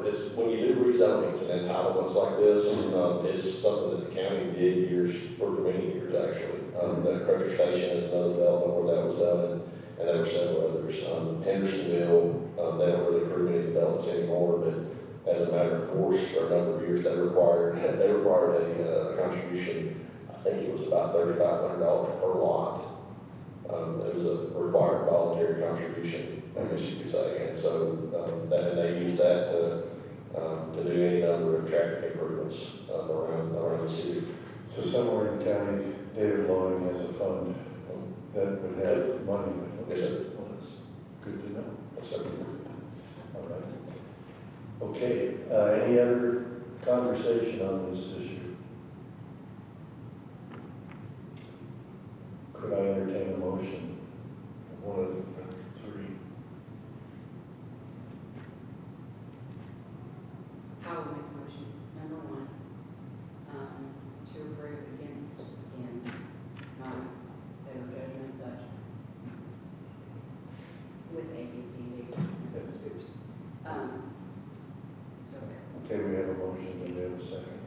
It's when you do rezonings and entitlements like this, it's something that the county did for many years actually. The Crutcher Station is another development where that was done, and there were several others. Hendersonville, they don't really approve any developments anymore, but as a matter of course, for a number of years, they required a contribution. I think it was about $3,500 per lot. It was a required voluntary contribution, I guess you could say. And so and they used that to do any number of traffic improvements around the city. So somewhere in the county, David Loring has a fund that would have money with it. Yes, sir. Well, that's good to know. Yes, sir. All right. Okay, any other conversation on this issue? Could I entertain a motion? One of the 3. I will make a motion, number 1, to approve against, again, my better judgment, but with A, B, C, D. Oops. So, Okay, we have a motion, and we have a second.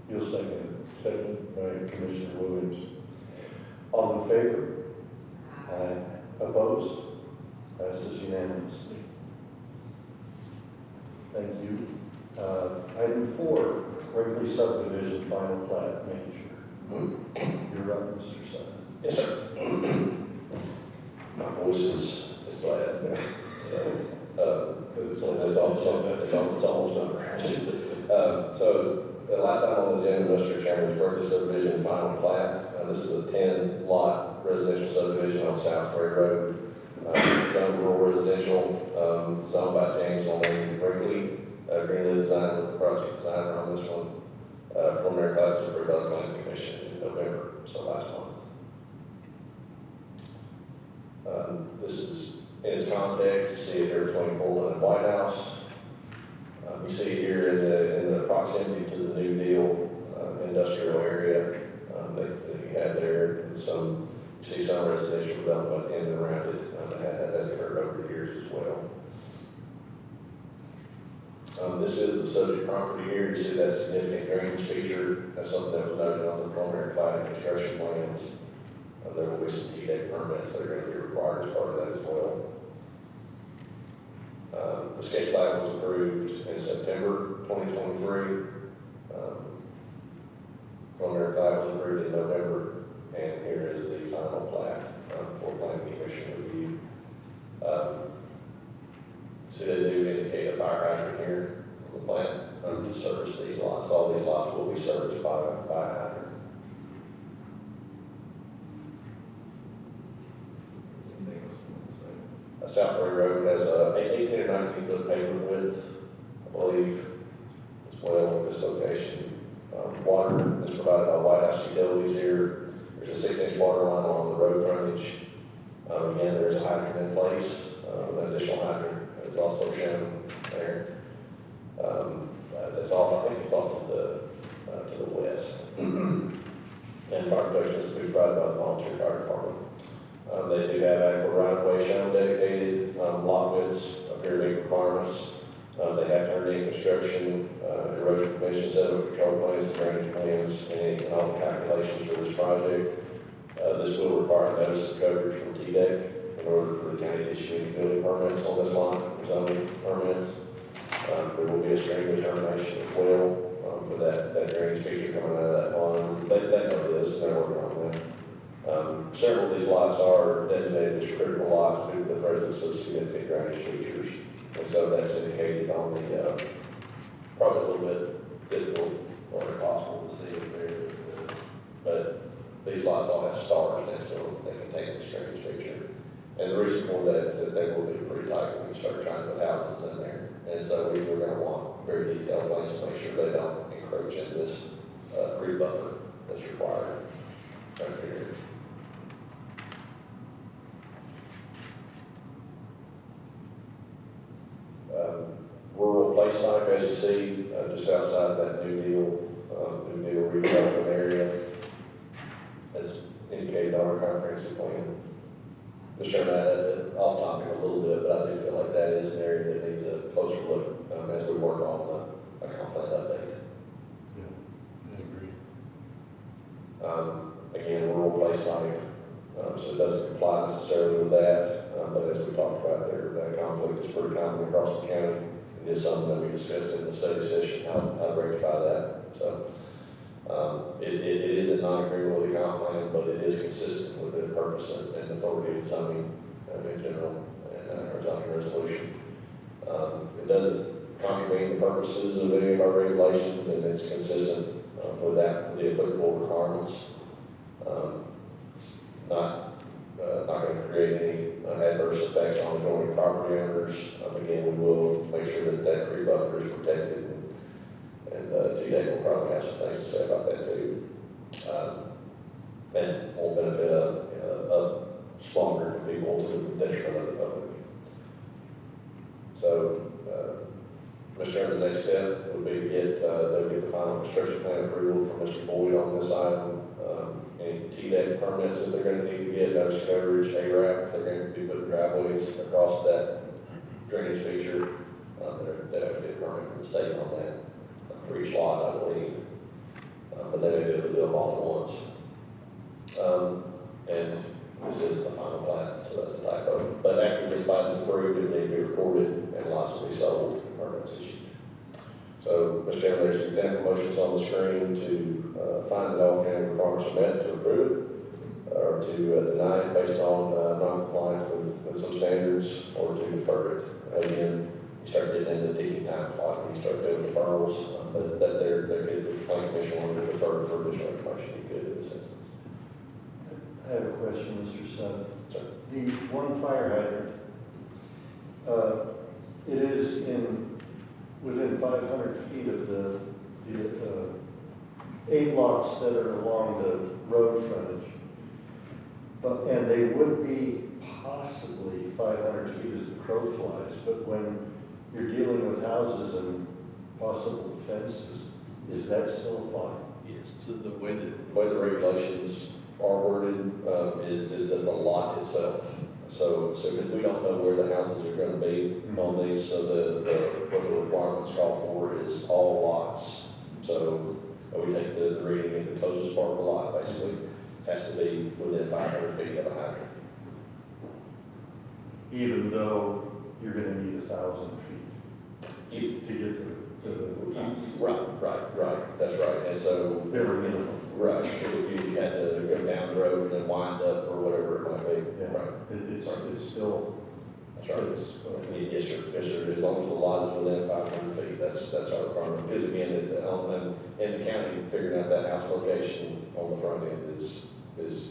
You'll second it. Second by Commissioner Williams. All in favor? Aye. Opposed? Passes unanimously. Thank you. Item 4, Wrigley subdivision final plat major. You're up, Mr. Sumner. Yes, sir. My voice is glad. It's almost done. So the last time on the agenda, Mr. Chairman, was Berkeley subdivision final plat. This is a 10-lot residential subdivision on South Ferry Road. Zone rural residential, zoned by James Lane Brinkley. Greenlee design with the project designer on this one. Preliminary plat was approved by the planning commission in November, so last month. This is in its context. You see it here between Portland and White House. You see it here in the proximity to the New Deal industrial area that you have there. And some, you see some residential development in and around it that has occurred over the years as well. This is the subject property here. You see that significant drainage feature. That's something that was noted on the preliminary plat and construction plans. There will be some TDEC permits that are going to be required as part of that as well. The sketch plat was approved in September 2023. Preliminary plat was approved in November, and here is the final plat for planning commission review. See, they do indicate a fire hydrant here on the plant to service these lots. All these lots will be serviced by a hydrant. South Ferry Road has a 18 or 19 foot pavement width, I believe, as well in this location. Water is provided by White House Utilities here. There's a 6-inch water line along the road frontage. Again, there's a hydrant in place, an additional hydrant is also shown there. That's all, I think it's off to the west. And fire protection is to be provided by the volunteer fire department. They do have adequate right-of-way shown dedicated, lot widths appear to meet requirements. They have turned in construction, erosion prevention set of control plans, drainage plans, and economic calculations for this project. This will require notice of coverage from TDEC in order for the county to issue any building permits on this lot, zoning permits. There will be a stream determination as well for that drainage feature coming out of that pond. They know this, they're working on that. Several of these lots are designated as critical lots due to the presence of significant drainage features. And so that's indicated on the, probably a little bit difficult or impossible to see up there. But these lots all have stars next to them that contain this drainage feature. And the reason for that is that they will be pretty tight when you start trying to put houses in there. And so we're going to want very detailed plans to make sure they don't encroach in this creek buffer that's required right here. Rural place type, as you see, just outside that New Deal redevelopment area, as indicated on our comprehensive plan. Just showing that off topic a little bit, but I do feel like that is an area that needs a closer look as we work on the comp plan update. Yeah, I agree. Again, rural place type, so it doesn't comply necessarily with that, but as we talked about there, that conflict is pretty common across the county. It is something that we discussed in the study session, how to rectify that. So it is a non-agreement with the comp plan, but it is consistent with the purpose and authority of zoning in general and our zoning resolution. It doesn't contravene the purposes of any of our regulations, and it's consistent with that, the applicable requirements. It's not going to create any adverse effects on adjoining property owners. Again, we will make sure that that creek buffer is protected, and TDEC will probably have some things to say about that too. And will benefit a stronger people to the detriment of the public. So, Mr. Chairman, the next step would be to get, they'll get the final construction plan approval from Mr. Boyd on this item. Any TDEC permits that they're going to need to get, notice of coverage, ARAP, if they're going to be putting driveways across that drainage feature, they have to get a permit from the state on that for each lot, I believe. But they may be able to do them all at once. And this is the final plat, so that's a typo. But after this plat is approved, it may be recorded and lots will be sold and permits issued. So, Mr. Chairman, there's example motions on the screen to find that all county requirements are met to approve it, or to deny it based on non-compliance with some standards, or to defer it. Again, you start getting into the ticking time clock, and you start doing deferrals, but that they're good, the planning commission wanted to defer for additional information, you could in this instance. I have a question, Mr. Sun. Sir. The one fire hydrant, it is within 500 feet of the 8 lots that are along the road frontage. And they would be possibly 500 feet as the crow flies, but when you're dealing with houses and possible fences, is that still applied? Yes, so the way the regulations are worded, is that the lot itself. So because we don't know where the houses are gonna be on these, so what the requirements call for is all lots. So we take the reading in the closest part of the lot, basically, has to be within 500 feet of a hydrant. Even though you're gonna need 1,000 feet to get to the house? Right, that's right. And so, Very minimum. right, if you had to go down the road and then wind up or whatever it might be. Yeah. Right. It's still. That's right. Yes, sir, as long as the lot is within 500 feet, that's our requirement. Because again, in the county, figuring out that house location on the front end is,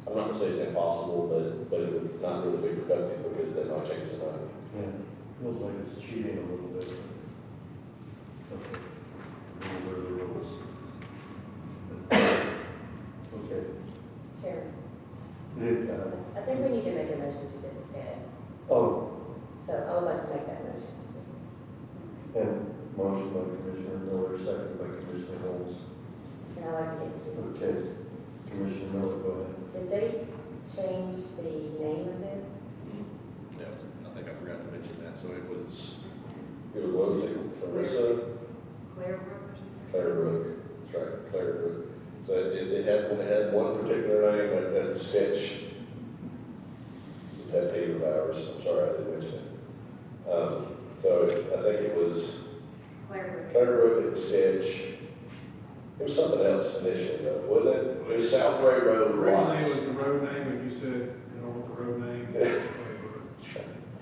I'm not gonna say it's impossible, but it would not really be productive because they're not changing the money. Yeah, feels like it's cheating a little bit. Okay. Those are the rules. Okay. Chair, Yeah, I think we need to make a motion to discuss. oh, So I would like to make that motion to discuss. and motion by Commissioner Miller, second by Commissioner Holmes. And I'd like to get to, Okay, Commissioner Miller, go ahead. did they change the name of this? Yeah, I think I forgot to mention that. So it was What was it, Clarissa? Claire Brook or something? Claire Brook, that's right, Claire Brook. So when it had one particular name, that sketch, it's a pet peeve of ours, I'm sorry I didn't mention it. So I think it was Claire Brook. Claire Brook at the sketch. It was something else initially though, wasn't it? It was South Ray Road. Originally, lots. it was the road name, and you said, you don't want the road name.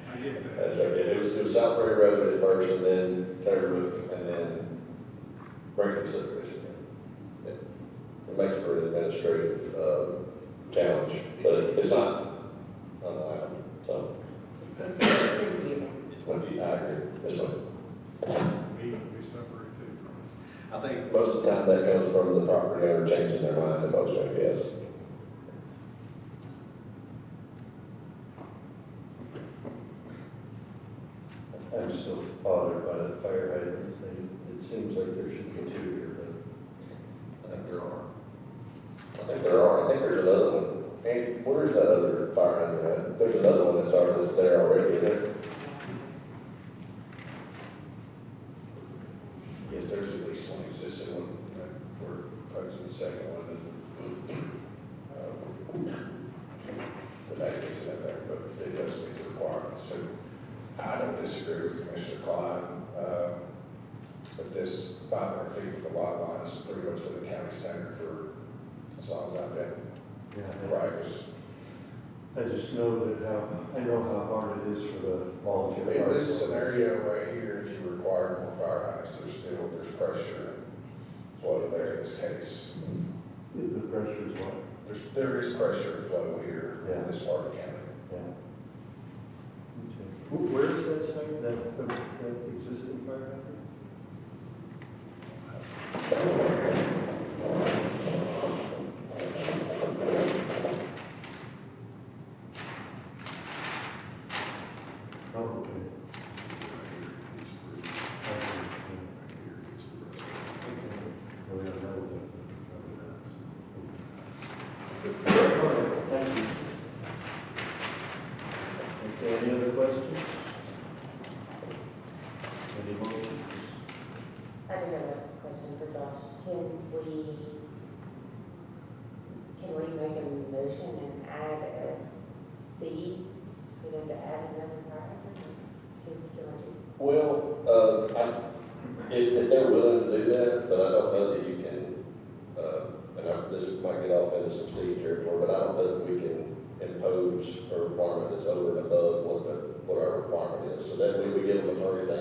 I get That's that. right, it was South Ray Road at first, and then Claire Brook, and then Brinkley subdivision. Yeah. It makes for an administrative, challenge, but it's not allowed, so. It's just confusing. I agree, this one. We suffer too from it. I think Most of the time that comes from the property owner changing their mind, if I was going to guess. I'm still bothered by the fire hydrant thing. It seems like there should be 2 here, but. I think there are. I think there are, I think there's another one. And where's that other fire hydrant at? There's another one that's there already, isn't there? Yes, there's at least one existing one, we're proposing the second one, the vacancy in there, but it does meet the requirements. So I don't disagree with Commissioner Klein, but this 500 feet from the lot line is pretty much what the county standard for, as long as I've been Yeah. practice. I just know I know how hard it is for the volunteer fire. In this scenario right here, if you require more fire hydrants, there's pressure, and flow there in this case. The pressure is what? There is pressure and flow here Yeah. in this part of the county. Yeah. Okay. Where is that site, that existing fire hydrant? Oh, okay. Oh, yeah, that would definitely. Thank you. Okay, any other questions? Any motions? I do have a question for Josh. Can we make a motion and add a C, you know, to add another paragraph? Can I do? Well, if they're willing to do that, but I don't know that you can, this might get off into some state territory, but I don't know that we can impose a requirement that's over and above what our requirement is. So that we would give them a 30-day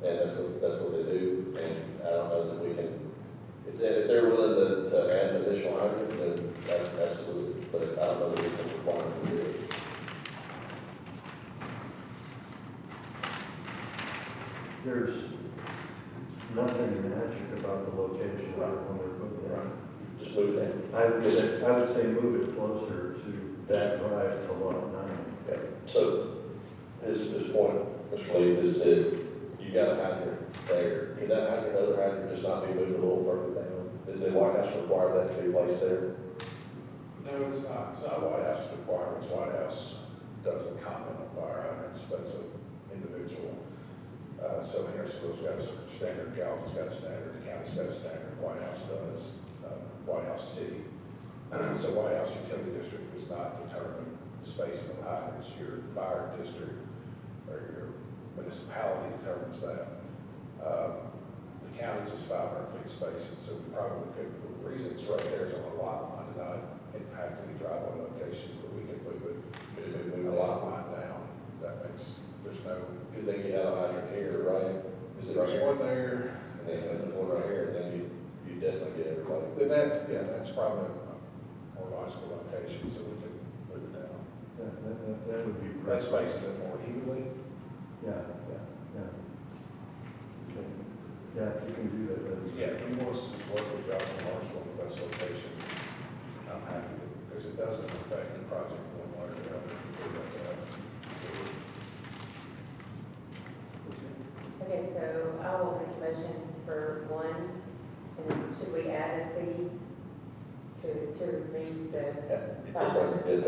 and that's what they do, and I don't know that we can, if they're willing to add an additional hydrant, then absolutely, but I don't know that we can require them to do it. There's nothing magic about the location when they're putting it on. Just move it in. I would say move it closer to that drive to lot 9. Yeah. So, his point, Mr. Leaf, is that you got a hydrant there. Can that hydrant, other hydrant, just not be moved a little further down? Did the White House require that to be placed there? No, it's not White House requirements. White House doesn't comment on fire hydrants. That's an individual. So Hendersonville's got a standard, Galveston's got a standard, the county's got a standard, White House does, White House City. So White House Utility District does not determine the spacing of hydrants. Your fire district or your municipality determines that. The county's is 500 feet spacing, so we probably could, the reason it's right there is on a lot line, and not impact any driveway locations, but we could move a lot line down. That makes, there's no. Because then you have a hydrant here, right? Is it right There's here? one there, And then there's one right here, and then you definitely get everybody. then that's probably a more logical location, so we can move it down. That would be That great. spaces it more evenly. Yeah. Okay. Yeah, you can do that. That'd be Yeah, great. if you want us to just work with Josh and Marshall on the best location, I'm happy with it, because it doesn't affect the project one way or the other. Okay, so I will make a motion for 1, and then should we add a C to remove the To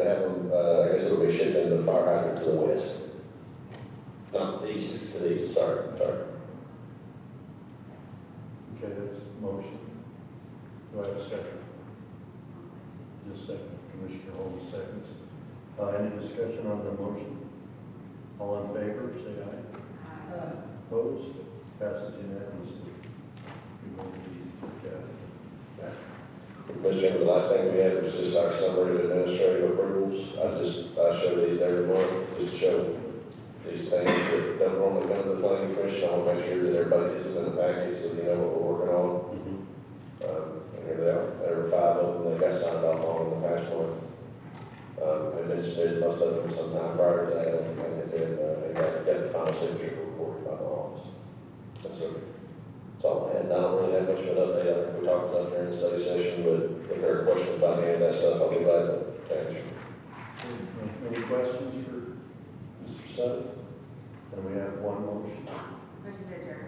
have them, I guess it'll be shifting the fire hydrant to the west. Not the east, to the east, sorry. Okay, that's motion. Do I have a second? Just second. Commissioner Holmes seconds. Any discussion on the motion? All in favor, say aye. Opposed? Passes unanimously. We won't be, Mr. Chairman, the last thing we had was just our summary of administrative approvals. I show these every month, just to show these things that don't normally come to the planning commission. I want to make sure that everybody gets them in the package so you know what we're working on. And here they are. There were 5 of them that got signed off on in the past month. They've been submitted, most of them sometime prior to that, and then got the final signature recorded by the office. That's all I had. I don't really have much of an update. I think we talked about during the study session, but if there are questions about any of that stuff, I'll be glad to answer. Any questions for Mr. Sutton? And we have one motion. Motion to adjourn.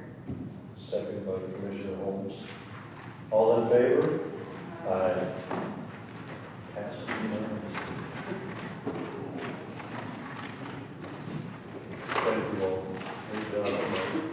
Second by Commissioner Holmes. All in favor? Aye. Passes unanimously. Thank you all. Great job.